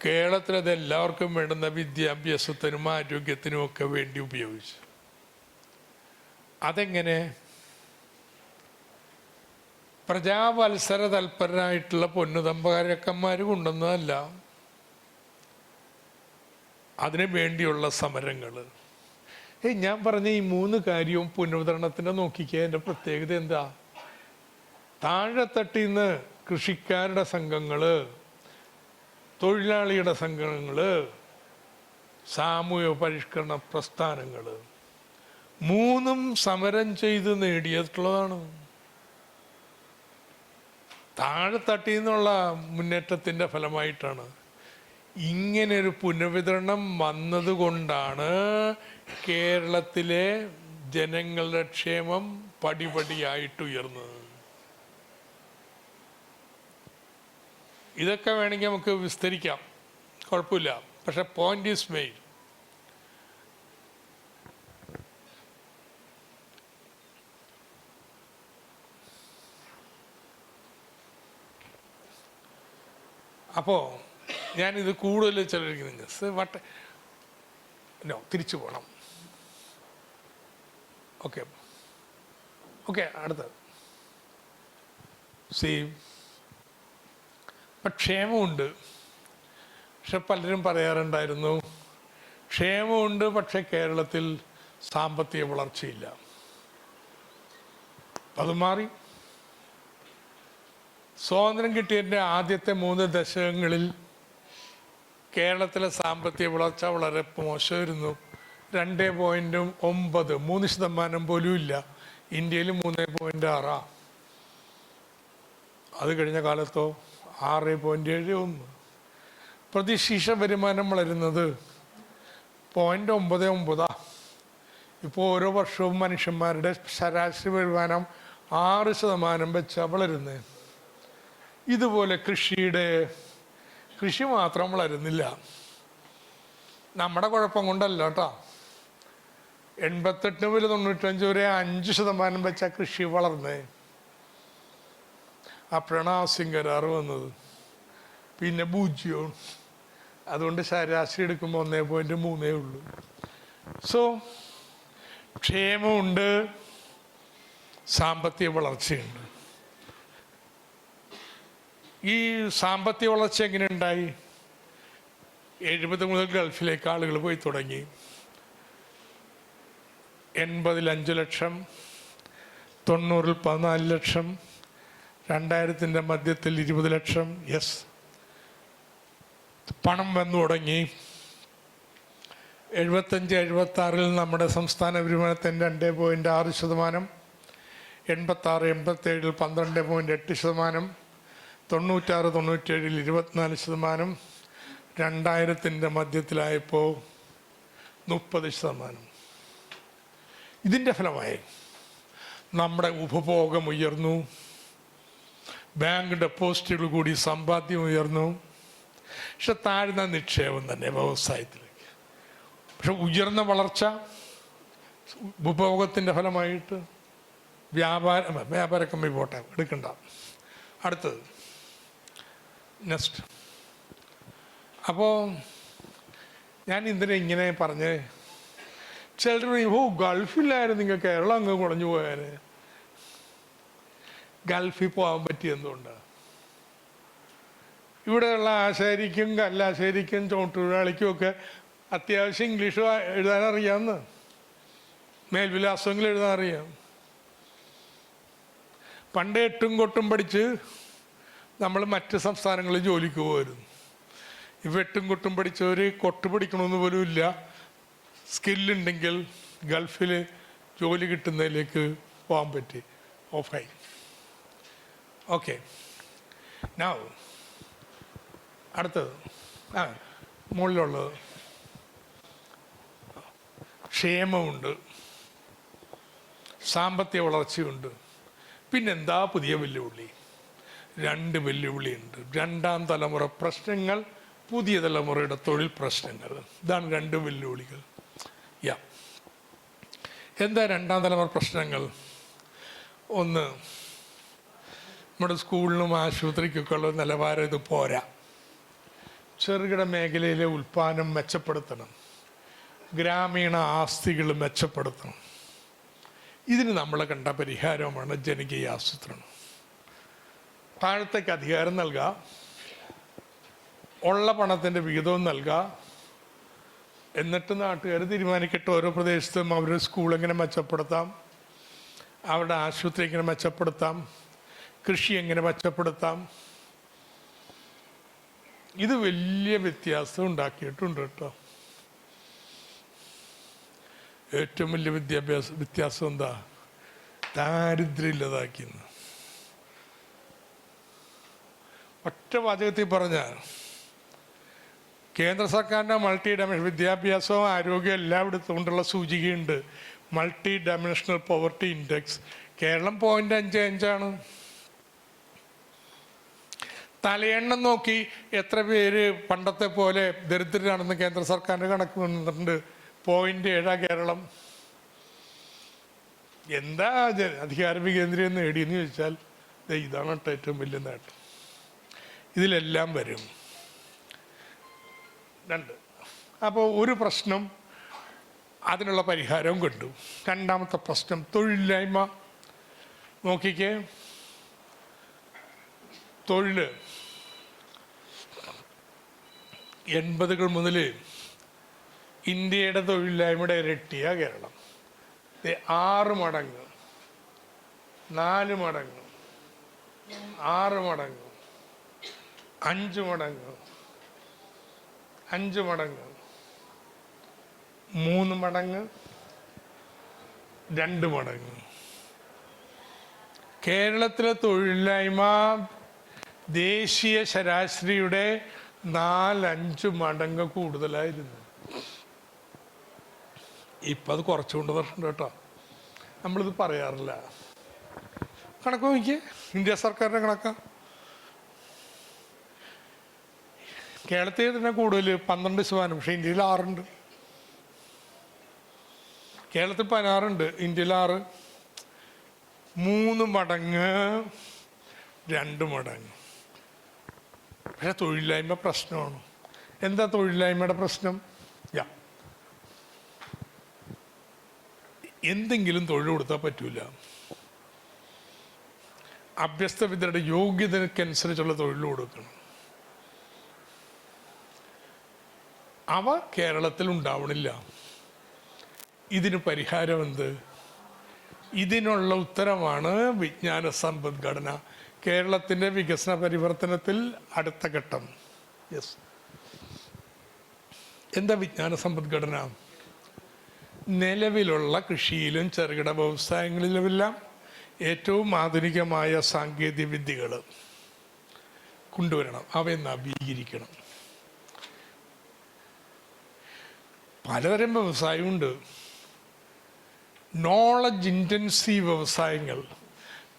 കേരളത്തിലത് എല്ലാവർക്കും വേണ്ടുന്ന വിദ്യാഭ്യാസത്തിനും ആരോഗ്യത്തിനും ഒക്കെ വേണ്ടി ഉപയോഗിച്ചു. അതെങ്ങനെ? പ്രജാവത്സര തൽപരരായിട്ടുള്ള പൊന്നുതമ്പകാരക്കന്മാർ കൊണ്ടുവന്നതല്ല, അതിനു വേണ്ടിയുള്ള സമരങ്ങൾ. ഞാൻ പറഞ്ഞ ഈ 3 കാര്യവും പുനരുദ്ധരണത്തിൻ്റെ നോക്കിക്കുക. എൻ്റെ പ്രത്യേകത എന്താ? താഴെത്തട്ടിൽ നിന്ന് കൃഷിക്കാരുടെ സംഘങ്ങൾ, തൊഴിലാളിയുടെ സംഘങ്ങൾ, സാമൂഹ്യ പരിഷ്കരണ പ്രസ്ഥാനങ്ങൾ, 3ഉം സമരം ചെയ്ത് നേടിയിട്ടുള്ളതാണ്. താഴെത്തട്ടിൽ നിന്നുള്ള മുന്നേറ്റത്തിൻ്റെ ഫലമായിട്ടാണ്. ഇങ്ങനൊരു പുനർവിതരണം വന്നതുകൊണ്ടാണ് കേരളത്തിലെ ജനങ്ങളുടെ ക്ഷേമം പടിപടിയായിട്ടുയർന്നത്. ഇതൊക്കെ വേണമെങ്കിൽ നമുക്ക് വിസ്തരിക്കാം, കുഴപ്പമില്ല. പക്ഷെ പോയിന്റ് ഈസ് മെയ്ഡ്. അപ്പോൾ ഞാനിത് കൂടുതൽ ചിലരിക്കുന്നത് തിരിച്ചു പോകണം. ഓക്കെ അടുത്തത് ക്ഷേമമുണ്ട്. പക്ഷെ പലരും പറയാറുണ്ടായിരുന്നു ക്ഷേമമുണ്ട്, പക്ഷെ കേരളത്തിൽ സാമ്പത്തിക വളർച്ചയില്ല. അത് മാറി. സ്വാതന്ത്ര്യം കിട്ടിയതിൻ്റെ ആദ്യത്തെ 3 ദശകങ്ങളിൽ കേരളത്തിലെ സാമ്പത്തിക വളർച്ച വളരെ മോശമായിരുന്നു. 2.9, 3% പോലും ഇല്ല. ഇന്ത്യയിൽ 3.6. അത് കഴിഞ്ഞ കാലത്തോ 6.71. പ്രതിശീർഷ വരുമാനം വളരുന്നത് 0.99. ഇപ്പോൾ ഓരോ വർഷവും മനുഷ്യന്മാരുടെ ശരാശരി വരുമാനം 6% വെച്ചാണ് വളരുന്നത്. ഇതുപോലെ കൃഷി മാത്രം വളരുന്നില്ല. നമ്മുടെ കുഴപ്പം കൊണ്ടല്ല കേട്ടോ. 88 മുതൽ 95 വരെ 5% വെച്ച കൃഷി വളർന്നേ. അപ്പോഴാണ് ആസിംഗ് കരാർ വന്നത്. പിന്നെ 0. അതുകൊണ്ട് ശരാശരി എടുക്കുമ്പോൾ 1.3 ഉള്ളൂ. സോ ക്ഷേമമുണ്ട്, സാമ്പത്തിക വളർച്ചയുണ്ട്. ഈ സാമ്പത്തിക വളർച്ച എങ്ങനെ ഉണ്ടായി? 70 മുതൽ ഗൾഫിലേക്ക് ആളുകൾ പോയി തുടങ്ങി. 80-ൽ 5 ലക്ഷം, 90-ൽ 14 ലക്ഷം, 2000-ന്റെ മധ്യത്തിൽ 20 ലക്ഷം. യെസ്, പണം വന്നു തുടങ്ങി. 75-76-ൽ നമ്മുടെ സംസ്ഥാന വരുമാനത്തിൻ്റെ 2.6%, 86-87-ൽ 12.8%, 96-97-ൽ 24%, 2000-ന്റെ മധ്യത്തിലായപ്പോൾ 30%. ഇതിൻ്റെ ഫലമായി നമ്മുടെ ഉപഭോഗം ഉയർന്നു, ബാങ്ക് ഡെപ്പോസിറ്റുകൾ കൂടി സമ്പാദ്യം ഉയർന്നു. പക്ഷെ താഴ്ന്ന നിക്ഷേപം തന്നെ വ്യവസായത്തിലേക്ക്. പക്ഷെ ഉയർന്ന വളർച്ച ഉപഭോഗത്തിൻ്റെ ഫലമായിട്ട് വ്യാപാര കമ്മി പോട്ടെ, എടുക്കണ്ട. അടുത്തത് നെക്സ്റ്റ്. അപ്പോൾ ഞാൻ എന്തിനാ ഇങ്ങനെ പറഞ്ഞ്, ചിലർ ഗൾഫിലായിരുന്നു നിങ്ങൾ കേരളം അങ്ങ് കുളഞ്ഞു പോയാൽ. ഗൾഫിൽ പോകാൻ പറ്റിയെന്തുകൊണ്ടാണ്? ഇവിടെയുള്ള ആശാരിക്കും കല്ലാശാരിക്കും ചോട്ടുതൊഴിലാളിക്കും ഒക്കെ അത്യാവശ്യം ഇംഗ്ലീഷ് എഴുതാനറിയാമെന്ന്, മേൽവിലാസങ്ങൾ എഴുതാൻ അറിയാം. പണ്ട് 8ഉം കൊട്ടും പഠിച്ച് നമ്മൾ മറ്റ് സംസ്ഥാനങ്ങളിൽ ജോലിക്ക് പോകുമായിരുന്നു. ഇവ 8ഉം കൊട്ടും പഠിച്ചവർ കൊട്ട് പഠിക്കണമെന്ന് പോലും ഇല്ല. സ്കില്ലുണ്ടെങ്കിൽ ഗൾഫിൽ ജോലി കിട്ടുന്നതിലേക്ക് പോകാൻ പറ്റി. ഓഫായി. ഓക്കെ, നൗ അടുത്തത് മുകളിലുള്ളത് ക്ഷേമമുണ്ട്, സാമ്പത്തിക വളർച്ചയുണ്ട്. പിന്നെന്താ പുതിയ വെല്ലുവിളി? 2 വെല്ലുവിളിയുണ്ട്. 2ാം തലമുറ പ്രശ്നങ്ങൾ, പുതിയ തലമുറയുടെ തൊഴിൽ പ്രശ്നങ്ങൾ. ഇതാണ് 2 വെല്ലുവിളികൾ. എന്താ 2ാം തലമുറ പ്രശ്നങ്ങൾ? ഒന്ന്, നമ്മുടെ സ്കൂളിനും ആശുപത്രിക്കൊക്കെ ഉള്ള നിലവാരം ഇത് പോരാ. ചെറുകിട മേഖലയിലെ ഉൽപ്പാദനം മെച്ചപ്പെടുത്തണം, ഗ്രാമീണ ആസ്തികൾ മെച്ചപ്പെടുത്തണം. ഇതിന് നമ്മൾ കണ്ട പരിഹാരമാണ് ജനകീയ ആസൂത്രണം. താഴത്തേക്ക് അധികാരം നൽകുക, ഉള്ള പണത്തിൻ്റെ വിഹിതവും നൽകുക, എന്നിട്ട് നാട്ടുകാർ തീരുമാനിക്കട്ടെ ഓരോ പ്രദേശത്തും അവരുടെ സ്കൂൾ എങ്ങനെ മെച്ചപ്പെടുത്താം, അവരുടെ ആശുപത്രി എങ്ങനെ മെച്ചപ്പെടുത്താം, കൃഷി എങ്ങനെ മെച്ചപ്പെടുത്താം. ഇത് വലിയ വ്യത്യാസം ഉണ്ടാക്കിയിട്ടുണ്ട് കേട്ടോ. ഏറ്റവും വലിയ വ്യത്യാസം എന്താ? ദാരിദ്ര്യം ഇല്ലാതാക്കിയെന്ന്. ഒറ്റ വാചകത്തിൽ പറഞ്ഞാൽ കേന്ദ്ര സർക്കാരിൻ്റെ മൾട്ടി ഡയമെൻഷൻ വിദ്യാഭ്യാസവും ആരോഗ്യം എല്ലായിടത്തും കൊണ്ടുള്ള സൂചികയുണ്ട്. Multi dimensional poverty index. Keralam 0.55 തലയെണ്ണം നോക്കി എത്ര പേര് പണ്ടത്തെ പോലെ ദരിദ്രരാണെന്ന് കേന്ദ്ര സർക്കാരിൻ്റെ കണക്ക് വന്നിട്ടുണ്ട്. 0.7 കേരളം. എന്താ അധികാര വികേന്ദ്രീയം നേടിയെന്ന് ചോദിച്ചാൽ ഇതാണ് ഏറ്റവും വലിയ നേട്ടം. ഇതിലെല്ലാം വരും. 2. അപ്പോൾ ഒരു പ്രശ്നം, അതിനുള്ള പരിഹാരവും കണ്ടു. 2ാമത്തെ പ്രശ്നം തൊഴിലില്ലായ്മ. നോക്കിക്കേ, തൊഴിൽ 80കൾ മുതൽ ഇന്ത്യയുടെ തൊഴിലില്ലായ്മയുടെ ഇരട്ടിയ കേരളം. 6 മടങ്ങ്, 4 മടങ്ങ്, 6 മടങ്ങ്, 5 മടങ്ങ്, 5 മടങ്ങ്, 3 മടങ്ങ്, 2 മടങ്ങ്. കേരളത്തിലെ തൊഴിലില്ലായ്മ ദേശീയ ശരാശരിയുടെ 4-5 മടങ്ങ് കൂടുതലായിരുന്നു. ഇപ്പം അത് കുറച്ചുകൊണ്ട് വർഷമുണ്ട് കേട്ടോ. നമ്മളിത് പറയാറില്ല. കണക്ക് നോക്കിയേ, ഇന്ത്യ സർക്കാരിൻ്റെ കണക്കാണ്. കേരളത്തിൽ തന്നെ കൂടുതൽ 12%, പക്ഷേ ഇന്ത്യയിൽ 6%. കേരളത്തിൽ 16 ഇന്ത്യയിൽ 6. 3 മടങ്ങ് 2 മടങ്ങ്. പക്ഷെ തൊഴിലില്ലായ്മ പ്രശ്നമാണ്. എന്താ തൊഴിലില്ലായ്മയുടെ പ്രശ്നം? എന്തെങ്കിലും തൊഴിൽ കൊടുത്താൽ പറ്റൂല. അഭ്യസ്ത വിദ്യരുടെ യോഗ്യതയ്ക്കനുസരിച്ചുള്ള തൊഴിൽ കൊടുക്കണം. അവ കേരളത്തിൽ ഉണ്ടാവണില്ല. ഇതിന് പരിഹാരം എന്ത്? ഇതിനുള്ള ഉത്തരമാണ് വിജ്ഞാന സമ്പദ്ഘടന. കേരളത്തിൻ്റെ വികസന പരിവർത്തനത്തിൽ അടുത്ത ഘട്ടം. യെസ്, എന്താ വിജ്ഞാന സമ്പദ്ഘടന? നിലവിലുള്ള കൃഷിയിലും ചെറുകിട വ്യവസായങ്ങളിലുമെല്ലാം ഏറ്റവും ആധുനികമായ സാങ്കേതിക വിദ്യകൾ കൊണ്ടുവരണം, അവയെ നവീകരിക്കണം. പലതരം വ്യവസായമുണ്ട്. നോളജ് ഇൻറ്റൻസീവ് വ്യവസായങ്ങൾ,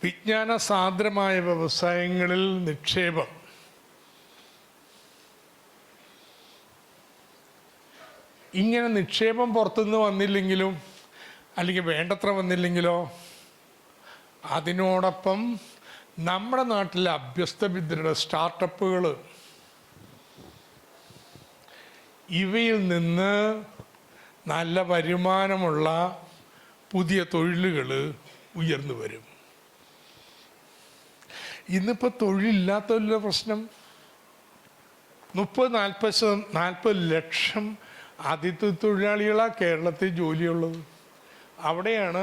വിജ്ഞാന സാന്ദ്രമായ വ്യവസായങ്ങളിൽ നിക്ഷേപം. ഇങ്ങനെ നിക്ഷേപം പുറത്തുനിന്ന് വന്നില്ലെങ്കിലും അല്ലെങ്കിൽ വേണ്ടത്ര വന്നില്ലെങ്കിലോ അതിനോടൊപ്പം നമ്മുടെ നാട്ടിലെ അഭ്യസ്ത വിദ്യരുടെ സ്റ്റാർട്ടപ്പുകൾ, ഇവയിൽ നിന്ന് നല്ല വരുമാനമുള്ള പുതിയ തൊഴിലുകൾ ഉയർന്നു വരും. ഇന്നിപ്പോൾ തൊഴിലില്ലാത്തവരുടെ പ്രശ്നം 30-40 ലക്ഷം അതിഥി തൊഴിലാളികളാണ് കേരളത്തിൽ ജോലിയുള്ളത്. അവിടെയാണ്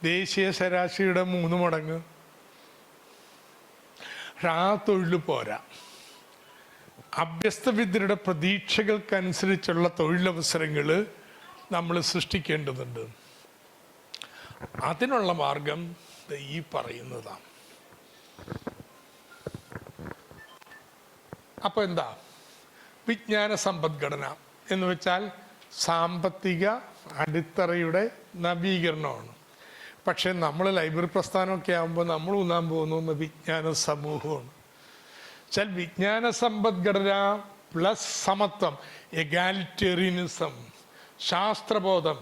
ദേശീയ ശരാശരിയുടെ 3 മടങ്ങ്. പക്ഷെ ആ തൊഴിൽ പോരാ. അഭ്യസ്ത വിദ്യരുടെ പ്രതീക്ഷകൾക്കനുസരിച്ചുള്ള തൊഴിലവസരങ്ങൾ നമ്മൾ സൃഷ്ടിക്കേണ്ടതുണ്ട്. അതിനുള്ള മാർഗം ഈ പറയുന്നതാണ്. അപ്പോൾ എന്താ വിജ്ഞാന സമ്പദ്ഘടന എന്ന് വെച്ചാൽ? സാമ്പത്തിക അടിത്തറയുടെ നവീകരണമാണ്. പക്ഷെ നമ്മൾ ലൈബ്രറി പ്രസ്ഥാനമൊക്കെ ആകുമ്പോൾ നമ്മൾ ഊന്നാൻ പോകുന്ന വിജ്ഞാന സമൂഹമാണ്. വെച്ചാൽ വിജ്ഞാന സമ്പദ്ഘടന പ്ലസ് സമത്വം, എഗാലിറ്റേറിയനിസം, ശാസ്ത്രബോധം,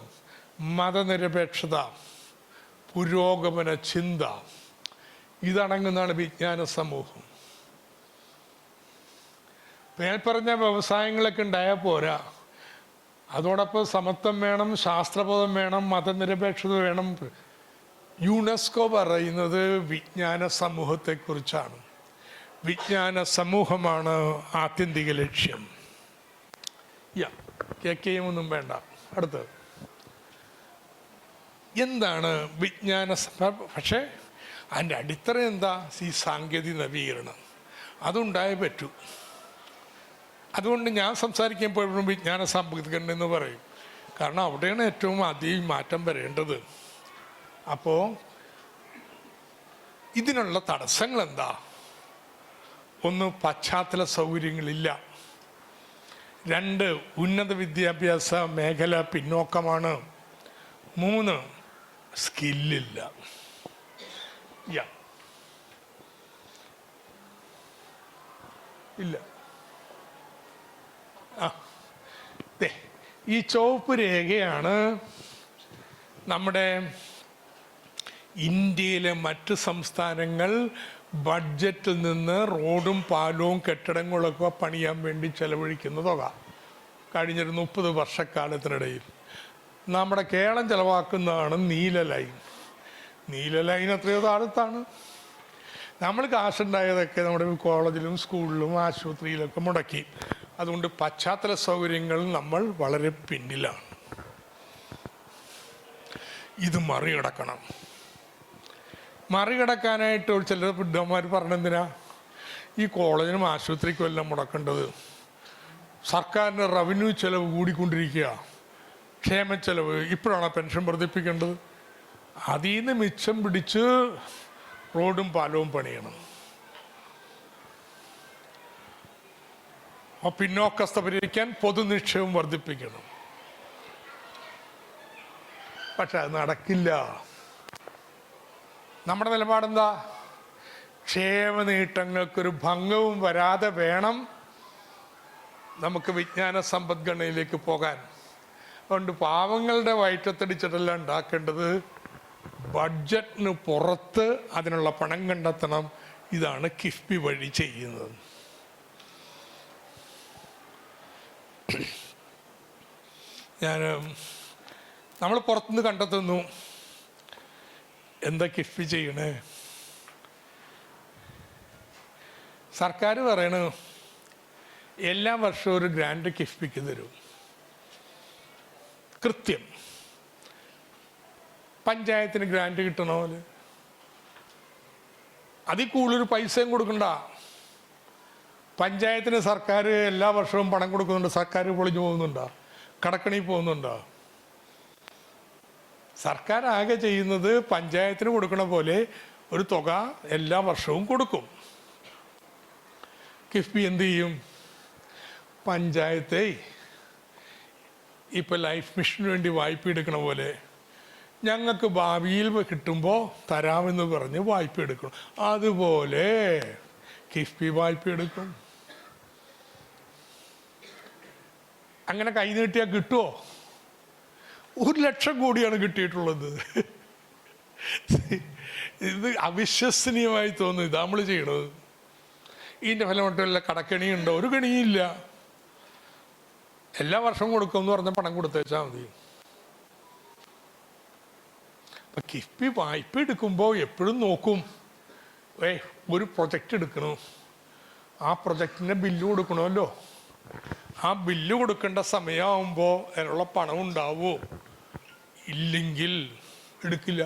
മതനിരപേക്ഷത, പുരോഗമന ചിന്ത, ഇതടങ്ങുന്നതാണ് വിജ്ഞാന സമൂഹം. മേൽപ്പറഞ്ഞ വ്യവസായങ്ങളൊക്കെ ഉണ്ടായാൽ പോരാ, അതോടൊപ്പം സമത്വം വേണം, ശാസ്ത്രബോധം വേണം, മതനിരപേക്ഷത വേണം. യുനെസ്കോ പറയുന്നത് വിജ്ഞാന സമൂഹത്തെക്കുറിച്ചാണ്. വിജ്ഞാന സമൂഹമാണ് ആത്യന്തിക ലക്ഷ്യം. ഒന്നും വേണ്ട. അടുത്തത് എന്താണ് വിജ്ഞാന? പക്ഷേ അതിൻ്റെ അടിത്തറ എന്താ? ഈ സാങ്കേതിക നവീകരണം. അതുണ്ടായേ പറ്റൂ. അതുകൊണ്ട് ഞാൻ സംസാരിക്കുമ്പോഴും വിജ്ഞാന സമ്പദ്ഘടന എന്ന് പറയും. കാരണം അവിടെയാണ് ഏറ്റവും ആദ്യം മാറ്റം വരേണ്ടത്. അപ്പോൾ ഇതിനുള്ള തടസ്സങ്ങൾ എന്താ? 1, പശ്ചാത്തല സൗകര്യങ്ങളില്ല. 2, ഉന്നത വിദ്യാഭ്യാസ മേഖല പിന്നോക്കമാണ്. 3, സ്കില്ലില്ല. ഇല്ല. ഈ ചുവപ്പ് രേഖയാണ് നമ്മുടെ ഇന്ത്യയിലെ മറ്റ് സംസ്ഥാനങ്ങൾ ബഡ്ജറ്റിൽ നിന്ന് റോഡും പാലവും കെട്ടിടങ്ങളൊക്കെ പണിയാൻ വേണ്ടി ചെലവഴിക്കുന്ന തുക കഴിഞ്ഞൊരു 30 വർഷക്കാലത്തിനിടയിൽ. നമ്മുടെ കേരളം ചെലവാക്കുന്നതാണ് നീല ലൈൻ. നീല ലൈൻ എത്രയോ താഴത്താണ്. നമ്മൾ കാശുണ്ടായതൊക്കെ നമ്മുടെ കോളേജിലും സ്കൂളിലും ആശുപത്രിയിലൊക്കെ മുടക്കി. അതുകൊണ്ട് പശ്ചാത്തല സൗകര്യങ്ങൾ നമ്മൾ വളരെ പിന്നിലാണ്. ഇത് മറികടക്കണം. മറികടക്കാനായിട്ട് ചില ബുദ്ധന്മാർ പറഞ്ഞെന്തിനാ ഈ കോളേജിനും ആശുപത്രിക്കും എല്ലാം മുടക്കേണ്ടത്? സർക്കാരിൻ്റെ റവന്യൂ ചെലവ് കൂടിക്കൊണ്ടിരിക്കുക, ക്ഷേമ ചെലവ്. ഇപ്പോഴാണ് പെൻഷൻ വർദ്ധിപ്പിക്കേണ്ടത്. അതിൽ നിന്ന് മിച്ചം പിടിച്ച് റോഡും പാലവും പണിയണം. പിന്നോക്കസ്ഥ പരിഹരിക്കാൻ പൊതുനിക്ഷേപം വർദ്ധിപ്പിക്കണം. പക്ഷെ അത് നടക്കില്ല. നമ്മുടെ നിലപാടെന്താ? ക്ഷേമ നേട്ടങ്ങൾക്കൊരു ഭംഗവും വരാതെ വേണം നമുക്ക് വിജ്ഞാന സമ്പദ്ഘടനയിലേക്ക് പോകാൻ. അതുകൊണ്ട് പാവങ്ങളുടെ വയറ്റത്തടിച്ചിട്ടല്ല ഉണ്ടാക്കേണ്ടത്, ബഡ്ജറ്റിന് പുറത്ത് അതിനുള്ള പണം കണ്ടെത്തണം. ഇതാണ് കിഫ്ബി വഴി ചെയ്യുന്നത്. നമ്മൾ പുറത്തുനിന്ന് കണ്ടെത്തുന്നു. എന്താ കിഫ്ബി ചെയ്യണേ? സർക്കാർ പറയണ എല്ലാ വർഷവും ഒരു ഗ്രാൻഡ് കിഫ്ബിക്ക് തരും. കൃത്യം പഞ്ചായത്തിന് ഗ്രാൻഡ് കിട്ടണ പോലെ. അതിൽ കൂടുതലൊരു പൈസയും കൊടുക്കണ്ട. പഞ്ചായത്തിന് സർക്കാർ എല്ലാ വർഷവും പണം കൊടുക്കുന്നുണ്ട്. സർക്കാർ പൊളിഞ്ഞു പോകുന്നുണ്ടോ? കടക്കണി പോകുന്നുണ്ടോ? സർക്കാർ ആകെ ചെയ്യുന്നത് പഞ്ചായത്തിന് കൊടുക്കണ പോലെ ഒരു തുക എല്ലാ വർഷവും കൊടുക്കും. കിഫ്ബി എന്ത് ചെയ്യും? പഞ്ചായത്തെ ഇപ്പം ലൈഫ് മിഷന് വേണ്ടി വായ്പ എടുക്കണ പോലെ ഞങ്ങൾക്ക് ഭാവിയിൽ കിട്ടുമ്പോൾ തരാമെന്ന് പറഞ്ഞ് വായ്പ എടുക്കണം. അതുപോലെ കിഫ്ബി വായ്പ എടുക്കും. അങ്ങനെ കൈ നീട്ടിയാൽ കിട്ടുമോ? 1,00,000 കോടിയാണ് കിട്ടിയിട്ടുള്ളത്. ഇത് അവിശ്വസനീയമായി തോന്നുന്നു. ഇതാ നമ്മൾ ചെയ്യണത്. ഇതിൻ്റെ ഫലമായിട്ട് വല്ല കടക്കണിയുണ്ടോ? ഒരു കണിയില്ല. എല്ലാ വർഷവും കൊടുക്കുമെന്ന് പറഞ്ഞ പണം കൊടുത്തേച്ചാൽ മതി. അപ്പം കിഫ്ബി വായ്പ എടുക്കുമ്പോൾ എപ്പോഴും നോക്കും, ഒരു പ്രൊജക്റ്റ് എടുക്കണം, ആ പ്രൊജക്റ്റിൻ്റെ ബില്ല് കൊടുക്കണമല്ലോ. ആ ബില്ല് കൊടുക്കേണ്ട സമയമാകുമ്പോൾ അതിനുള്ള പണം ഉണ്ടാവുമോ? ഇല്ലെങ്കിൽ എടുക്കില്ല.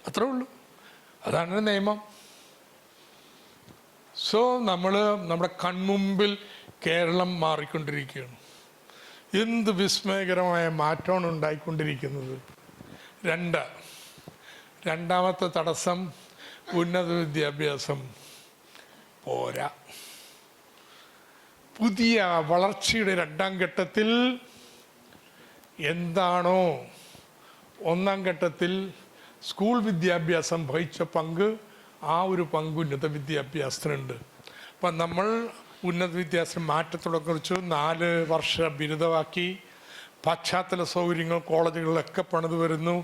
അത്രേ ഉള്ളൂ. അതാണ് നിയമം. സോ നമ്മുടെ കൺമുമ്പിൽ കേരളം മാറിക്കൊണ്ടിരിക്കുകയാണ്. എന്ത് വിസ്മയകരമായ മാറ്റമാണ് ഉണ്ടായിക്കൊണ്ടിരിക്കുന്നത്. രണ്ടാമത്തെ തടസ്സം ഉന്നത വിദ്യാഭ്യാസം പോരാ. പുതിയ വളർച്ചയുടെ രണ്ടാം ഘട്ടത്തിൽ എന്താണോ ഒന്നാം ഘട്ടത്തിൽ സ്കൂൾ വിദ്യാഭ്യാസം വഹിച്ച പങ്ക്, ആ ഒരു പങ്ക് ഉന്നത വിദ്യാഭ്യാസത്തിനുണ്ട്. അപ്പം നമ്മൾ ഉന്നത വിദ്യാഭ്യാസം മാറ്റത്തോടെ കുറിച്ച് 4 വർഷ ബിരുദമാക്കി, പശ്ചാത്തല സൗകര്യങ്ങൾ കോളേജുകളിലൊക്കെ പണിത് വരുന്നു,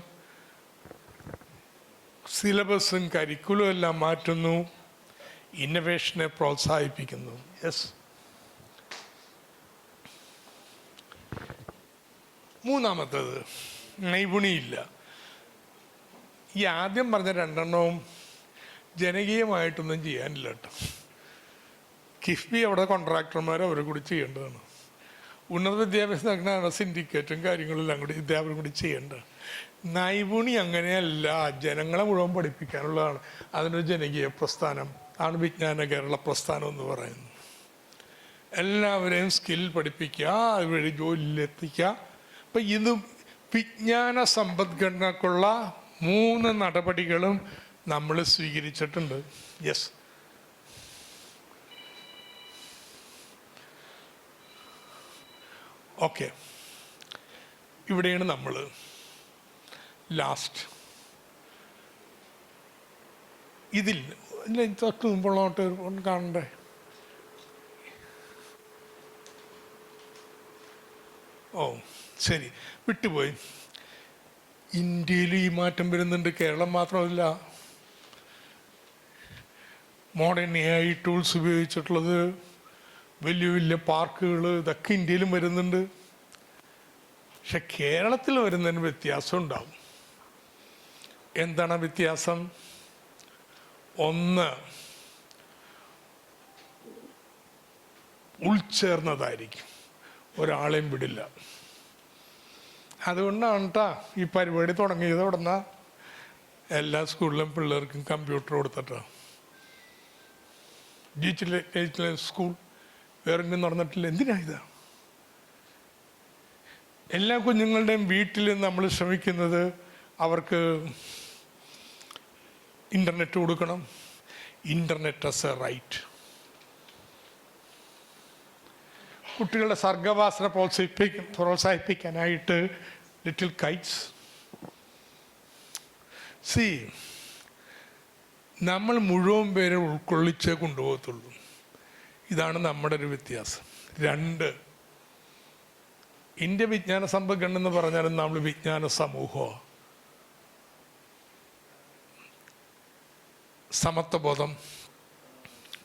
സിലബസും കരിക്കുലും എല്ലാം മാറ്റുന്നു, ഇന്നൊവേഷനെ പ്രോത്സാഹിപ്പിക്കുന്നു. യെസ്. മൂന്നാമത്തേത് നൈപുണിയില്ല. ഈ ആദ്യം പറഞ്ഞ 2 ജനകീയമായിട്ടൊന്നും ചെയ്യാനില്ല കേട്ടോ. കിഫ്ബി അവിടെ കോൺട്രാക്ടർമാർ അവരെ കൂടി ചെയ്യേണ്ടതാണ്. ഉന്നത വിദ്യാഭ്യാസം നടക്കുന്ന സിൻഡിക്കേറ്റും കാര്യങ്ങളെല്ലാം കൂടി ഇതേവരും കൂടി ചെയ്യേണ്ടതാണ്. നൈപുണി അങ്ങനെയല്ല, ജനങ്ങളെ മുഴുവൻ പഠിപ്പിക്കാനുള്ളതാണ്. അതിനൊരു ജനകീയ പ്രസ്ഥാനം ആണ് വിജ്ഞാന കേരള പ്രസ്ഥാനം എന്ന് പറയുന്നത്. എല്ലാവരെയും സ്കിൽ പഠിപ്പിക്കുക, അതുവഴി ജോലിയിലെത്തിക്കുക. അപ്പം ഇത് വിജ്ഞാന സമ്പദ്ഘടനക്കുള്ള 3 നടപടികളും നമ്മൾ സ്വീകരിച്ചിട്ടുണ്ട്. യെസ്. ഓക്കെ, ഇവിടെയാണ് നമ്മൾ ലാസ്റ്റ്. ഇതിൽ തൊട്ട് മുമ്പുള്ളോട്ട് ഒന്ന് കാണണ്ടേ? ഓ ശരി, വിട്ടുപോയി. ഇന്ത്യയിൽ ഈ മാറ്റം വരുന്നുണ്ട്. കേരളം മാത്രമല്ല, മോഡേൺ AI ടൂൾസ് ഉപയോഗിച്ചിട്ടുള്ളത് വലിയ വലിയ പാർക്കുകൾ ഇതൊക്കെ ഇന്ത്യയിലും വരുന്നുണ്ട്. പക്ഷെ കേരളത്തിൽ വരുന്നതിന് വ്യത്യാസം ഉണ്ടാവും. എന്താണ് വ്യത്യാസം? ഒന്ന്, ഉൾച്ചേർന്നതായിരിക്കും, ഒരാളെയും വിടില്ല. അതുകൊണ്ടാണ് കേട്ടോ ഈ പരിപാടി തുടങ്ങിയത്. ഉടന എല്ലാ സ്കൂളിലും പിള്ളേർക്കും കമ്പ്യൂട്ടർ കൊടുത്തിട്ടാണ്. ഡിജിറ്റൽ സ്കൂൾ വേറെങ്കിലും നടന്നിട്ടില്ല. എന്തിനാ ഇത്? എല്ലാ കുഞ്ഞുങ്ങളുടെയും വീട്ടിൽ നമ്മൾ ശ്രമിക്കുന്നത് അവർക്ക് ഇൻ്റർനെറ്റ് കൊടുക്കണം. Internet as a right. കുട്ടികളുടെ സർഗവാസന പ്രോത്സാഹിപ്പിക്കാനായിട്ട് ലിറ്റിൽ കൈറ്റ്സ്. നമ്മൾ മുഴുവൻ പേരെ ഉൾക്കൊള്ളിച്ചേ കൊണ്ടുപോകത്തുള്ളൂ. ഇതാണ് നമ്മുടെ ഒരു വ്യത്യാസം. 2, ഇന്ത്യ വിജ്ഞാന സമ്പന്നമെന്ന് പറഞ്ഞാലും നമ്മൾ വിജ്ഞാന സമൂഹമാണ്. സമത്വബോധം,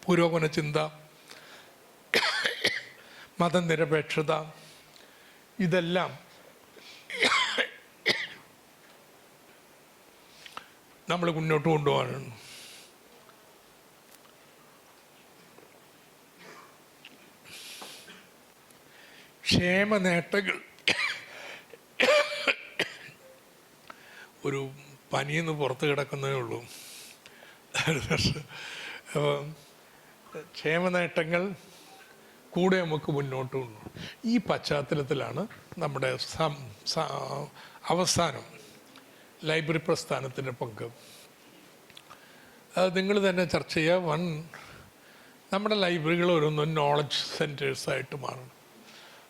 പുരോഗമന ചിന്ത, മതനിരപേക്ഷത, ഇതെല്ലാം നമ്മൾ മുന്നോട്ട് കൊണ്ടുപോകാനാണ്. ക്ഷേമ നേട്ടങ്ങൾ, ഒരു പനിയെന്ന് പുറത്ത് കിടക്കുന്നതേ ഉള്ളൂ. അപ്പം ക്ഷേമ നേട്ടങ്ങൾ കൂടെ നമുക്ക് മുന്നോട്ട് കൊണ്ടുപോകും. ഈ പശ്ചാത്തലത്തിലാണ് നമ്മുടെ അവസാനം ലൈബ്രറി പ്രസ്ഥാനത്തിൻ്റെ പങ്ക്. അത് നിങ്ങൾ തന്നെ ചർച്ച ചെയ്യുക. നമ്മുടെ ലൈബ്രറികൾ ഓരോന്നും നോളജ് സെൻറ്റേഴ്സായിട്ട് മാറണം.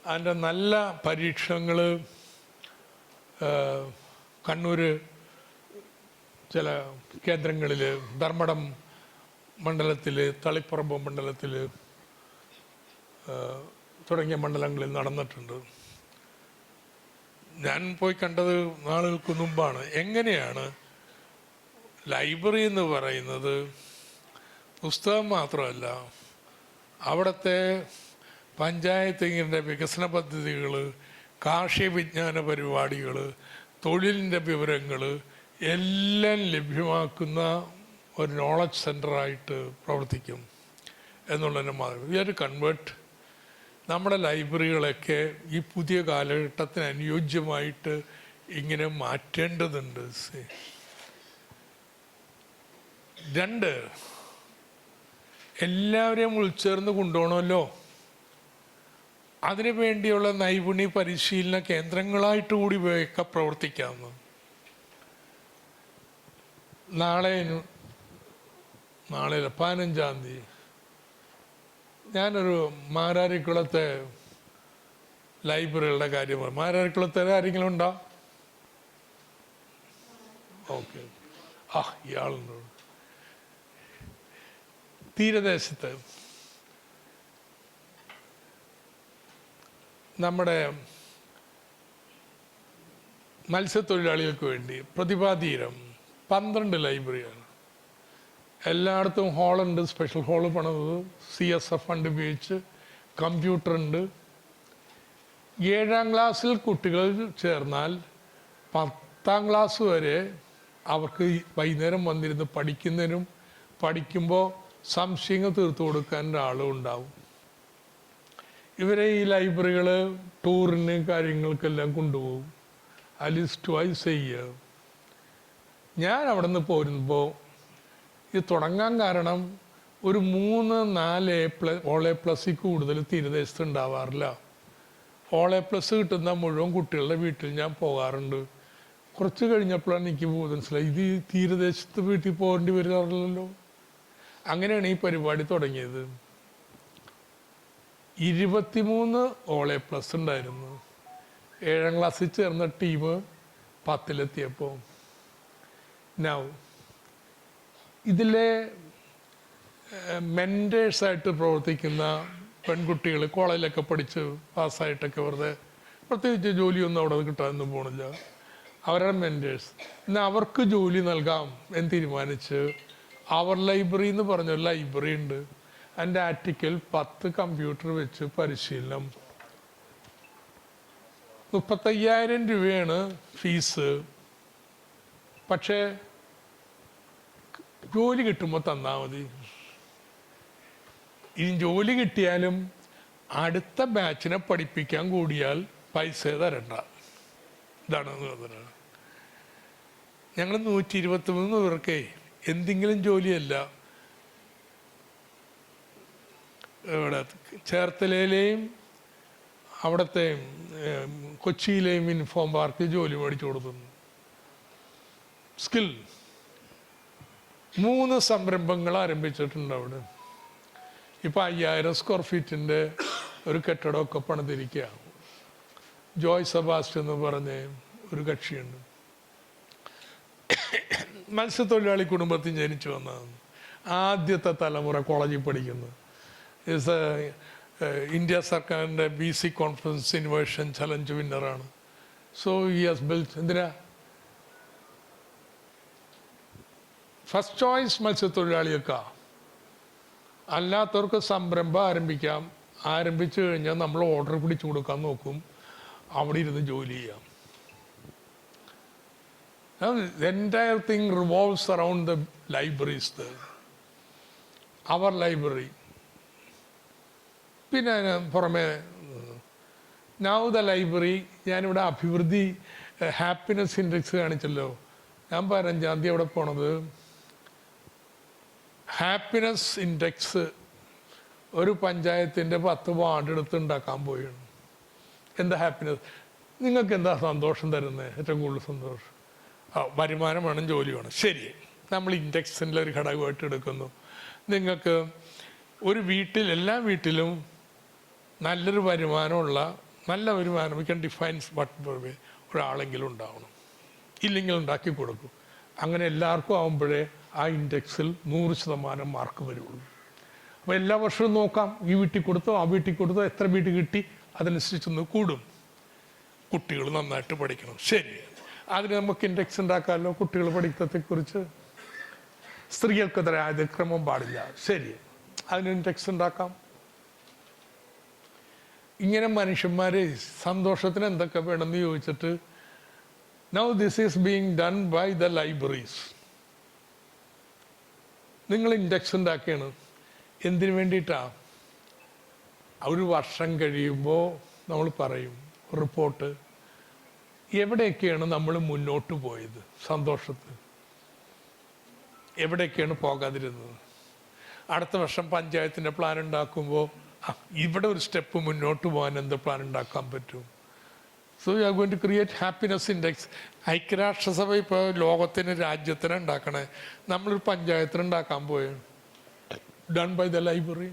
അതിൻ്റെ നല്ല പരീക്ഷണങ്ങൾ കണ്ണൂർ ചില കേന്ദ്രങ്ങളിൽ, ധർമ്മടം മണ്ഡലത്തിൽ, തളിപ്പറമ്പ് മണ്ഡലത്തിൽ തുടങ്ങിയ മണ്ഡലങ്ങളിൽ നടന്നിട്ടുണ്ട്. ഞാൻ പോയി കണ്ടത് നാളുകൾക്ക് മുമ്പാണ്. എങ്ങനെയാണ് ലൈബ്രറി എന്ന് പറയുന്നത് പുസ്തകം മാത്രമല്ല, അവിടുത്തെ പഞ്ചായത്തിൻ്റെ വികസന പദ്ധതികൾ, കാർഷിക വിജ്ഞാന പരിപാടികൾ, തൊഴിലിൻ്റെ വിവരങ്ങൾ എല്ലാം ലഭ്യമാക്കുന്ന ഒരു നോളജ് സെൻ്ററായിട്ട് പ്രവർത്തിക്കും എന്നുള്ളതിന് മാതൃക. വി ആർ ടു കൺവേർട്ട് നമ്മുടെ ലൈബ്രറികളൊക്കെ ഈ പുതിയ കാലഘട്ടത്തിന് അനുയോജ്യമായിട്ട് ഇങ്ങനെ മാറ്റേണ്ടതുണ്ട്. 2, എല്ലാവരെയും ഉൾച്ചേർന്ന് കൊണ്ടുപോകണമല്ലോ. അതിനു വേണ്ടിയുള്ള നൈപുണ്യ പരിശീലന കേന്ദ്രങ്ങളായിട്ട് കൂടി ഇവയൊക്കെ പ്രവർത്തിക്കാമെന്ന്. നാളെ 15-ാം തീയതി ഞാനൊരു മാരാരിക്കുളത്തെ ലൈബ്രറികളുടെ കാര്യം പറയും. മാരാരിക്കുളത്തെ ആരെങ്കിലും ഉണ്ടോ? ഓക്കെ. ഇയാളുണ്ട്. തീരദേശത്ത് നമ്മുടെ മത്സ്യത്തൊഴിലാളികൾക്ക് വേണ്ടി പ്രതിഭാതീരം 12 ലൈബ്രറിയാണ്. എല്ലായിടത്തും ഹാളുണ്ട്, സ്പെഷ്യൽ ഹാള് പണിത് CSF ഫണ്ട് ഉപയോഗിച്ച്, കമ്പ്യൂട്ടറുണ്ട്. 7ാം ക്ലാസ്സിൽ കുട്ടികൾ ചേർന്നാൽ 10ാം ക്ലാസ് വരെ അവർക്ക് വൈകുന്നേരം വന്നിരുന്ന് പഠിക്കുമ്പോൾ സംശയങ്ങൾ തീർത്തു കൊടുക്കാൻ ഒരാളും ഉണ്ടാവും. ഇവരെ ഈ ലൈബ്രറികൾ ടൂറിന് കാര്യങ്ങൾക്കെല്ലാം കൊണ്ടുപോകും. അലിസ്റ്റ് വൈസ് ചെയ്യുക. ഞാൻ അവിടെ നിന്ന് പോരുമ്പോൾ ഇത് തുടങ്ങാൻ കാരണം ഒരു 3-4 ഓൾ എ പ്ലസിൽ കൂടുതൽ തീരദേശത്ത് ഉണ്ടാവാറില്ല. ഓൾ എ പ്ലസ് കിട്ടുന്ന മുഴുവൻ കുട്ടികളുടെ വീട്ടിൽ ഞാൻ പോകാറുണ്ട്. കുറച്ച് കഴിഞ്ഞപ്പോഴാണ് എനിക്ക് മനസ്സിലായി ഇത് തീരദേശത്ത് വീട്ടിൽ പോകേണ്ടി വരാറില്ലല്ലോ. അങ്ങനെയാണ് ഈ പരിപാടി തുടങ്ങിയത്. 23 ഓൾ എ പ്ലസ് ഉണ്ടായിരുന്നു. 7ാം ക്ലാസ്സിൽ ചേർന്ന ടീം 10ലെത്തിയപ്പോൾ. ഇതിലെ മെൻറ്റേഴ്സായിട്ട് പ്രവർത്തിക്കുന്ന പെൺകുട്ടികൾ കോളേജിലൊക്കെ പഠിച്ച് പാസ്സായിട്ടൊക്കെ വെറുതെ പ്രത്യേകിച്ച് ജോലിയൊന്നും അവിടെ കിട്ടാനൊന്നും പോണില്ല. അവരുടെ മെൻറ്റേഴ്സ് എന്നാൽ അവർക്ക് ജോലി നൽകാം എന്ന് തീരുമാനിച്ച് അവർ ലൈബ്രറി എന്ന് പറഞ്ഞൊരു ലൈബ്രറി ഉണ്ട്. അതിൻ്റെ ആർട്ടിക്കൽ 10 കമ്പ്യൂട്ടർ വെച്ച് പരിശീലനം. 35,000 രൂപയാണ് ഫീസ്. പക്ഷേ ജോലി കിട്ടുമ്പോൾ തന്നാൽ മതി. ഇനി ജോലി കിട്ടിയാലും അടുത്ത ബാച്ചിനെ പഠിപ്പിക്കാൻ കൂടിയാൽ പൈസ തരണ്ട. ഇതാണ് നിബന്ധന. ഞങ്ങൾ 123 പേർക്ക് എന്തെങ്കിലും ജോലിയല്ല, ഇവിടെ ചേർത്തലയിലെയും അവിടുത്തെ കൊച്ചിയിലെയും ഇൻഫോം പാർക്ക് ജോലി മേടിച്ചു കൊടുക്കുന്നു. സ്കിൽ 3 സംരംഭങ്ങൾ ആരംഭിച്ചിട്ടുണ്ട് അവിടെ. ഇപ്പം 5000 സ്ക്വയർ ഫീറ്റിൻ്റെ ഒരു കെട്ടിടമൊക്കെ പണിതിരിക്കുക. ജോയ് സെബാസ്റ്റ്യൻ എന്ന് പറഞ്ഞ ഒരു കക്ഷിയുണ്ട്. മത്സ്യത്തൊഴിലാളി കുടുംബത്തിൽ ജനിച്ചു വന്നതാണ്. ആദ്യത്തെ തലമുറ കോളേജിൽ പഠിക്കുന്നത്. ഇന്ത്യ സർക്കാരിൻ്റെ BC കോൺഫറൻസ് ഇന്നോവേഷൻ ചലഞ്ച് വിന്നറാണ്. സോ ഹി ഹാസ് ബിൽറ്റ് എന്തിനാ ഫസ്റ്റ് ചോയ്സ് മത്സ്യത്തൊഴിലാളിയൊക്കെ. അല്ലാത്തവർക്ക് സംരംഭം ആരംഭിക്കാം. ആരംഭിച്ചു കഴിഞ്ഞാൽ നമ്മൾ ഓർഡർ പിടിച്ചു കൊടുക്കാൻ നോക്കും, അവിടെ ഇരുന്ന് ജോലി ചെയ്യാം. The entire thing revolves around the libraries there. Our library. പിന്നെ പുറമെ now the library, ഞാനിവിടെ അഭിവൃദ്ധി ഹാപ്പിനെസ് ഇൻഡെക്സ് കാണിച്ചല്ലോ. ഞാൻ 15-ാം തീയതി അവിടെ പോണത് ഹാപ്പിനെസ് ഇൻഡെക്സ് ഒരു പഞ്ചായത്തിൻ്റെ 10 വാർഡ് എടുത്ത് ഉണ്ടാക്കാൻ പോയാണ്. എന്താ ഹാപ്പിനെസ്? നിങ്ങൾക്ക് എന്താ സന്തോഷം തരുന്നത്? ഏറ്റവും കൂടുതൽ സന്തോഷം വരുമാനം വേണം, ജോലി വേണം. ശരി, നമ്മൾ ഇൻഡെക്സിൻ്റെ ഒരു ഘടകമായിട്ട് എടുക്കുന്നു. നിങ്ങൾക്ക് ഒരു വീട്ടിൽ, എല്ലാ വീട്ടിലും നല്ലൊരു വരുമാനമുള്ള, നല്ല വരുമാനം, വി ക്യാൻ ഡിഫൈൻസ് വട്ട് ഒരാളെങ്കിലും ഉണ്ടാവണം, ഇല്ലെങ്കിൽ ഉണ്ടാക്കി കൊടുക്കും. അങ്ങനെ എല്ലാവർക്കും ആകുമ്പോഴേ ആ ഇൻഡെക്സിൽ 100% മാർക്ക് വരുള്ളൂ. അപ്പോൾ എല്ലാ വർഷവും നോക്കാം, ഈ വീട്ടിൽ കൊടുത്തോ ആ വീട്ടിൽ കൊടുത്തോ, എത്ര വീട്ടിൽ കിട്ടി, അതനുസരിച്ചൊന്ന് കൂടും. കുട്ടികൾ നന്നായിട്ട് പഠിക്കണം. ശരി, അതിന് നമുക്ക് ഇൻഡെക്സ് ഉണ്ടാക്കാമല്ലോ. കുട്ടികൾ പഠിത്തത്തെക്കുറിച്ച് സ്ത്രീകൾക്കെതിരെ അതിക്രമം പാടില്ല. ശരി, അതിന് ഇൻഡെക്സ് ഉണ്ടാക്കാം. ഇങ്ങനെ മനുഷ്യന്മാരെ സന്തോഷത്തിന് എന്തൊക്കെ വേണമെന്ന് ചോദിച്ചിട്ട് now this is being done by the libraries. നിങ്ങൾ ഇൻഡെക്സ് ഉണ്ടാക്കുകയാണ്. എന്തിനു വേണ്ടിയിട്ടാണ്? ഒരു വർഷം കഴിയുമ്പോൾ നമ്മൾ പറയും റിപ്പോർട്ട്, എവിടെയൊക്കെയാണ് നമ്മൾ മുന്നോട്ട് പോയത് സന്തോഷത്തിൽ, എവിടെയൊക്കെയാണ് പോകാതിരുന്നത്. അടുത്ത വർഷം പഞ്ചായത്തിൻ്റെ പ്ലാൻ ഉണ്ടാക്കുമ്പോൾ ഇവിടെ ഒരു സ്റ്റെപ്പ് മുന്നോട്ട് പോകാൻ എന്ത് പ്ലാൻ ഉണ്ടാക്കാൻ പറ്റും? So you are going to create happiness index. ഐക്യരാഷ്ട്രസഭ ഇപ്പോൾ ലോകത്തിന്, രാജ്യത്തിന് ഉണ്ടാക്കണേ, നമ്മളൊരു പഞ്ചായത്തിന് ഉണ്ടാക്കാൻ പോയ ഡൺ ബൈ ദ ലൈബ്രറി.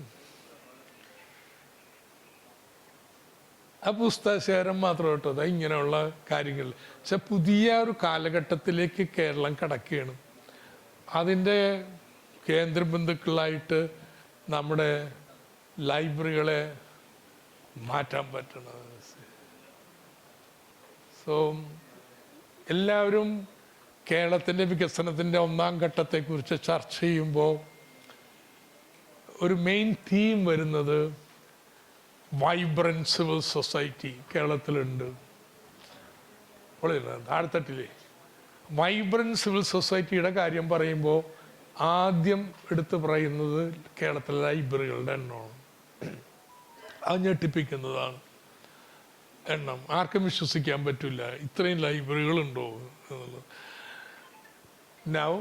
ആ പുസ്തകശേഖരം മാത്രം കേട്ടോ, അതാ ഇങ്ങനെയുള്ള കാര്യങ്ങൾ. പക്ഷെ പുതിയ ഒരു കാലഘട്ടത്തിലേക്ക് കേരളം കടക്കുകയാണ്. അതിൻ്റെ കേന്ദ്രബിന്ദുക്കളായിട്ട് നമ്മുടെ ലൈബ്രറികളെ മാറ്റാൻ പറ്റണം. സോ എല്ലാവരും കേരളത്തിൻ്റെ വികസനത്തിൻ്റെ 1ാം ഘട്ടത്തെക്കുറിച്ച് ചർച്ച ചെയ്യുമ്പോൾ ഒരു മെയിൻ തീം വരുന്നത് വൈബ്രൻറ്റ് സിവിൽ സൊസൈറ്റി കേരളത്തിലുണ്ട്. താഴ്ത്തട്ടില്ലേ? വൈബ്രൻറ്റ് സിവിൽ സൊസൈറ്റിയുടെ കാര്യം പറയുമ്പോൾ ആദ്യം എടുത്ത് പറയുന്നത് കേരളത്തിലെ ലൈബ്രറികളുടെ എണ്ണമാണ്. അത് ഞെട്ടിപ്പിക്കുന്നതാണ് എണ്ണം. ആർക്കും വിശ്വസിക്കാൻ പറ്റില്ല ഇത്രയും ലൈബ്രറികളുണ്ടോ എന്നുള്ളത്. നൗ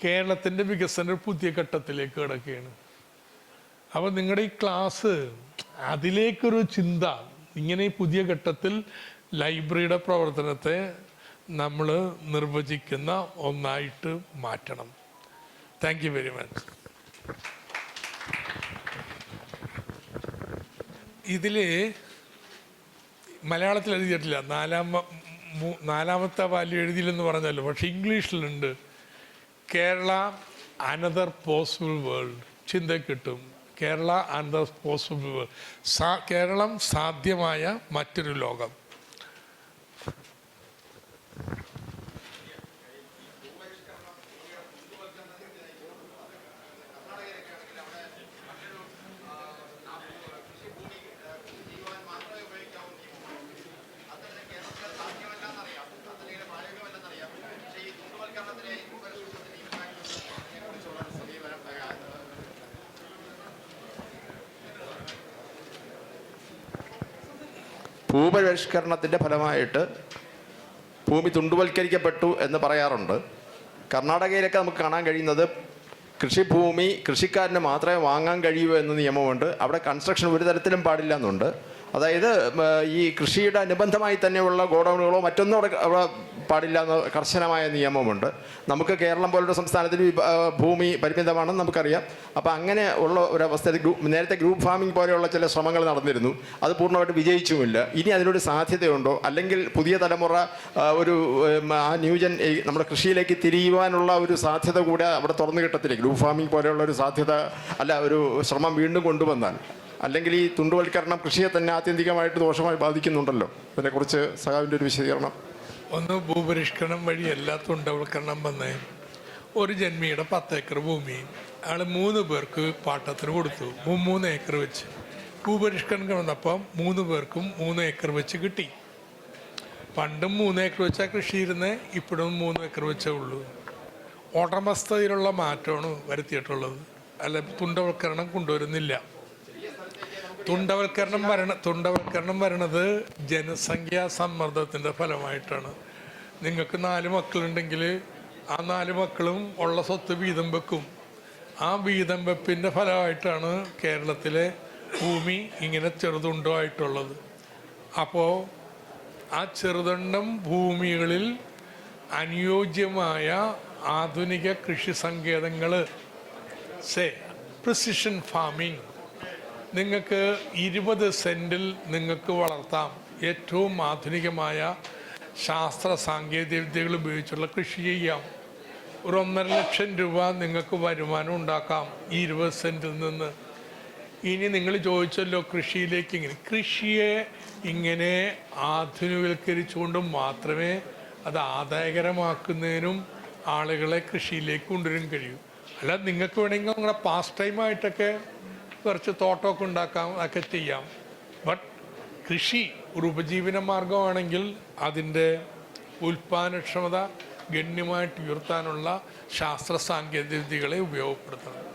കേരളത്തിൻ്റെ വികസന പുതിയ ഘട്ടത്തിലേക്ക് കിടക്കുകയാണ്. അപ്പോൾ നിങ്ങളുടെ ഈ ക്ലാസ് അതിലേക്കൊരു ചിന്ത, ഇങ്ങനെ ഈ പുതിയ ഘട്ടത്തിൽ ലൈബ്രറിയുടെ പ്രവർത്തനത്തെ നമ്മൾ നിർവചിക്കുന്ന ഒന്നായിട്ട് മാറ്റണം. Thank you very much. ഇതിൽ മലയാളത്തിൽ എഴുതിയിട്ടില്ല, നാലാമത്തെ വാല്യൂ എഴുതിയില്ലെന്ന് പറഞ്ഞല്ലോ, പക്ഷെ ഇംഗ്ലീഷിലുണ്ട്. Kerala another possible world. ചിന്ത കിട്ടും. Kerala another possible world. Keralam സാധ്യമായ മറ്റൊരു ലോകം. ഭൂപരിഷ്കരണത്തിൻ്റെ ഫലമായിട്ട് ഭൂമി തുണ്ടുവൽക്കരിക്കപ്പെട്ടു എന്ന് പറയാറുണ്ട്. കർണാടകയിലൊക്കെ നമുക്ക് കാണാൻ കഴിയുന്നത് കൃഷിഭൂമി കൃഷിക്കാരന് മാത്രമേ വാങ്ങാൻ കഴിയൂ എന്ന നിയമമുണ്ട്. അവിടെ കൺസ്ട്രക്ഷൻ ഒരു തരത്തിലും പാടില്ല എന്നുണ്ട്. അതായത് ഈ കൃഷിയുടെ അനുബന്ധമായി തന്നെയുള്ള ഗോഡൗണുകളോ മറ്റൊന്നും അവിടെ പാടില്ല എന്ന കർശനമായ നിയമമുണ്ട്. നമുക്ക് കേരളം പോലുള്ള സംസ്ഥാനത്തിൽ ഭൂമി പരിമിതമാണെന്ന് നമുക്കറിയാം. അപ്പോൾ അങ്ങനെ ഉള്ള ഒരവസ്ഥയിൽ നേരത്തെ ഗ്രൂപ്പ് ഫാമിംഗ് പോലെയുള്ള ചില ശ്രമങ്ങൾ നടന്നിരുന്നു. അത് പൂർണ്ണമായിട്ട് വിജയിച്ചുമില്ല. ഇനി അതിനൊരു സാധ്യതയുണ്ടോ? അല്ലെങ്കിൽ പുതിയ തലമുറ ഒരു ആ ന്യൂജൻ നമ്മുടെ കൃഷിയിലേക്ക് തിരിയുവാനുള്ള ഒരു സാധ്യത കൂടെ അവിടെ തുറന്നു കിട്ടത്തില്ലേ? ഗ്രൂപ്പ് ഫാമിംഗ് പോലെയുള്ള ഒരു സാധ്യത, അല്ല ഒരു ശ്രമം വീണ്ടും കൊണ്ടുവന്നാൽ അല്ലെങ്കിൽ ഈ തുണ്ടുവൽക്കരണം കൃഷിയെ തന്നെ ആത്യന്തികമായിട്ട് ദോഷമായി ബാധിക്കുന്നുണ്ടല്ലോ. അതിനെക്കുറിച്ച് സഖാവിൻ്റെ ഒരു വിശദീകരണം. ഒന്ന്, ഭൂപരിഷ്കരണം വഴി എല്ലാ തുണ്ടവൽക്കരണം വന്നേ. ഒരു ജന്മിയുടെ 10 ഏക്കർ ഭൂമി അയാൾ 3 പേർക്ക് പാട്ടത്തിന് കൊടുത്തു, 3 ഏക്കർ വെച്ച്. ഭൂപരിഷ്കരണം വന്നപ്പം 3 പേർക്കും 3 ഏക്കർ വെച്ച് കിട്ടി. പണ്ടും 3 ഏക്കർ വെച്ചാൽ കൃഷി ഇരുന്ന്, ഇപ്പോഴും 3 ഏക്കർ വെച്ചേ ഉള്ളൂ. ഉടമസ്ഥതയിലുള്ള മാറ്റമാണ് വരുത്തിയിട്ടുള്ളത്, അല്ല തുണ്ടവൽക്കരണം കൊണ്ടുവരുന്നില്ല. തുണ്ടവൽക്കരണം വരണത് ജനസംഖ്യാ സമ്മർദ്ദത്തിൻ്റെ ഫലമായിട്ടാണ്. നിങ്ങൾക്ക് 4 മക്കളുണ്ടെങ്കിൽ ആ 4 മക്കളും ഉള്ള സ്വത്ത് വീതം വെക്കും. ആ വീതം വെപ്പിൻ്റെ ഫലമായിട്ടാണ് കേരളത്തിലെ ഭൂമി ഇങ്ങനെ ചെറുതുണ്ടമായിട്ടുള്ളത്. അപ്പോൾ ആ ചെറുതുണ്ടം ഭൂമികളിൽ അനുയോജ്യമായ ആധുനിക കൃഷി സങ്കേതങ്ങൾ, പ്രിസിഷൻ ഫാമിംഗ്, നിങ്ങൾക്ക് 20 സെൻറ്റിൽ നിങ്ങൾക്ക് വളർത്താം. ഏറ്റവും ആധുനികമായ ശാസ്ത്ര സാങ്കേതിക വിദ്യകൾ ഉപയോഗിച്ചുള്ള കൃഷി ചെയ്യാം. ഒരു 1.5 ലക്ഷം രൂപ നിങ്ങൾക്ക് വരുമാനം ഉണ്ടാക്കാം ഈ 20 സെൻറ്റിൽ നിന്ന്. ഇനി നിങ്ങൾ ചോദിച്ചല്ലോ കൃഷിയിലേക്ക് ഇങ്ങനെ, കൃഷിയെ ഇങ്ങനെ ആധുനികവൽക്കരിച്ചുകൊണ്ട് മാത്രമേ അത് ആദായകരമാക്കുന്നതിനും ആളുകളെ കൃഷിയിലേക്ക് കൊണ്ടുവരാൻ കഴിയും. അല്ല, നിങ്ങൾക്ക് വേണമെങ്കിൽ നിങ്ങളുടെ പാസ്റ്റ് ടൈമായിട്ടൊക്കെ കുറച്ച് തോട്ടമൊക്കെ ഉണ്ടാക്കാം, അതൊക്കെ ചെയ്യാം. ബട്ട് കൃഷി ഒരു ഉപജീവന മാർഗമാണെങ്കിൽ അതിൻ്റെ ഉൽപ്പാദനക്ഷമത ഗണ്യമായിട്ട് ഉയർത്താനുള്ള ശാസ്ത്ര സാങ്കേതിക വിദ്യകളെ ഉപയോഗപ്പെടുത്തണം.